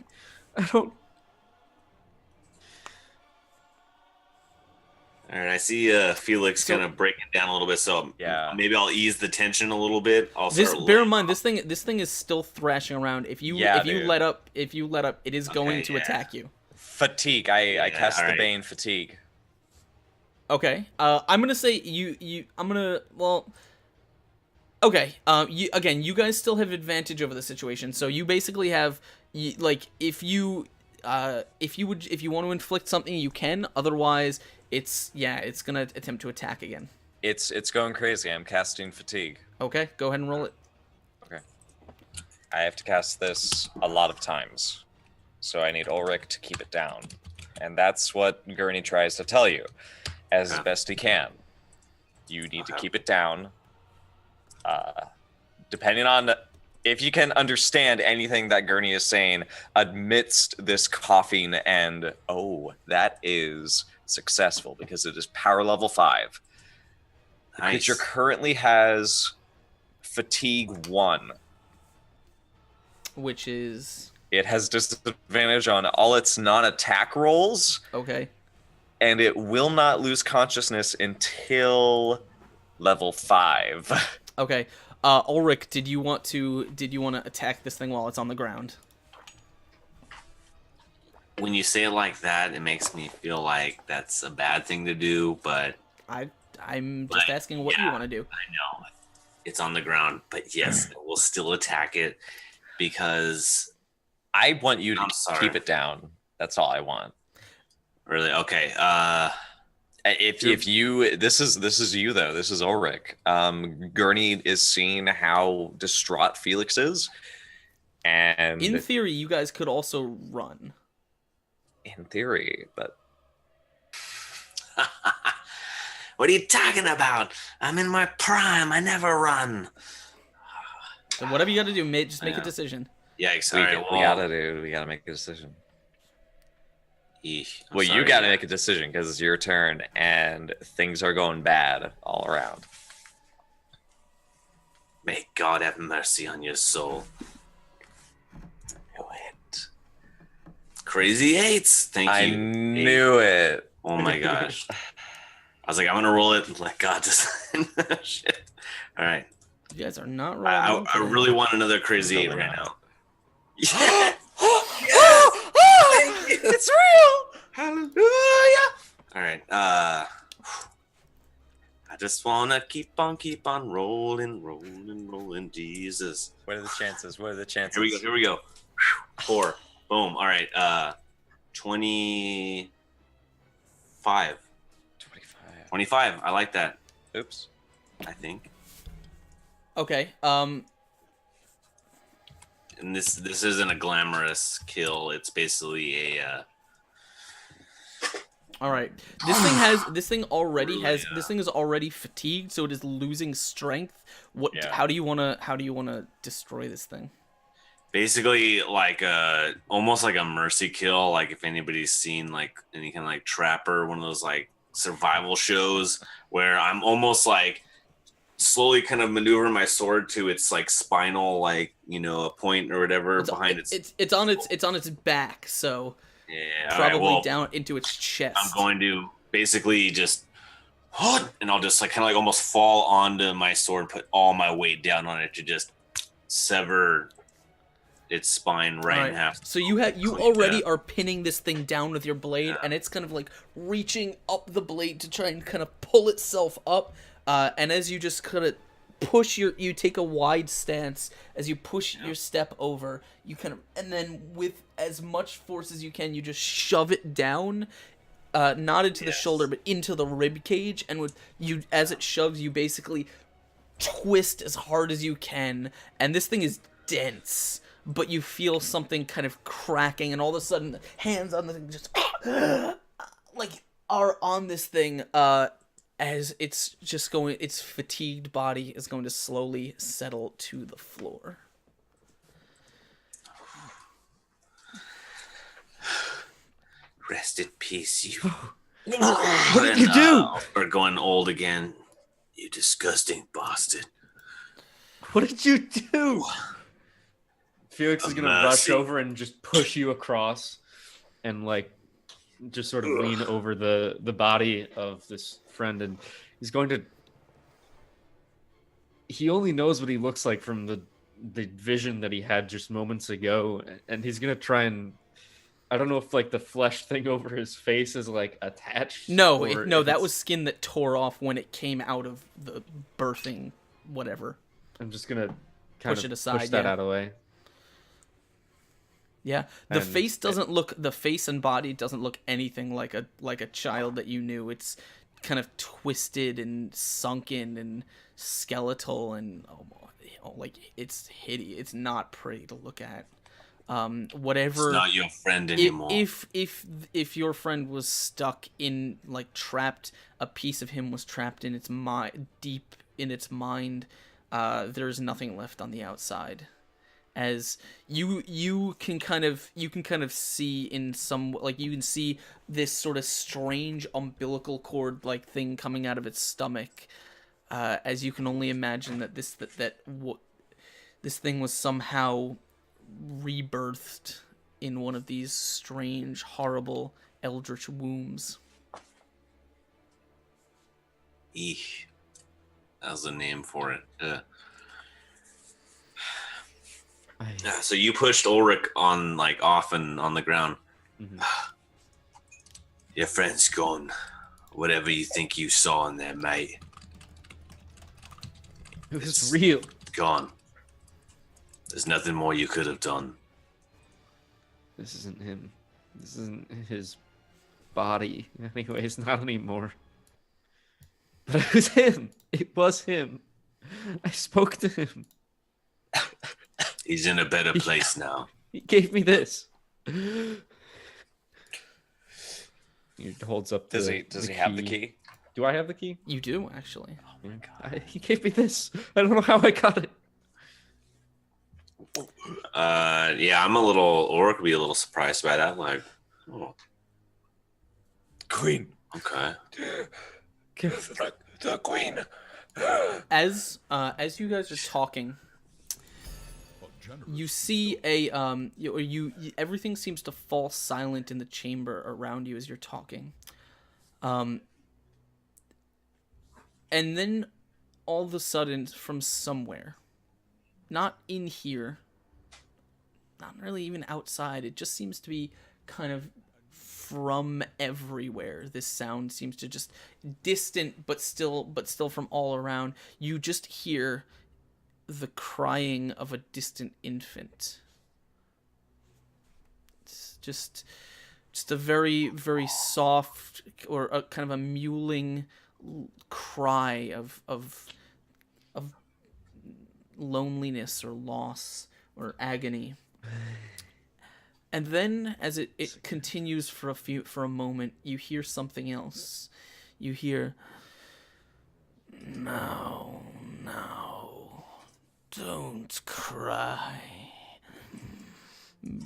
I don't. All right, I see Felix kind of breaking down a little bit, so Yeah. maybe I'll ease the tension a little bit. I'll This start bear in laying mind, off. this thing is still thrashing around. If you Dude. let up, it is going Okay, to yeah. attack you. Fatigue. I cast the alright. Bane fatigue. Okay. I'm gonna say okay. You guys still have advantage over the situation. So you basically have like if you want to inflict something, you can. Otherwise, it's gonna attempt to attack again. It's going crazy. I'm casting fatigue. Okay, go ahead and roll it. Okay. I have to cast this a lot of times, so I need Ulrich to keep it down, and that's what Gurney tries to tell you, as best he can. You need to keep it down. Depending on if you can understand anything that Gurney is saying amidst this coughing, and that is successful because it is power level 5. The creature currently has fatigue 1. Which is... It has disadvantage on all its non-attack rolls. Okay. And it will not lose consciousness until level 5. Okay. Ulrich, did you want to attack this thing while it's on the ground? When you say it like that, it makes me feel like that's a bad thing to do, but... I'm just asking what you want to do. I know. It's on the ground, but yes, we'll still attack it because... I want you to keep it down. That's all I want. Really? Okay. If you this is you though. This is Ulrich. Gurney is seeing how distraught Felix is, and in theory, you guys could also run. In theory, but what are you talking about? I'm in my prime. I never run. So whatever you got to do, just make a decision. Yikes! We gotta make a decision. You gotta make a decision because it's your turn and things are going bad all around. May God have mercy on your soul. Knew it. Crazy 8s. Thank you. I knew it. Oh my gosh. I was like, I'm gonna roll it and let God decide. Shit. All right. You guys are not rolling. I really want another crazy 8 right now. Yeah. It's real. Hallelujah. All right. I just wanna keep on rolling, Jesus. What are the chances? Here we go. 4. Boom. All right. 25. 25. I like that. Oops. I think. Okay. And this isn't a glamorous kill. It's basically a. All right. This thing is already fatigued, so it is losing strength. How do you want to destroy this thing? Basically, like almost like a mercy kill. Like if anybody's seen like any kind of like Trapper, one of those like survival shows where I'm almost like slowly kind of maneuvering my sword to its like spinal, like a point or whatever behind its. It's on its back, so. Yeah, probably down into its chest. I'm going to basically just, and I'll just like kind of like almost fall onto my sword and put all my weight down on it to just sever its spine right in half. So you already are pinning this thing down with your blade, and it's kind of like reaching up the blade to try and kind of pull itself up. And as you just kind of you take a wide stance as you push your step over, you kind of, and then with as much force as you can, you just shove it down, not into the shoulder, but into the rib cage, and as it shoves, you basically twist as hard as you can, and this thing is dense, but you feel something kind of cracking, and all of a sudden, the hands on the thing just, like, are on this thing, as it's its fatigued body is going to slowly settle to the floor. Rest in peace, you. What did you do? We're going old again. You disgusting bastard. What did you do? Felix is gonna rush over and just push you across, and like just sort of lean over the body of this friend, and he's going to. He only knows what he looks like from the vision that he had just moments ago, and he's gonna try and. I don't know if like the flesh thing over his face is like attached. No, that was skin that tore off when it came out of the birthing, whatever. I'm just gonna kind push of it aside, push that out of the way. Yeah, the And face doesn't look. The face and body doesn't look anything like a child that you knew. It's kind of twisted and sunken and skeletal and like it's hideous. It's not pretty to look at. It's Whatever. not your friend anymore. If your friend was stuck in like trapped, a piece of him was trapped in its deep in its mind. There's nothing left on the outside. As you can kind of see in some, like, you can see this sort of strange umbilical cord like thing coming out of its stomach, as you can only imagine that this thing was somehow rebirthed in one of these strange, horrible eldritch wombs. Eesh. That was the name for it. So you pushed Ulrich on off and on the ground. Mhm. Your friend's gone. Whatever you think you saw in there, mate. It was It's real. gone. There's nothing more you could have done. This isn't him. This isn't his body. Anyways, not anymore. But it was him. It was him. I spoke to him. He's in a better place now. He gave me this. He holds up. Does he have the key? Do I have the key? You do, actually. He gave me this. I don't know how I got it. Yeah, Ulrich would be a little surprised by that. Like, oh, Queen. okay. The queen. As you guys are talking, you see everything seems to fall silent in the chamber around you as you're talking. And then all of a sudden, from somewhere, not in here, not really even outside, it just seems to be kind of from everywhere. This sound seems to just distant, but still from all around. You just hear the crying of a distant infant. It's just a very, very soft, or a kind of a mewling cry of loneliness or loss or agony. And then, as it continues for a moment, you hear something else. You hear, "No, don't cry.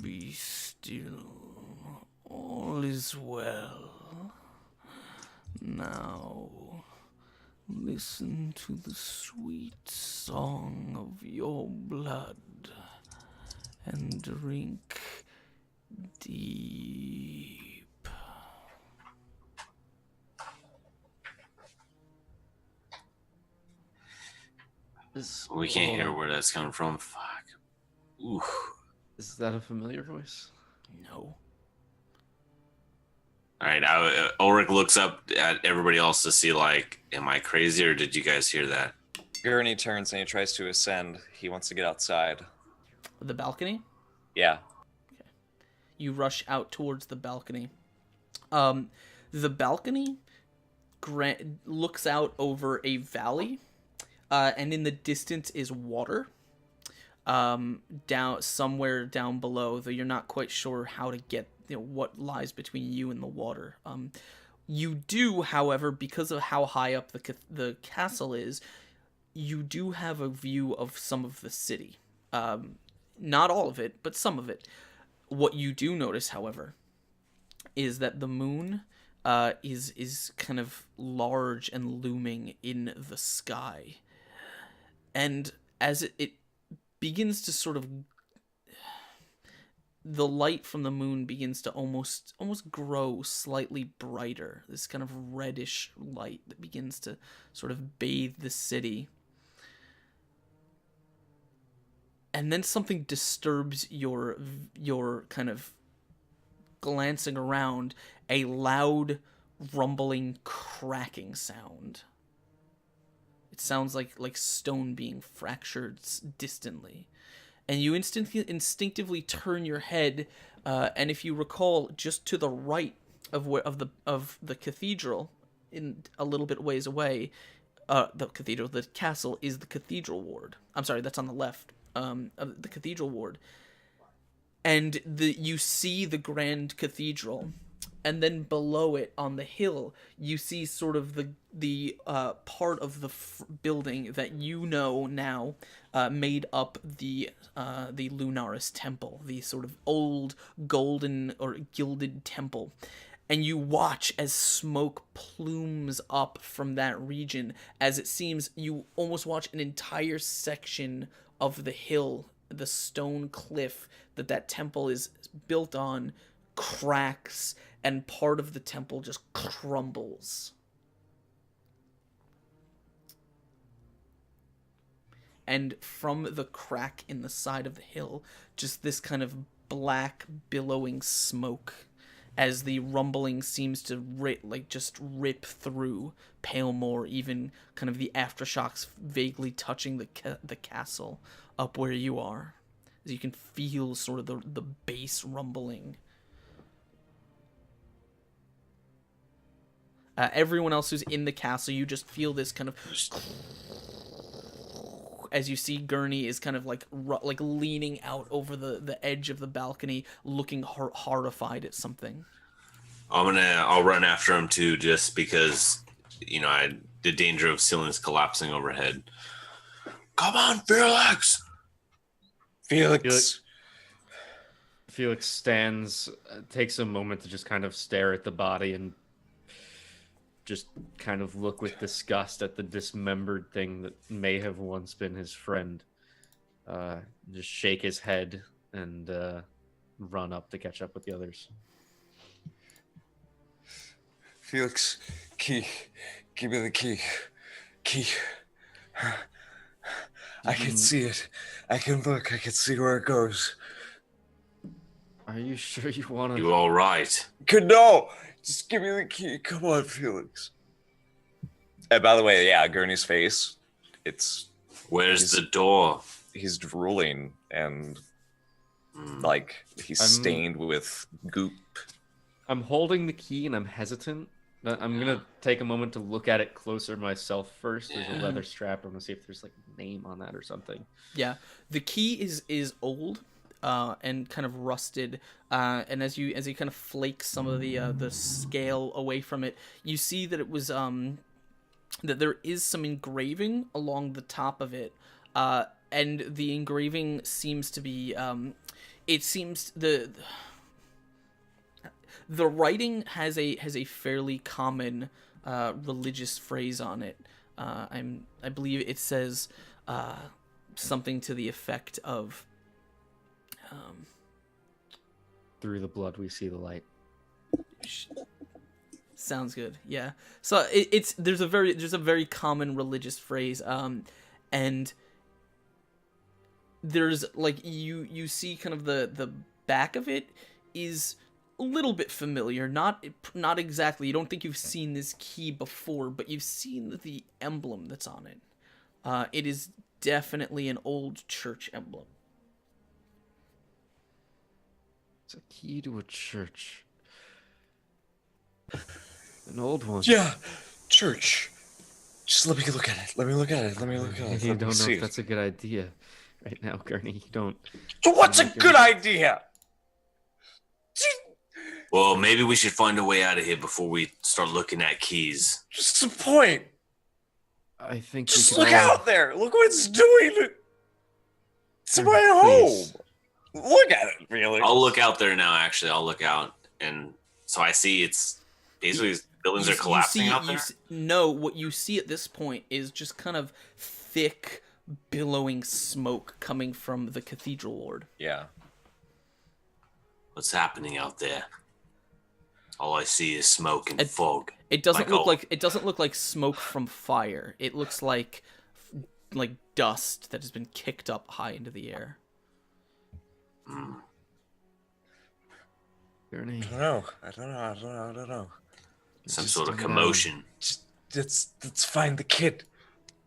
Be still. All is well. Now, listen to the sweet song of your blood and drink deep." We can't hear where that's coming from. Fuck. Ooh. Is that a familiar voice? No. All right. Ulrich looks up at everybody else to see, like, am I crazy or did you guys hear that? Gurney turns and he tries to ascend. He wants to get outside. The balcony? Yeah. You rush out towards the balcony. The balcony looks out over a valley, and in the distance is water. Somewhere down below, though you're not quite sure how to get, what lies between you and the water. You do, however, because of how high up the castle is, you do have a view of some of the city. Not all of it, but some of it. What you do notice, however, is that the moon is kind of large and looming in the sky. And as it begins to sort of, the light from the moon begins to almost grow slightly brighter. This kind of reddish light that begins to sort of bathe the city. And then something disturbs your kind of glancing around, a loud, rumbling, cracking sound. It sounds like stone being fractured distantly. and you instinctively turn your head, and if you recall, just to the right of the cathedral, in a little bit ways away, the castle is the cathedral ward. I'm sorry, that's on the left, of the cathedral ward, and you see the grand cathedral, and then below it on the hill you see sort of the part of the building that you know now made up the Lunaris temple, the sort of old golden or gilded temple. And you watch as smoke plumes up from that region, as it seems you almost watch an entire section of the hill, the stone cliff that temple is built on, cracks, and part of the temple just crumbles. And from the crack in the side of the hill, just this kind of black billowing smoke, as the rumbling seems to rip through Palemore, even kind of the aftershocks vaguely touching the castle up where you are, as you can feel sort of the bass rumbling. Everyone else who's in the castle, you just feel this kind of, as you see Gurney is kind of like leaning out over the edge of the balcony, looking horrified at something. I'll run after him too, just because, the danger of ceilings collapsing overhead. Come on, Felix! Felix stands, takes a moment to just kind of stare at the body and just kind of look with disgust at the dismembered thing that may have once been his friend. Just shake his head and run up to catch up with the others. Felix, key. Give me the key. Key. I can see it. I can look. I can see where it goes. Are you sure you want to... You all right? No! Just give me the key. Come on, Felix. And by the way, yeah, Gurney's face, Where's the door? He's drooling and, he's stained with goop. I'm holding the key and I'm hesitant. I'm going to take a moment to look at it closer myself first. There's a leather strap. I'm going to see if there's, a name on that or something. Yeah. The key is old. And kind of rusted, and as you kind of flake some of the scale away from it, you see that it was that there is some engraving along the top of it, and the engraving seems to be it seems the writing has a fairly common religious phrase on it. I believe it says something to the effect of. Through the blood we see the light. Sounds good. Yeah. So there's a very common religious phrase, and there's you see kind of the back of it is a little bit familiar. Not exactly. You don't think you've seen this key before, but you've seen the emblem that's on it. It is definitely an old church emblem. It's a key to a church. An old one. Yeah, church. Just let me look at it. You don't know if that's a good idea right now, Gurney. You don't. So what's a good idea? Well, maybe we should find a way out of here before we start looking at keys. What's the point? I think just look out there. Look what it's doing. It's my home. Look at it, really. I'll look out there now, actually. I'll look out. And so I see it's basically buildings are collapsing out there. No, what you see at this point is just kind of thick, billowing smoke coming from the cathedral ward. Yeah. What's happening out there? All I see is smoke and fog. It doesn't look like smoke from fire. It looks like dust that has been kicked up high into the air. Gurney. I don't know. Some sort of commotion. Let's find the kid.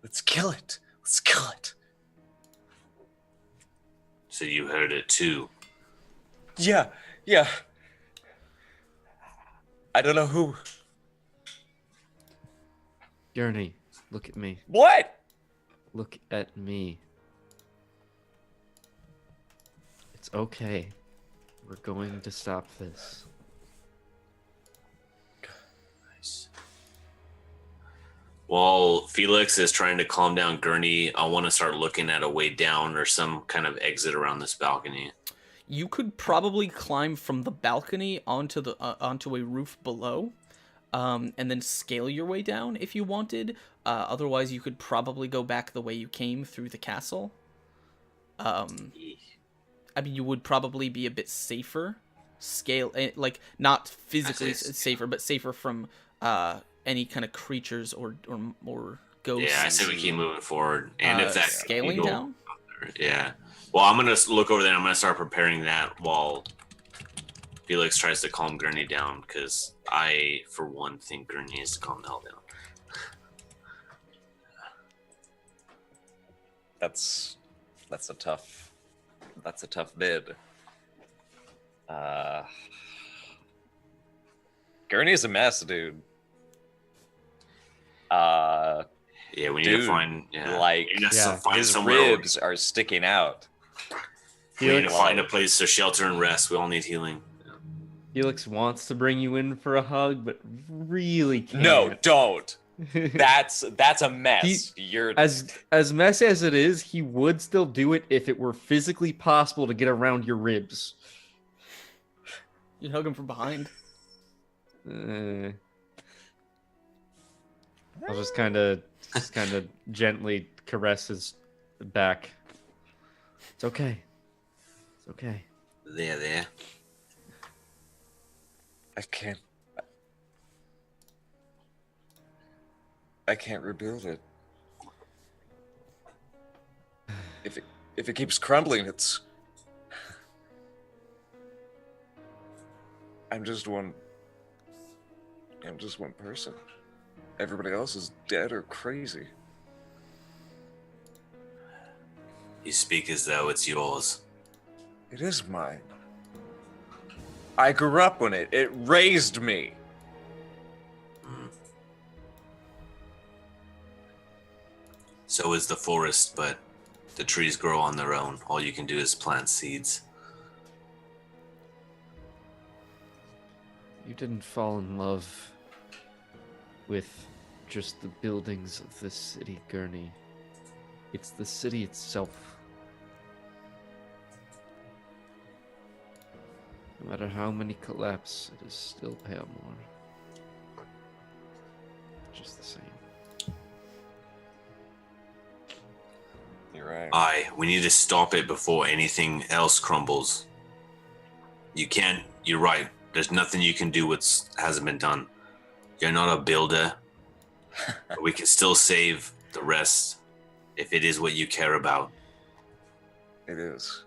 Let's kill it. So you heard it too. Yeah. I don't know who. Gurney, look at me. What? Look at me. It's okay. We're going to stop this. Nice. While Felix is trying to calm down Gurney, I want to start looking at a way down or some kind of exit around this balcony. You could probably climb from the balcony onto a roof below, and then scale your way down if you wanted. Otherwise, you could probably go back the way you came through the castle. I mean, you would probably be a bit safer, like not physically safer, but safer from any kind of creatures or ghosts. Yeah, I say we keep moving forward, and if that scaling down. Yeah. Well, I'm gonna look over there. I'm gonna start preparing that while Felix tries to calm Gurney down, because I, for one, think Gurney needs to calm the hell down. That's a tough bid. Gurney's a mess, dude. Yeah, we need to find his somewhere. ribs are sticking out. We need to find a place to shelter and rest. We all need healing. Felix wants to bring you in for a hug, but really can't. No, don't. That's a mess. You're as messy as it is, he would still do it if it were physically possible to get around your ribs. You'd hug him from behind. I'll just kind of gently caress his back. It's okay. It's okay. There. I can't rebuild it. If it keeps crumbling, I'm just one person. Everybody else is dead or crazy. You speak as though it's yours. It is mine. I grew up on it. It raised me. So is the forest, but the trees grow on their own. All you can do is plant seeds. You didn't fall in love with just the buildings of this city, Gurney. It's the city itself. No matter how many collapse, it is still Palemore. Just the same. You're right. We need to stop it before anything else crumbles. You're right. There's nothing you can do what hasn't been done. You're not a builder. But we can still save the rest if it is what you care about. It is.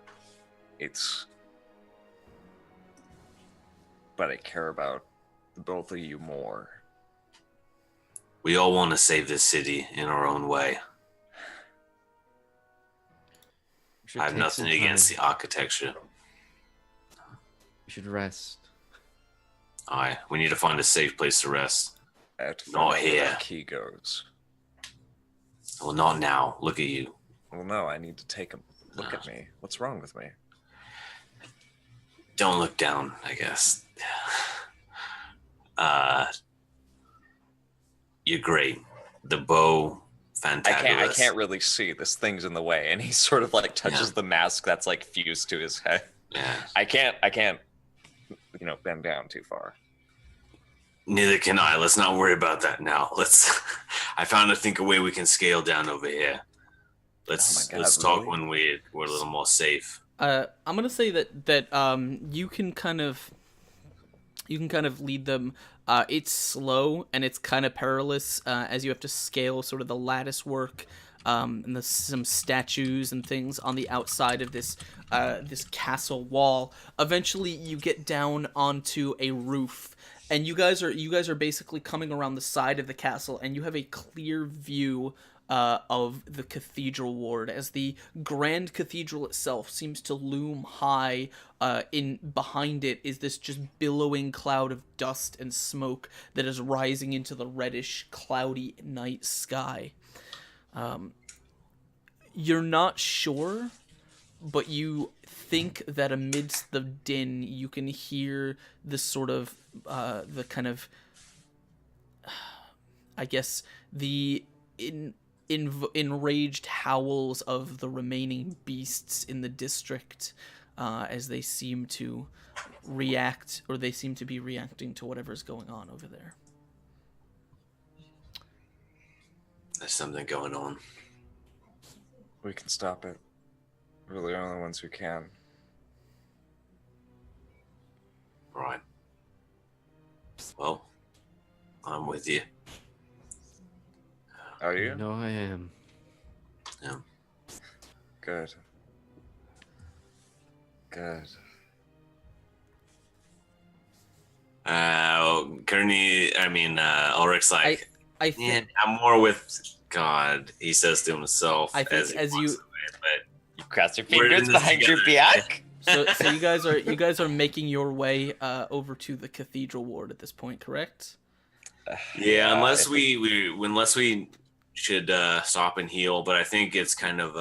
But I care about the both of you more. We all want to save this city in our own way. I have nothing against the architecture. You should rest. We need to find a safe place to rest. Not here. Key goes. Well, not now. Look at you. Well, no, I need to take a look at me. What's wrong with me? Don't look down, I guess. You're great. The bow, fantabulous. I can't really see. This thing's in the way, and he sort of like touches the mask that's like fused to his head. Yeah. I can't, bend down too far. Neither can I. Let's not worry about that now. I found a way we can scale down over here. Let's talk when we're a little more safe. I'm gonna say that you can kind of lead them. It's slow and it's kind of perilous as you have to scale sort of the lattice work and some statues and things on the outside of this castle wall. Eventually, you get down onto a roof, and you guys are basically coming around the side of the castle, and you have a clear view of the cathedral ward, as the grand cathedral itself seems to loom high. In behind it is this just billowing cloud of dust and smoke that is rising into the reddish, cloudy night sky. You're not sure, but you think that amidst the din, you can hear this sort of, the kind of, I guess, the enraged howls of the remaining beasts in the district, as they seem to react, or they seem to be reacting to whatever's going on over there. There's something going on. We can stop it. We're the only ones who can. Right. Well, I'm with you. Are you? No, I am. Yeah. Good. Good. Ulrich's like, I think yeah, I'm more with God, he says to himself. I think as you but You cross your We're in fingers this behind your together. back. so you guys are making your way over to the cathedral ward at this point, correct? yeah, unless if we should stop and heal, but I think it's kind of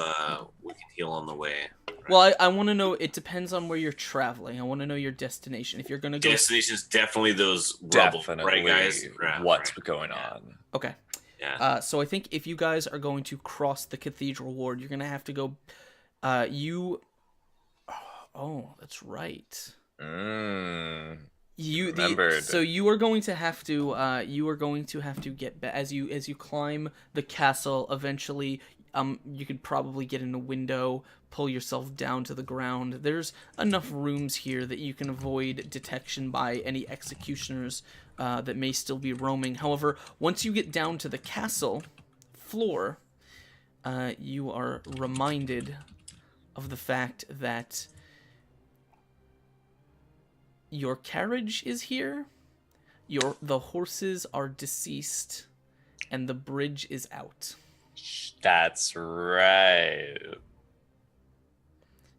we can heal on the way. Right? Well, I want to know. It depends on where you're traveling. I want to know your destination. If you're gonna go, Destination's definitely those rubble, Definitely right, guys? Right, what's right. going on. okay. Yeah. So I think if you guys are going to cross the cathedral ward, you're gonna have to go. Oh, that's right. Remembered. So you are going to have to get back as you climb the castle. Eventually, you could probably get in a window, pull yourself down to the ground. There's enough rooms here that you can avoid detection by any executioners that may still be roaming. However, once you get down to the castle floor, you are reminded of the fact that your carriage is here, the horses are deceased, and the bridge is out. That's right.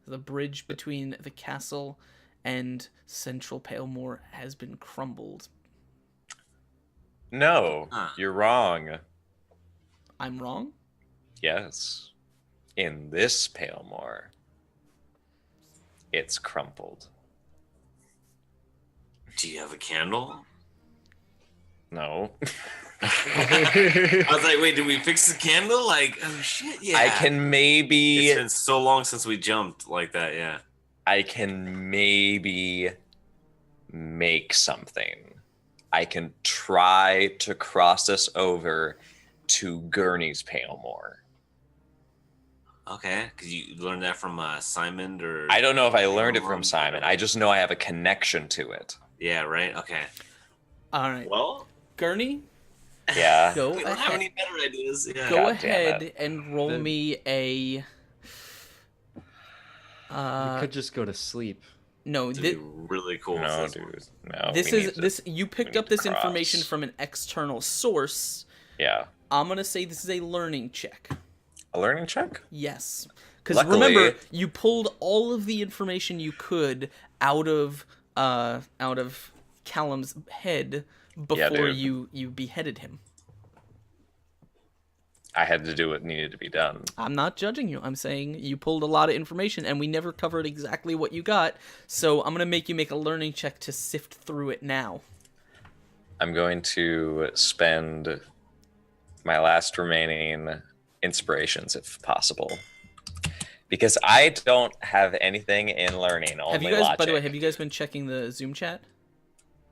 The bridge between the castle and Central Palemore has been crumbled. No, you're wrong. I'm wrong? Yes. In this Palemore, it's crumpled. Do you have a candle? No. I was like, wait, did we fix the candle? Like, oh shit, yeah. I can maybe It's been so long since we jumped like that, yeah. I can maybe make something. I can try to cross us over to Gurney's Palemore. Okay, because you learned that from Simon or... I don't know if I learned it from Simon. I just know I have a connection to it. Yeah, right? Okay. All right. Well, Gurney, Yeah. go we don't have ahead. any better ideas. Yeah. Go God damn ahead and roll me a. You could just go to sleep. No, It'd be really cool. if No, this dude. works. No. this we is need to- this. You picked need up to this information cross. from an external source. Yeah. I'm gonna say this is a learning check. A learning check? Yes, because Luckily- remember you pulled all of the information you could out of Callum's head before dude. you beheaded him. I had to do what needed to be done. I'm not judging you. I'm saying you pulled a lot of information and we never covered exactly what you got. So I'm going to make you make a learning check to sift through it now. I'm going to spend my last remaining inspirations, if possible. Because I don't have anything in learning, only Have you guys, logic. by the way, have you guys been checking the Zoom chat?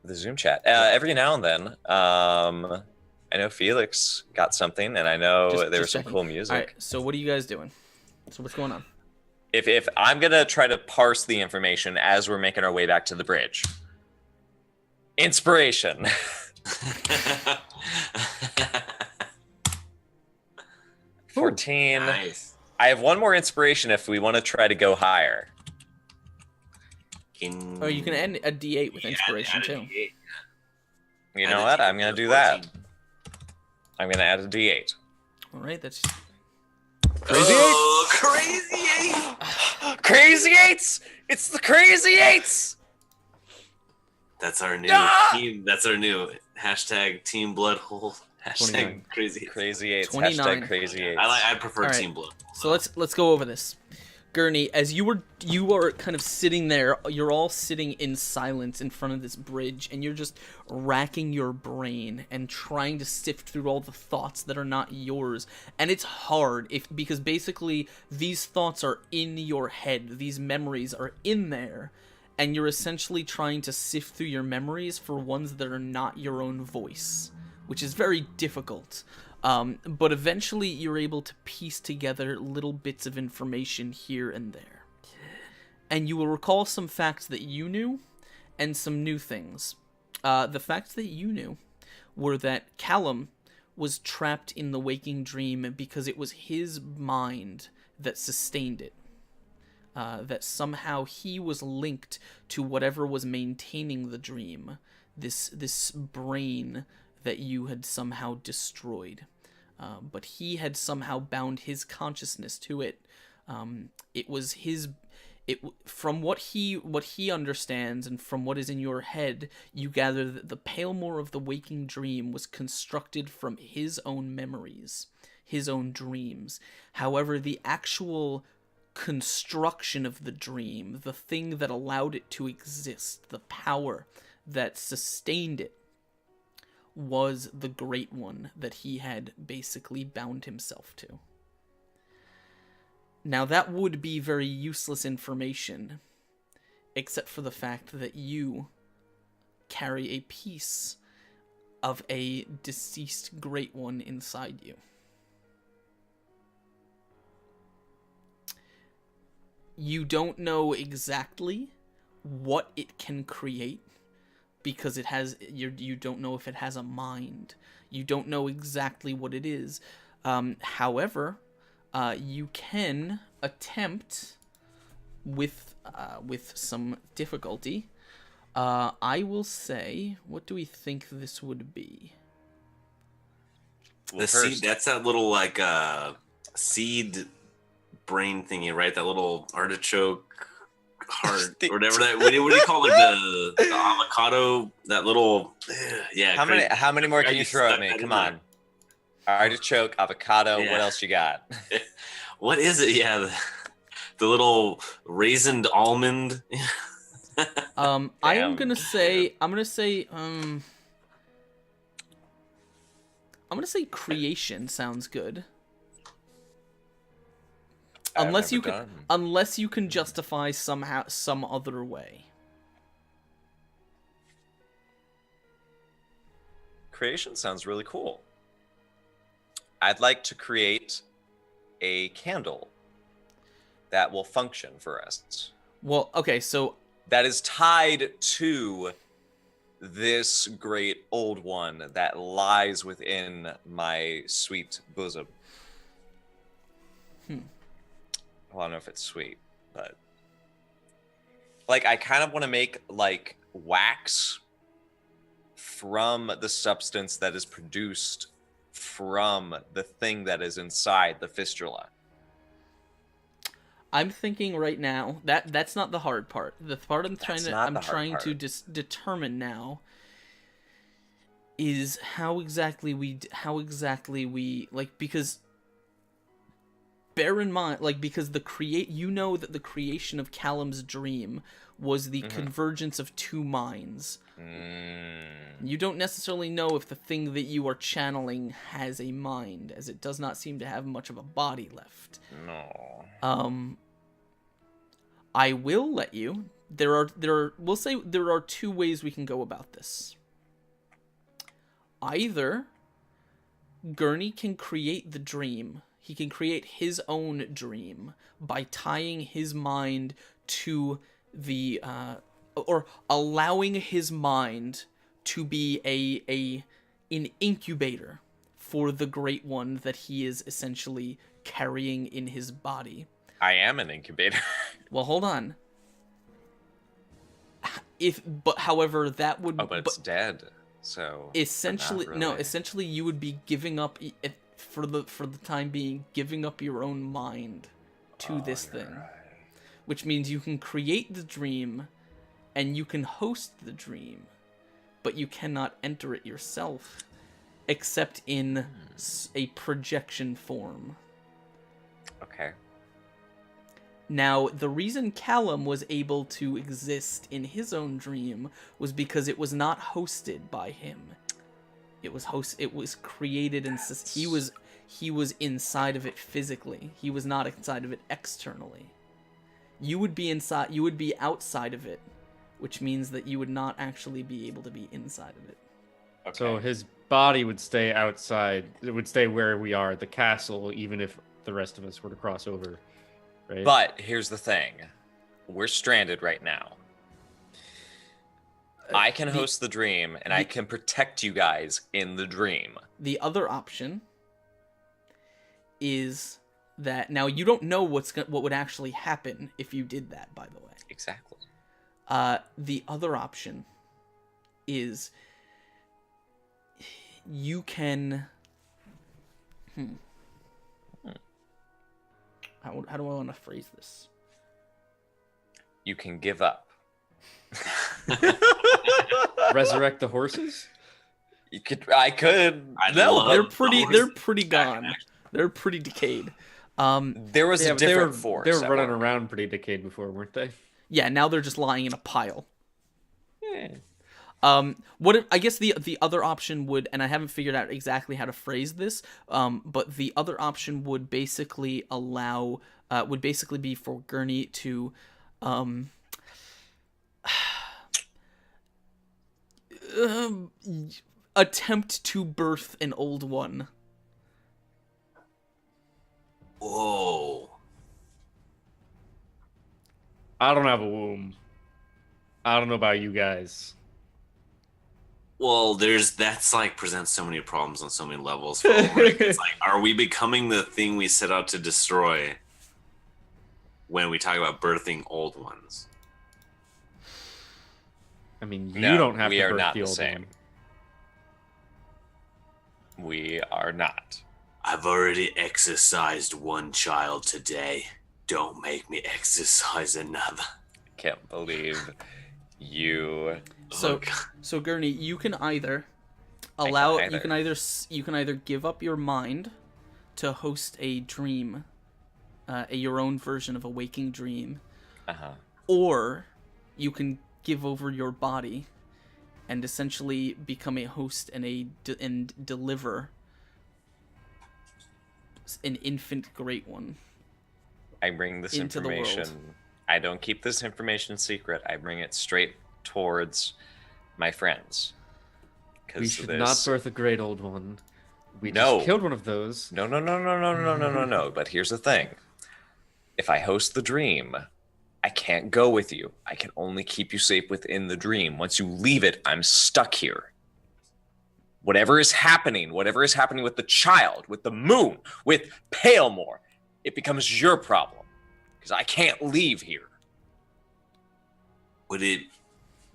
The Zoom chat. Every now and then. I know Felix got something, and I know there was some checking. cool music. All right, so what are you guys doing? So what's going on? If I'm gonna try to parse the information as we're making our way back to the bridge. Inspiration. 14. Nice. I have one more inspiration if we want to try to go higher. Or you can add a D8 with inspiration add a too. D8. You Add know a what? D8 I'm gonna to do that. 14. I'm gonna add a D8. All right, that's Crazy Crazy 8! Crazy Eights! It's the Crazy Eights! That's our new Ah! team. That's our new hashtag Team Blood Hole. Hashtag 29. Crazy 8. Crazy Eights. 29. Hashtag Crazy Eights. I prefer All right. Team Blood. So let's go over this. Gurney, as you are kind of sitting there, you're all sitting in silence in front of this bridge, and you're just racking your brain and trying to sift through all the thoughts that are not yours. And it's hard because basically these thoughts are in your head, these memories are in there, and you're essentially trying to sift through your memories for ones that are not your own voice, which is very difficult. But eventually you're able to piece together little bits of information here and there. And you will recall some facts that you knew and some new things. The facts that you knew were that Callum was trapped in the waking dream because it was his mind that sustained it. That somehow he was linked to whatever was maintaining the dream. This brain that you had somehow destroyed. But he had somehow bound his consciousness to it. It was his... from what he understands and from what is in your head, you gather that the Palemore of the waking dream was constructed from his own memories, his own dreams. However, the actual construction of the dream, the thing that allowed it to exist, the power that sustained it, was the Great One that he had basically bound himself to. Now that would be very useless information, except for the fact that you carry a piece of a deceased Great One inside you. You don't know exactly what it can create, because it has, you don't know if it has a mind. You don't know exactly what it is. However, you can attempt with some difficulty. I will say, what do we think this would be? The seed, that's that little like seed brain thingy, right? That little artichoke heart or whatever that. What do you call it? The avocado. That little. Yeah. How many more can you throw at me? Come on. Artichoke, avocado. Yeah. What else you got? What is it? Yeah, the little raisined almond. I'm gonna say creation sounds good. Unless you can justify somehow some other way. Creation sounds really cool. I'd like to create a candle that will function for us. Well, okay, so that is tied to this great old one that lies within my sweet bosom. Well, I don't know if it's sweet, but like I kind of want to make like wax from the substance that is produced from the thing that is inside the fistula. I'm thinking right now that's not the hard part. The part I'm trying to determine now is how exactly we like, because bear in mind, like, because that the creation of Callum's dream was the convergence of two minds. You don't necessarily know if the thing that you are channeling has a mind, as it does not seem to have much of a body left. No. I will let you. We'll say there are two ways we can go about this. Either Gurney can create the dream. He can create his own dream by tying his mind to the or allowing his mind to be an incubator for the Great One that he is essentially carrying in his body. I am an incubator. Well, hold on. However, that would. Oh, but it's dead. So essentially, no. Essentially, you would be giving up. for the time being, giving up your own mind to this thing, which means you can create the dream and you can host the dream, but you cannot enter it yourself except in a projection form. Okay. Now, the reason Callum was able to exist in his own dream was because it was not hosted by him. It was created and he was inside of it physically. He was not inside of it externally. You would be outside of it, which means that you would not actually be able to be inside of it. Okay. So his body would stay outside. It would stay where we are, the castle, even if the rest of us were to cross over, right? But here's the thing. We're stranded right now. I can host the dream, and I can protect you guys in the dream. The other option is that now you don't know what would actually happen if you did that, by the way. Exactly. The other option is you can... How do I want to phrase this? You can give up. Resurrect the horses? You could. I could. I'd No, love- They're horses pretty gone. They're pretty decayed. there was Yeah, a but they different were force. they were at running work. around pretty decayed before, weren't they? Yeah, now they're just lying in a pile. Yeah. I guess the other option would, and I haven't figured out exactly how to phrase this, but the other option would basically be for Gurney to, attempt to birth an old one. Whoa. I don't have a womb. I don't know about you guys. Well, that's like presents so many problems on so many levels. For Ulrich. It's like, are we becoming the thing we set out to destroy when we talk about birthing old ones? I mean, you No, don't have we to are birth not the the old same. one. We are not. I've already exercised one child today. Don't make me exercise another. Can't believe you. So, God. so Gurney, you can either you can either give up your mind to host a dream, your own version of a waking dream, or you can give over your body and essentially become a host and deliver an infant great one. I bring this Into the world. information. I don't keep this information secret. I bring it straight towards my friends. We should not birth a great old one. We No. just killed one of those. No. But here's the thing. If I host the dream, I can't go with you. I can only keep you safe within the dream. Once you leave it, I'm stuck here. Whatever is happening with the child, with the moon, with Palemore, it becomes your problem. Because I can't leave here. Would it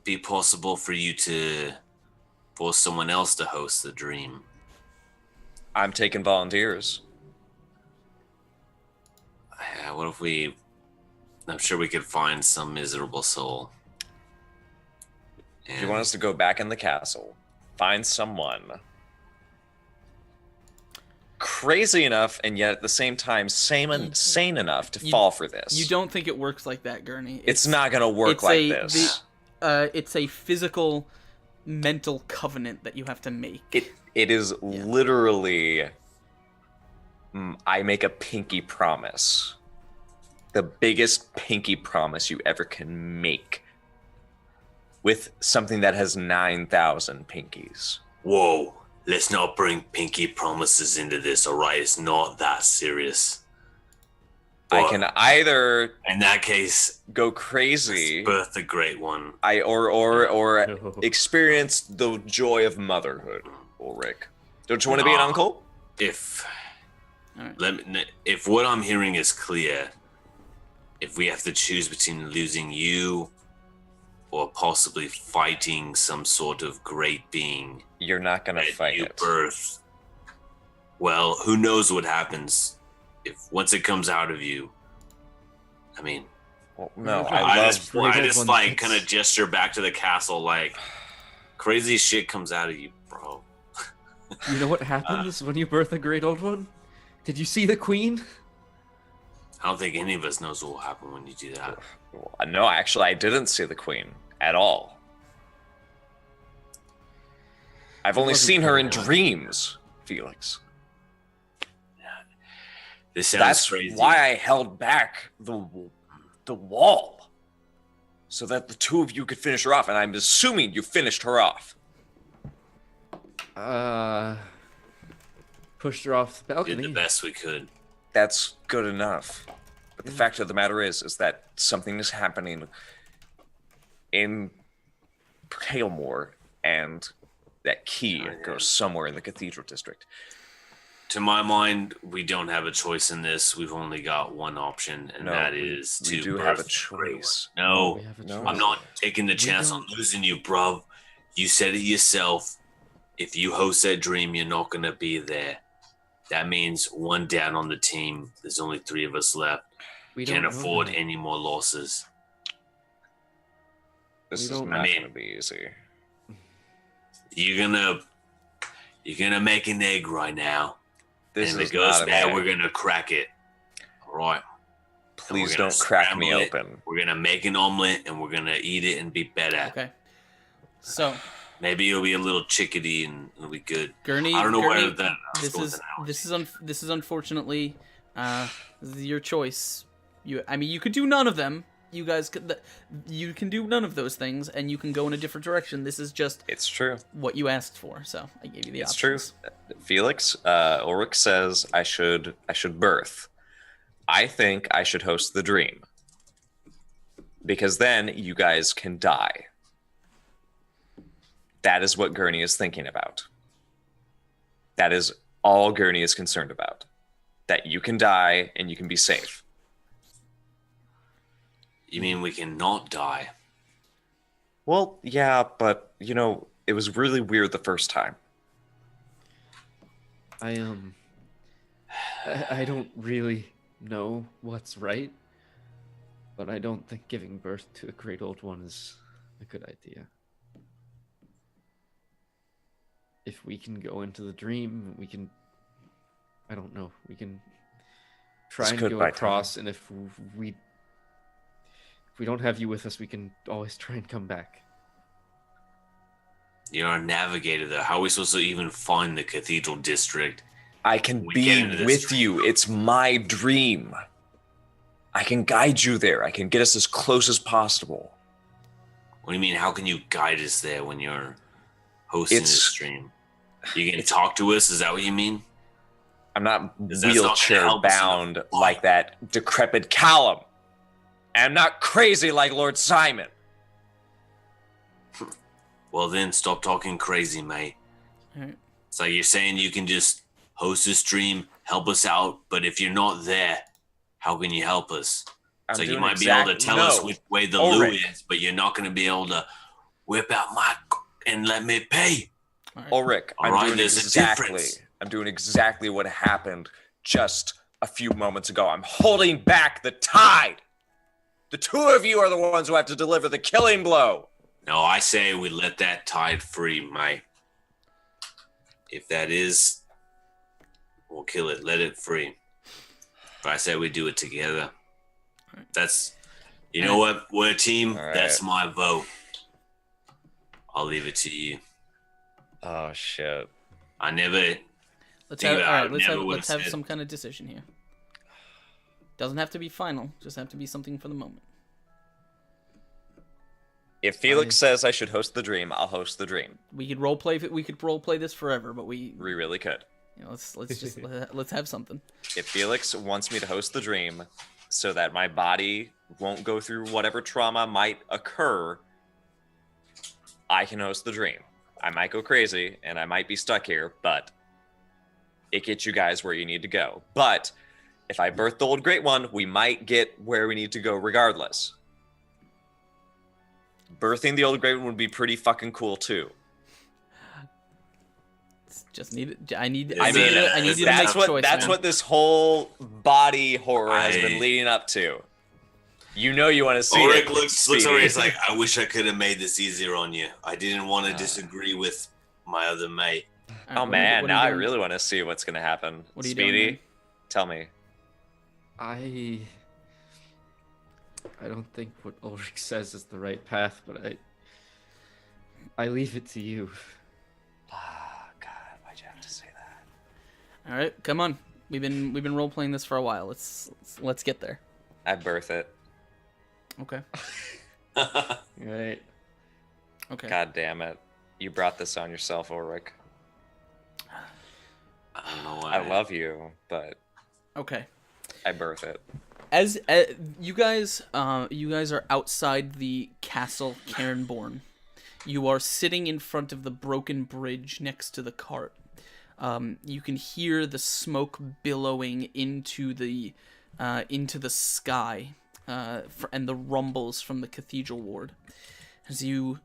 be possible for you to force someone else to host the dream? I'm taking volunteers. What if I'm sure we could find some miserable soul. If you want us to go back in the castle, find someone crazy enough and yet at the same time sane enough to fall for this. You don't think it works like that, Gurney? It's not going to work like this. It's a physical, mental covenant that you have to make. It is literally... I make a pinky promise. The biggest pinky promise you ever can make. With something that has 9,000 pinkies. Whoa, let's not bring pinky promises into this, alright? It's not that serious. I can either in that case go crazy, birth the great one. or experience the joy of motherhood, Ulrich. Don't you want to be an uncle? If Alright. if what I'm hearing is clear, if we have to choose between losing you or possibly fighting some sort of great being You're not going to that fight you it. birth, Well, who knows what happens if once it comes out of you. I mean, Well, no, I I love. just, Great I old just one like gets- kind of gesture back to the castle, like crazy shit comes out of you, bro. You know what happens when you birth a great old one? Did you see the queen? I don't think any of us knows what will happen when you do that. No, actually, I didn't see the queen at all. I've It only wasn't seen her in fun. dreams, Felix. This sounds That's crazy. why I held back the wall, so that the two of you could finish her off. And I'm assuming you finished her off. Pushed her off the We did balcony. the best we could. That's good enough. But the fact of the matter is that something is happening in Palemore, and that key goes somewhere in the Cathedral District. To my mind, we don't have a choice in this. We've only got one option, and No, that is we to do have a birth the great one. choice. No, We have a no. choice. I'm not taking the chance on don't- losing you, bruv. You said it yourself. If you host that dream, you're not gonna be there. That means one down on the team. There's only 3 of us left. We Can't don't know afford that. any more losses. This We is don't- not I mean- going to be easy. You're gonna make an egg right now. This and if is it goes not an bad, egg. we're gonna crack it. All right. Please we're gonna don't crack me scramble it. open. We're gonna make an omelet and we're gonna eat it and be better. Okay. So, Maybe it'll be a little chickadee and it'll be good. Gurney, I don't know Gurney, where that. this is unfortunately this is your choice. You could do none of them. You guys could you can do none of those things, and you can go in a different direction. This is just It's true. what you asked for, so I gave you the It's true. options. Felix, Ulrich says I should birth. I think I should host the dream. Because then you guys can die. That is what Gurney is thinking about. That is all Gurney is concerned about. That you can die and you can be safe. You mean we can not die? Well, yeah, but, it was really weird the first time. I don't really know what's right, but I don't think giving birth to a great old one is a good idea. If we can go into the dream, we can. I don't know. We can try This and could go buy across, and if we don't have you with us, we can always try and come back. You're a navigator, though. How are we supposed to even find the Cathedral District? I can We be get into this with dream. you. It's my dream. I can guide you there. I can get us as close as possible. What do you mean? How can you guide us there when you're hosting It's- this stream? You can talk to us? Is that what you mean? I'm not That's not gonna wheelchair help us bound enough. like that decrepit Callum. And I'm not crazy like Lord Simon. Well, then stop talking crazy, mate. Alright. It's like you're saying you can just host a stream, help us out, but if you're not there, how can you help us? I'm So you doing might be able to tell us no. which way the Ulrich. loo is, but you're not going to be able to whip out my and let me pay. All right. Ulrich, All I'm right, doing there's a exactly. difference. I'm doing exactly what happened just a few moments ago. I'm holding back the tide. The two of you are the ones who have to deliver the killing blow. No, I say we let that tide free, mate. If that is, we'll kill it. Let it free. But I say we do it together. That's, you know what? We're a team. All right. That's my vote. I'll leave it to you. Oh shit. I never. Let's Think have, about all it, right, I let's never have, would've let's have said- some kind of decision here. Doesn't have to be final, just have to be something for the moment. If Felix says I should host the dream, I'll host the dream. We could role play this forever, but we We really could. let's just let's have something. If Felix wants me to host the dream so that my body won't go through whatever trauma might occur, I can host the dream. I might go crazy and I might be stuck here, but it gets you guys where you need to go. But if I birth the old great one, we might get where we need to go regardless. Birthing the old great one would be pretty fucking cool too. Just need it. I need I mean, I need you to make that's a what choice. that's man. what this whole body horror has been I- leading up to. You know you want to see Ulrich it. looks Speedy. over. He's like, I wish I could have made this easier on you. I didn't want to disagree with my other mate. All right, Oh what are you- man, what are you now I doing? really want to see what's gonna happen. What are you Speedy, doing, man? tell me. I don't think what Ulrich says is the right path, but I leave it to you. Ah, God, why'd you have to say that? All right, come on. We've been role playing this for a while. Let's get there. I birth it. Okay. Right. Okay. God damn it. You brought this on yourself, Ulrich. I don't know why. I love you, but Okay. I birth it. As you guys are outside the castle Cairnborn. You are sitting in front of the broken bridge next to the cart. You can hear the smoke billowing into the sky, and the rumbles from the cathedral ward. As you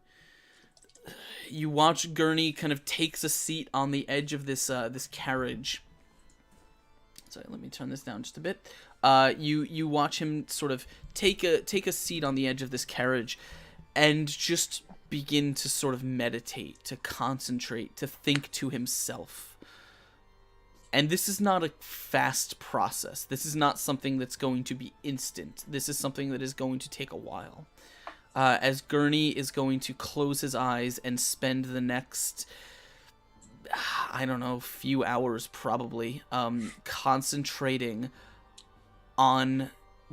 watch Gurney kind of takes a seat on the edge of this carriage. Sorry, let me turn this down just a bit. You watch him sort of take a seat on the edge of this carriage, and just begin to sort of meditate, to concentrate, to think to himself. And this is not a fast process. This is not something that's going to be instant. This is something that is going to take a while. As Gurney is going to close his eyes and spend the next, I don't know, few hours probably, concentrating on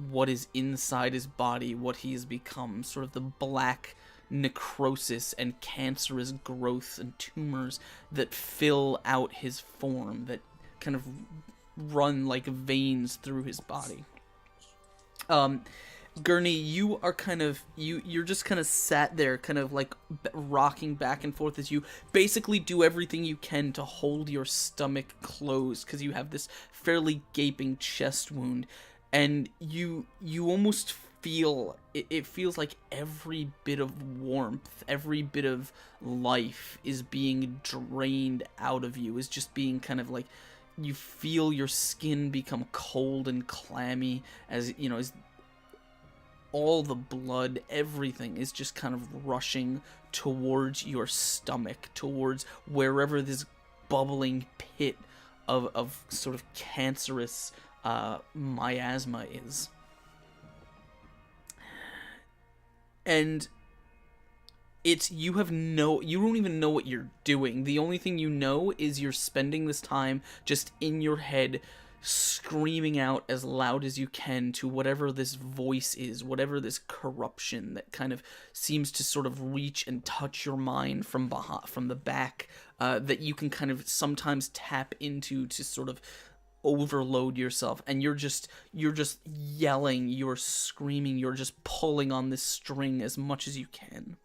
what is inside his body, what he has become, sort of the black necrosis and cancerous growth and tumors that fill out his form, that kind of run like veins through his body. Gurney, you are kind of, you're just kind of sat there, kind of like rocking back and forth as you basically do everything you can to hold your stomach closed, because you have this fairly gaping chest wound, and you almost feel, it feels like every bit of warmth, every bit of life is being drained out of you, is just being kind of like, you feel your skin become cold and clammy as, you know, as all the blood, everything is just kind of rushing towards your stomach, towards wherever this bubbling pit of sort of cancerous miasma is. And it's, you don't even know what you're doing. The only thing you know is you're spending this time just in your head, screaming out as loud as you can to whatever this voice is, whatever this corruption that kind of seems to sort of reach and touch your mind from the back, that you can kind of sometimes tap into to sort of overload yourself, and you're just yelling, you're screaming, you're just pulling on this string as much as you can.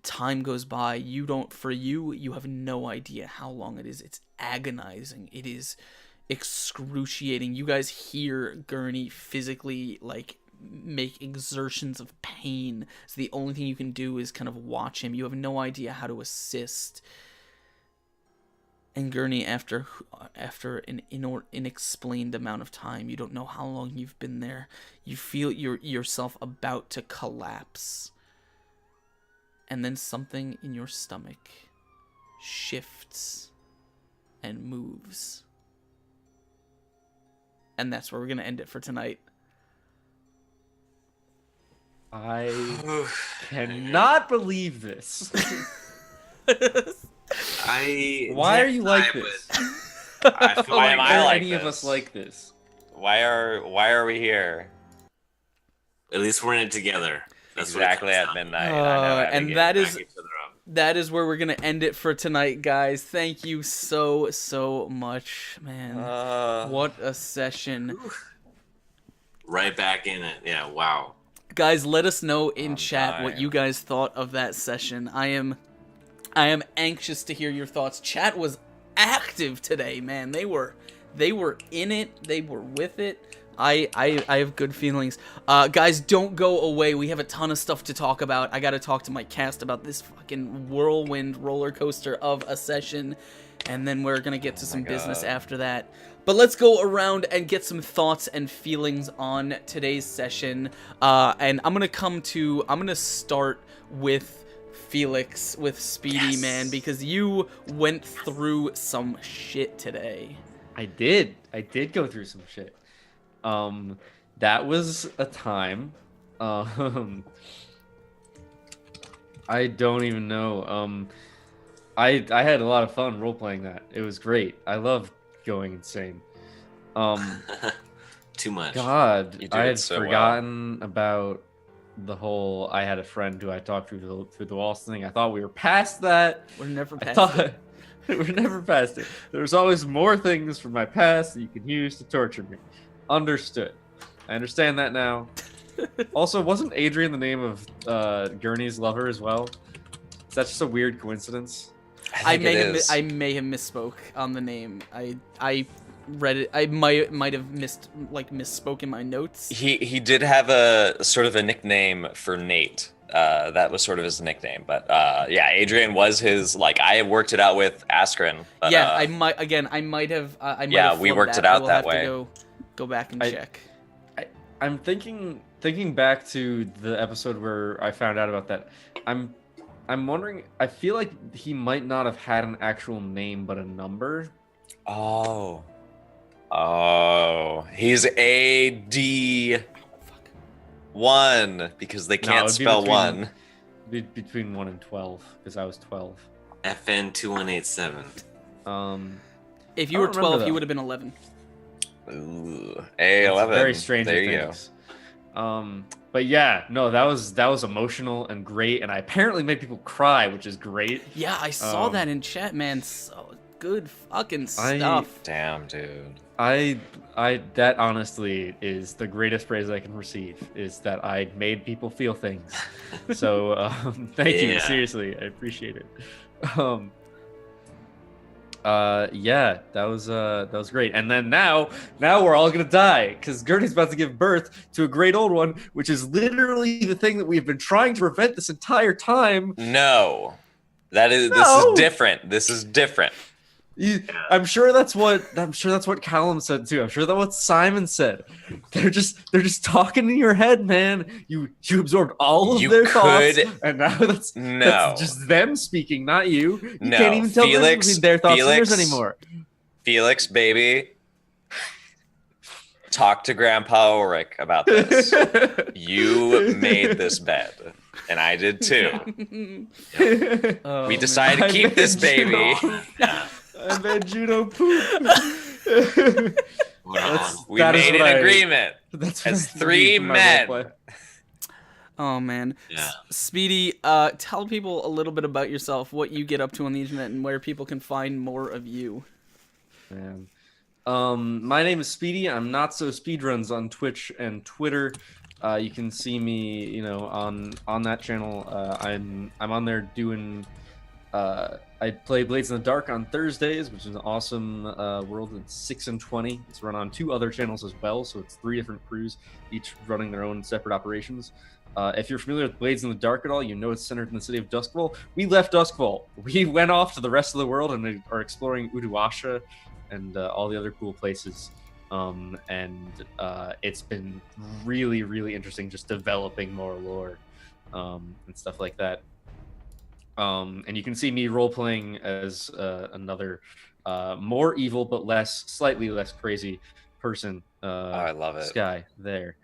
Time goes by. You have no idea how long it is. It's agonizing. It is excruciating. You guys hear Gurney physically like make exertions of pain. So the only thing you can do is kind of watch him. You have no idea how to assist. And Gurney, after an unexplained amount of time, you don't know how long you've been there, you feel yourself about to collapse. And then something in your stomach shifts and moves. And that's where we're going to end it for tonight. I cannot believe this. Why are you like this? I feel Why am like I like any of this? us like this? Why are we here? at least we're in it together. That's Exactly what it at comes down to. midnight. I know how to and get that back is each other up. that is where we're gonna end it for tonight, guys. Thank you so much, man. What a session. Right back in it. Yeah, wow. Guys, let us know in I'm chat what dying. you guys thought of that session. I am anxious to hear your thoughts. Chat was active today, man. They were in it. They were with it. I have good feelings. Guys, don't go away. We have a ton of stuff to talk about. I gotta talk to my cast about this fucking whirlwind roller coaster of a session, and then we're gonna get to some business after that. But let's go around and get some thoughts and feelings on today's session. And I'm gonna start with Felix, with Speedy, man, because you went through some shit today. I did go through some shit. That was a time. I don't even know. I had a lot of fun role playing that. It was great. I love going insane. Too much. God, I had so forgotten about the whole. I had a friend who I talked through the walls thing. I thought we were past that. We're never past it. We're never past it. There's always more things from my past that you can use to torture me. Understood. I understand that now. Also, wasn't Adrian the name of Gurney's lover as well? Is that just a weird coincidence? I may have misspoke on the name. I read it. I might have misspoke in my notes. He did have a sort of a nickname for Nate. That was sort of his nickname, but yeah, Adrian was his. Like, I worked it out with Askren. But, yeah, I might have. Yeah, we worked it out that way. Go back and check. I'm thinking back to the episode where I found out about that. I'm wondering. I feel like he might not have had an actual name, but a number. Oh, he's AD1 because they can't spell one. Between 1 and 12, because I was 12. FN 2187. If you were 12, he would have been 11. Ooh, A11. Very strange. There you go. But yeah, no, that was emotional and great, and I apparently made people cry, which is great. Yeah, I saw that in chat, man. So good fucking stuff. Damn, dude. That honestly is the greatest praise I can receive, is that I made people feel things. So thank you, seriously, I appreciate it. Yeah, that was great. And then now we're all gonna die because Gurney's about to give birth to a great old one, which is literally the thing that we've been trying to prevent this entire time. No, this is different. This is different. I'm sure that's what Callum said too. I'm sure that's what Simon said. They're just talking in your head, man. You absorbed all of their thoughts, and now that's just them speaking, not you. You can't even tell between their thoughts and yours anymore. Felix, baby, talk to Grandpa Ulrich about this. You made this bed, and I did too. We decided to keep this baby. And then Juno poop. We made an agreement as 3 men. Oh man. Yeah. Speedy, tell people a little bit about yourself, what you get up to on the internet, and where people can find more of you. Man. My name is Speedy. I'm Not So Speedruns on Twitch and Twitter. You can see me, on that channel. I'm on there doing. I play Blades in the Dark on Thursdays, which is an awesome world. It's 6 and 20. It's run on 2 other channels as well, so it's 3 different crews, each running their own separate operations. If you're familiar with Blades in the Dark at all, you know it's centered in the city of Duskfall. We left Duskfall. We went off to the rest of the world and are exploring Uduasha and all the other cool places. It's been really, really interesting just developing more lore and stuff like that. And you can see me role-playing as another more evil but slightly less crazy person. I love it. Sky there.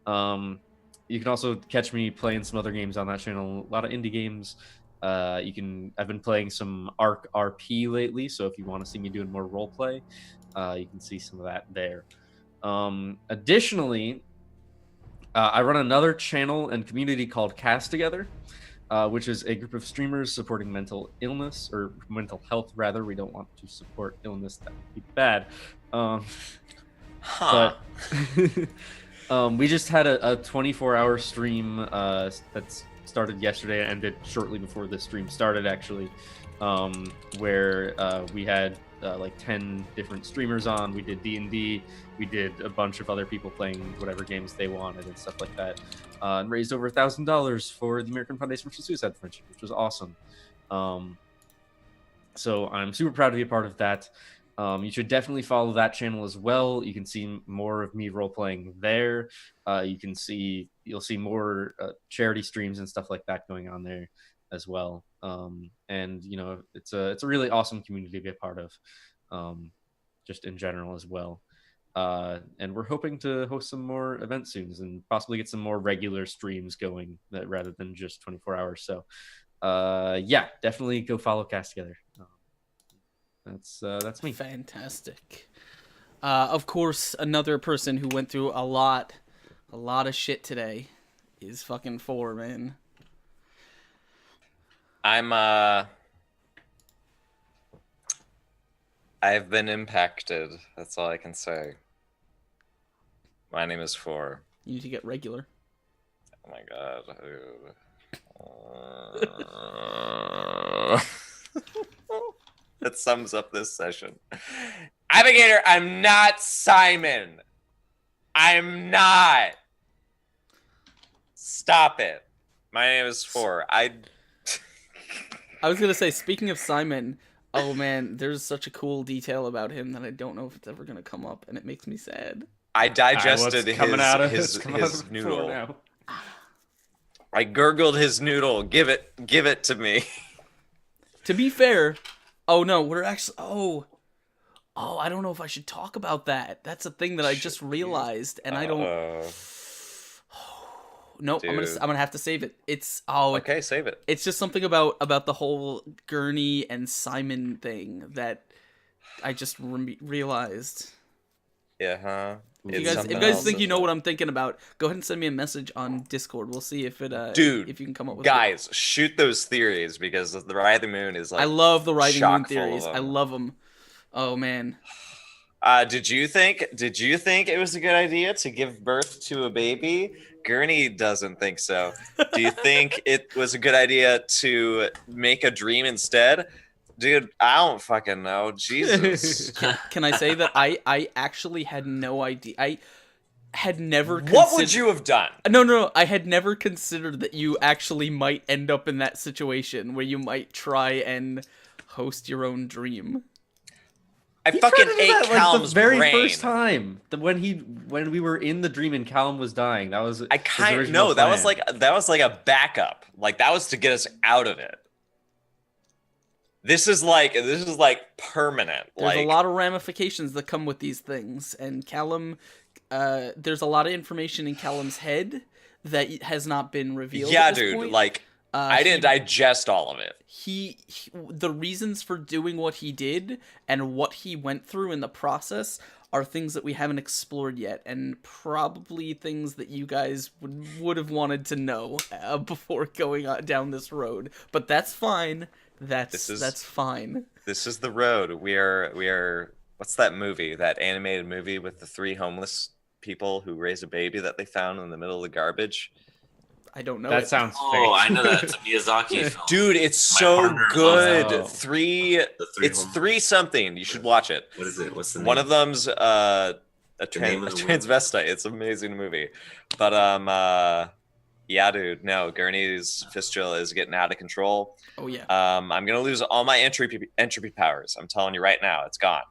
You can also catch me playing some other games on that channel. A lot of indie games. I've been playing some Arc RP lately, so if you want to see me doing more roleplay, you can see some of that there. Additionally, I run another channel and community called Cast Together. Which is a group of streamers supporting mental illness, or mental health, rather. We don't want to support illness. That would be bad. But we just had a 24-hour stream that's started yesterday and ended shortly before this stream started, actually, where we had like 10 different streamers on. We did D&D. We did a bunch of other people playing whatever games they wanted and stuff like that, and raised over $1,000 for the American Foundation for Suicide Prevention, which was awesome. So I'm super proud to be a part of that. You should definitely follow that channel as well. You can see more of me role playing there. You'll see more charity streams and stuff like that going on there as well. And you know, it's a really awesome community to be a part of, just in general as well. And we're hoping to host some more events soon and possibly get some more regular streams going rather than just 24 hours. So yeah, definitely go follow Cast Together. That's me. Fantastic. Of course, another person who went through a lot of shit today is fucking 4, man. I've been impacted. That's all I can say. My name is 4. You need to get regular. Oh my god. That sums up this session. Abigator, I'm not Simon. I'm not. Stop it. My name is 4. I was gonna say, speaking of Simon, oh man, there's such a cool detail about him that I don't know if it's ever gonna come up, and it makes me sad. I digested his noodle. Now. I gurgled his noodle. Give it to me. To be fair, oh no, we're actually I don't know if I should talk about that. That's a thing that I just realized, and I don't. Nope, I'm gonna have to save it. It's okay, save it. It's just something about the whole Gurney and Simon thing that I just realized. Yeah, huh? If you guys think you know what I'm thinking about, go ahead and send me a message on Discord. We'll see if it if you can come up with guys, shoot those theories because the Writhing Moon is like I love the Writhing Moon theories. I love them. Oh man. Did you think it was a good idea to give birth to a baby? Gurney doesn't think so. Do you think it was a good idea to make a dream instead? Dude, I don't fucking know. Jesus. Can I say that I actually had no idea. I had never What would you have done? No. I had never considered that you actually might end up in that situation where you might try and host your own dream. I fucking ate Callum's the very brain. first time when we were in the dream and Callum was dying. That was that was like a backup. Like that was to get us out of it. This is like permanent. There's a lot of ramifications that come with these things, and Callum, there's a lot of information in Callum's head that has not been revealed. Yeah, at this dude. point. Like I didn't digest all of it. The reasons for doing what he did and what he went through in the process are things that we haven't explored yet, and probably things that you guys would have wanted to know before going down this road. But that's fine. That's fine. This is the road. We are. What's that movie? That animated movie with the 3 homeless people who raise a baby that they found in the middle of the garbage. I don't know. That sounds fake. I know that. It's a Miyazaki film. Dude, it's so good. Oh. It's 3 something. You should watch it. What is it? What's the name? One of them's a name of the transvestite. It's an amazing movie. But yeah, dude. No, Gurney's fistula is getting out of control. Oh yeah. I'm gonna lose all my entropy powers. I'm telling you right now, it's gone.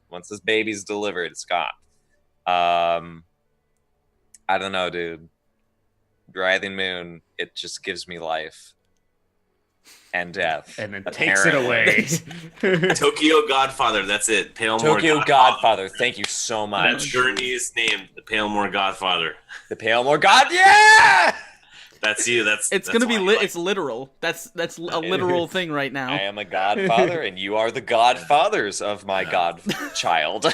Once this baby's delivered, it's gone. I don't know, dude. Writhing Moon, it just gives me life and death, and then takes it away. Tokyo Godfather. That's it. Tokyo Godfather. Thank you so much. That's Gurney's name. The Palemore Godfather. The Palemore God. Yeah. That's you. It's gonna be lit. It's literal. That's a literal thing right now. I am a godfather, and you are the godfathers of my godchild.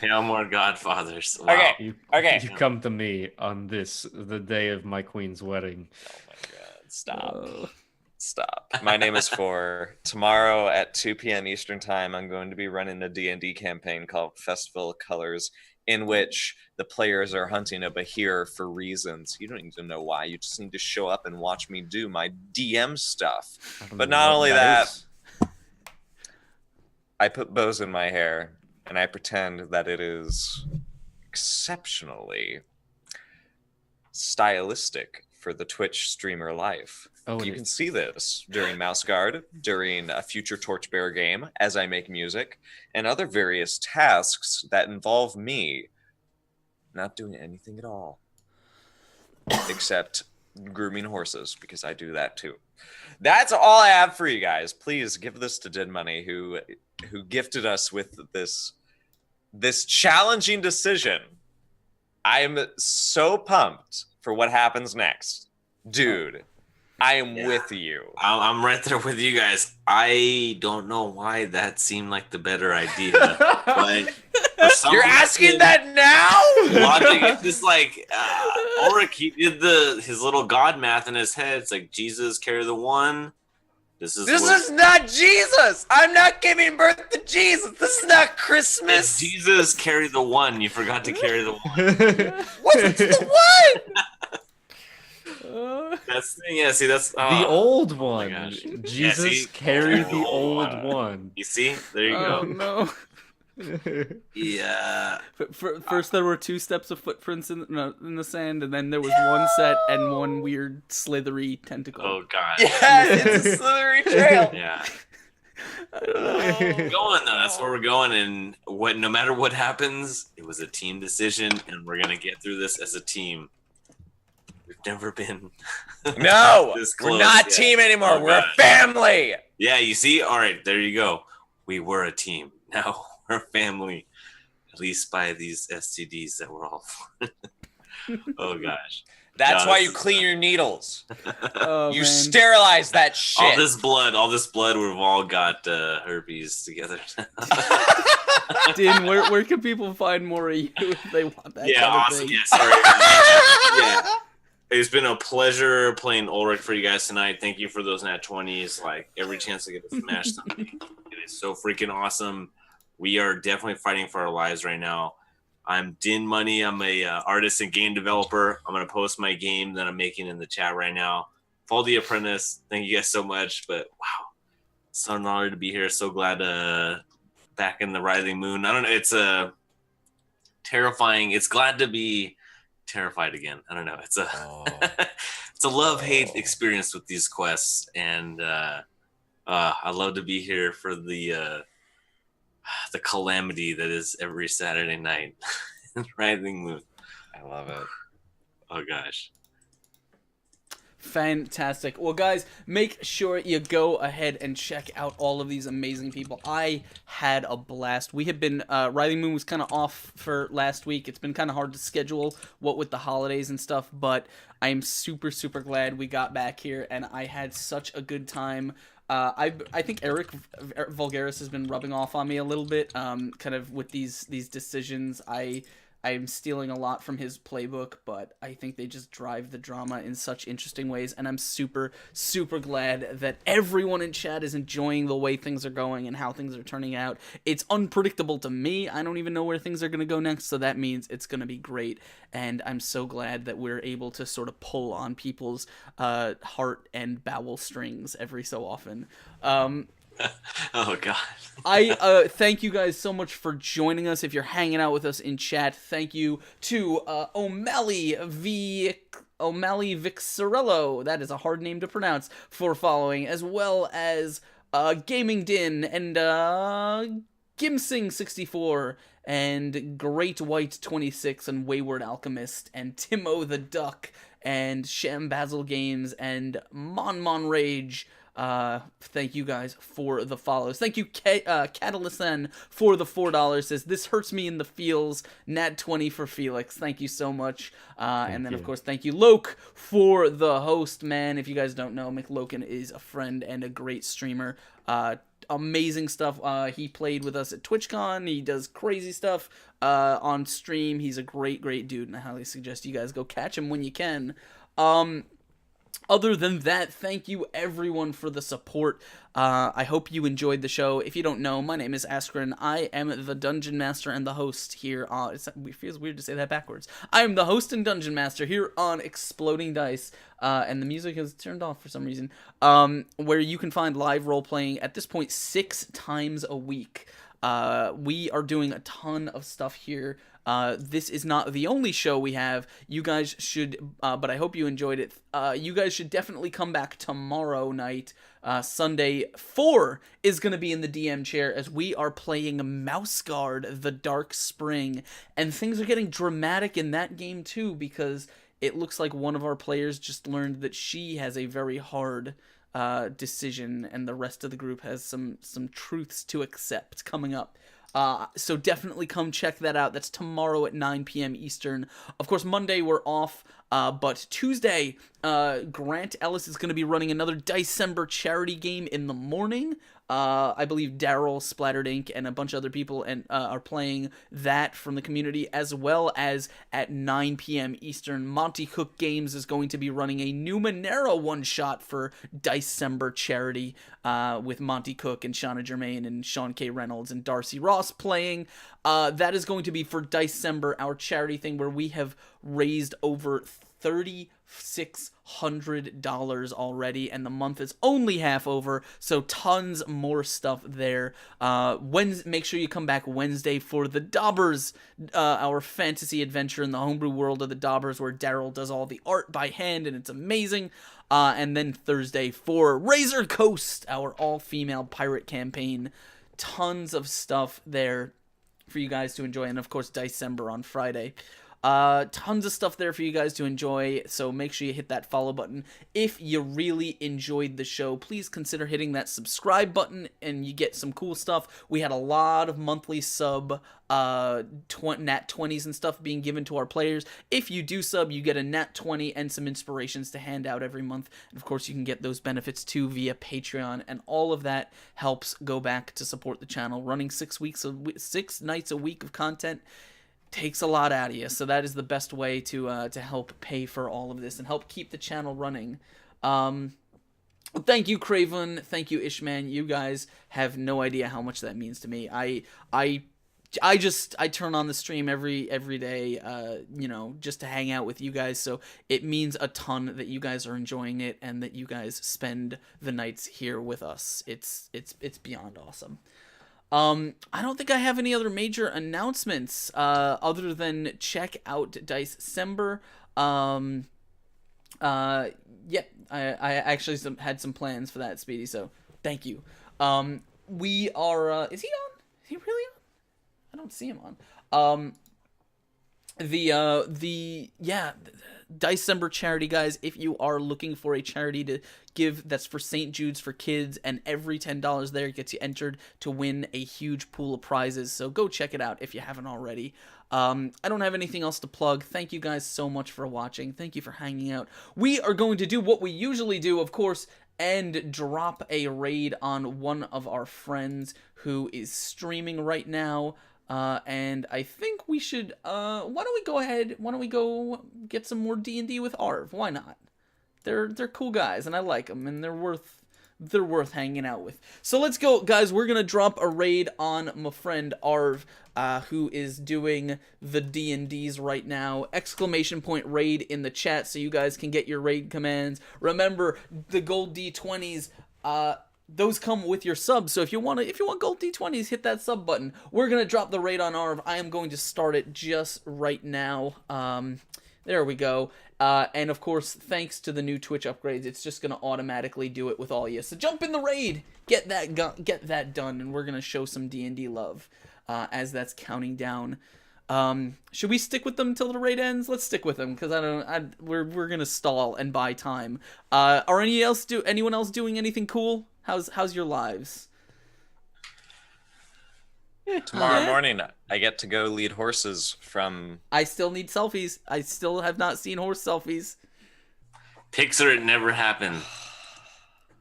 Palemore Godfathers. Wow. Okay. You come to me on the day of my queen's wedding. Oh my god! Stop. My name is 4. Tomorrow at 2 p.m. Eastern Time, I'm going to be running a D&D campaign called Festival of Colors, in which the players are hunting a Bahir for reasons. You don't need to know why. You just need to show up and watch me do my DM stuff. But not only that, I put bows in my hair, and I pretend that it is exceptionally stylistic for the Twitch streamer life. Oh, You can see this during Mouse Guard, during a future Torchbearer game, as I make music, and other various tasks that involve me not doing anything at all. Except grooming horses, because I do that too. That's all I have for you guys. Please give this to Did Money, who gifted us with this challenging decision. I am so pumped for what happens next. Dude, I am with you. I'm right there with you guys. I don't know why that seemed like the better idea, but you're asking that now? Logic, it's just like Ulrich, he did his little god math in his head. It's like Jesus carry the one. This is not Jesus. I'm not giving birth to Jesus. This is not Christmas. Jesus carry the one. You forgot to carry the one. What's the one? That's the thing. Yeah, see, that's the old one. Gosh. Jesus carried the old one. You see? There you Oh go. no. Yeah. First, there were 2 steps of footprints in the sand, and then there was one set and one weird slithery tentacle. Oh god. Yeah, it's a slithery trail. Yeah. I don't know. We're going though. That's where we're going, and no matter what happens, it was a team decision, and we're gonna get through this as a team. We've never been No, this we're close not yet. team anymore. Oh, We're God. a family. Yeah, you see? All right, there you go. We were a team. Now we're a family. At least by these STDs that we're all for. Oh gosh. That's No, why this you is, clean your needles. Oh, You man. sterilize that shit. all this blood, we've all got herpes together. Din, where can people find more of you if they want that Yeah, kind of awesome. thing? Yeah, sorry. Yeah. It's been a pleasure playing Ulrich for you guys tonight. Thank you for those nat 20s. Like every chance I get to smash something, it is so freaking awesome. We are definitely fighting for our lives right now. I'm Din Money. I'm a artist and game developer. I'm gonna post my game that I'm making in the chat right now. Follow the Apprentice. Thank you guys so much. But wow, it's an honor to be here. So glad back in the Writhing Moon. I don't know. It's terrifying. It's glad to be terrified again. I don't know. It's a it's a love-hate experience with these quests, and I love to be here for the calamity that is every Saturday night. Writhing Moon. I love it. Oh gosh. Fantastic. Well, guys, make sure you go ahead and check out all of these amazing people. I had a blast. We have been, Writhing Moon was kind of off for last week. It's been kind of hard to schedule, what with the holidays and stuff, but I am super, super glad we got back here, and I had such a good time. I think Eric Vulgaris has been rubbing off on me a little bit, kind of with these decisions. I'm stealing a lot from his playbook, but I think they just drive the drama in such interesting ways, and I'm super, super glad that everyone in chat is enjoying the way things are going and how things are turning out. It's unpredictable to me. I don't even know where things are going to go next, so that means it's going to be great, and I'm so glad that we're able to sort of pull on people's heart and bowel strings every so often. Oh god. I thank you guys so much for joining us. If you're hanging out with us in chat, thank you to O'Malley Vixarello, that is a hard name to pronounce, for following, as well as Gaming Din and Gimsing64 and Great White 26 and Wayward Alchemist and Timo the Duck and Sham Basil Games and Mon Rage. Thank you guys for the follows. Thank you, Catalysan, for the $4. Says, this hurts me in the feels. Nat 20 for Felix. Thank you so much. And then, of course, thank you, Loke, for the host, man. If you guys don't know, McLoken is a friend and a great streamer. Amazing stuff. He played with us at TwitchCon. He does crazy stuff on stream. He's a great, great dude, and I highly suggest you guys go catch him when you can. Other than that, thank you everyone for the support. I hope you enjoyed the show. If you don't know, my name is Askren. I am the Dungeon Master and the host here on... It feels weird to say that backwards. I am the host and Dungeon Master here on Exploding Dice. And the music is turned off for some reason. Where you can find live role-playing at this point 6 times a week. We are doing a ton of stuff here. This is not the only show we have. You guys should, but I hope you enjoyed it. You guys should definitely come back tomorrow night. Sunday 4 is going to be in the DM chair as we are playing Mouse Guard, The Dark Spring. And things are getting dramatic in that game too, because it looks like one of our players just learned that she has a very hard decision, and the rest of the group has some truths to accept coming up. So definitely come check that out. That's tomorrow at 9 p.m. Eastern. Of course, Monday we're off, but Tuesday, Grant Ellis is going to be running another Dicember charity game in the morning. I believe Daryl, Splattered Ink, and a bunch of other people are playing that from the community, as well as at 9 p.m. Eastern, Monty Cook Games is going to be running a Numenera one-shot for Dicember charity, with Monty Cook and Shauna Germain and Sean K. Reynolds and Darcy Ross playing. That is going to be for Dicember, our charity thing, where we have raised over $3,600 already, and the month is only half over, so tons more stuff there. Make sure you come back Wednesday for the Daubers, our fantasy adventure in the homebrew world of the Daubers, where Daryl does all the art by hand, and it's amazing. And then Thursday for Razor Coast, our all-female pirate campaign. Tons of stuff there for you guys to enjoy, and of course Dicember on Friday. Tons of stuff there for you guys to enjoy, so make sure you hit that follow button. If you really enjoyed the show, please consider hitting that subscribe button, and you get some cool stuff. We had a lot of monthly sub nat 20s and stuff being given to our players. If you do sub, you get a nat 20 and some inspirations to hand out every month. And of course, you can get those benefits too via Patreon, and all of that helps go back to support the channel. Running 6 nights a week of content takes a lot out of you, so that is the best way to help pay for all of this and help keep the channel running. Thank you, Craven. Thank you, Ishman. You guys have no idea how much that means to me. I turn on the stream every day, just to hang out with you guys. So it means a ton that you guys are enjoying it and that you guys spend the nights here with us. It's beyond awesome. I don't think I have any other major announcements, other than check out Dicember. I actually had some plans for that, Speedy, so thank you. We are, is he on? Is he really on? I don't see him on. Dicember charity, guys. If you are looking for a charity to give that's for St. Jude's for kids, and every $10 there gets you entered to win a huge pool of prizes, so go check it out if you haven't already. I don't have anything else to plug. Thank you guys so much for watching. Thank you for hanging out. We are going to do what we usually do, of course, and drop a raid on one of our friends who is streaming right now. And I think we should, why don't we go get some more D&D with Arv? Why not? They're cool guys, and I like them, and they're worth hanging out with. So let's go, guys. We're gonna drop a raid on my friend Arv, who is doing the D&Ds right now. ! Raid in the chat so you guys can get your raid commands. Remember, the gold D20s, those come with your sub, so if you want gold D20s, hit that sub button. We're gonna drop the raid on Arv. I am going to start it just right now. There we go. And of course, thanks to the new Twitch upgrades, it's just gonna automatically do it with all you. So jump in the raid, get that done, and we're gonna show some D&D love as that's counting down. Should we stick with them until the raid ends? Let's stick with them, because we're gonna stall and buy time. Are anyone else doing anything cool? How's your lives? Tomorrow morning, I get to go lead horses from... I still need selfies. I still have not seen horse selfies. Pixar, it never happened.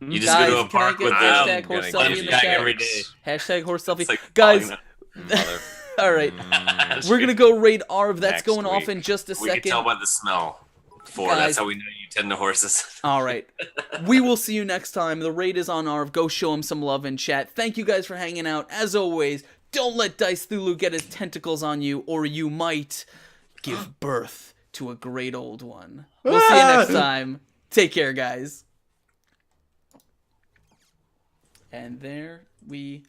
You just Guys, go to a park with hashtag horse selfie in the chat? every day. Hashtag horse selfie. Like guys, Mother. all right. We're going to go raid Arv. That's Next going off week. in just a We second. can tell by the smell. Guys, That's how we know you tend to horses. All right. We will see you next time. The raid is on Arv. Go show him some love in chat. Thank you guys for hanging out. As always, don't let Dice Thulu get his tentacles on you, or you might give birth to a great old one. We'll see you next time. Take care, guys. And there we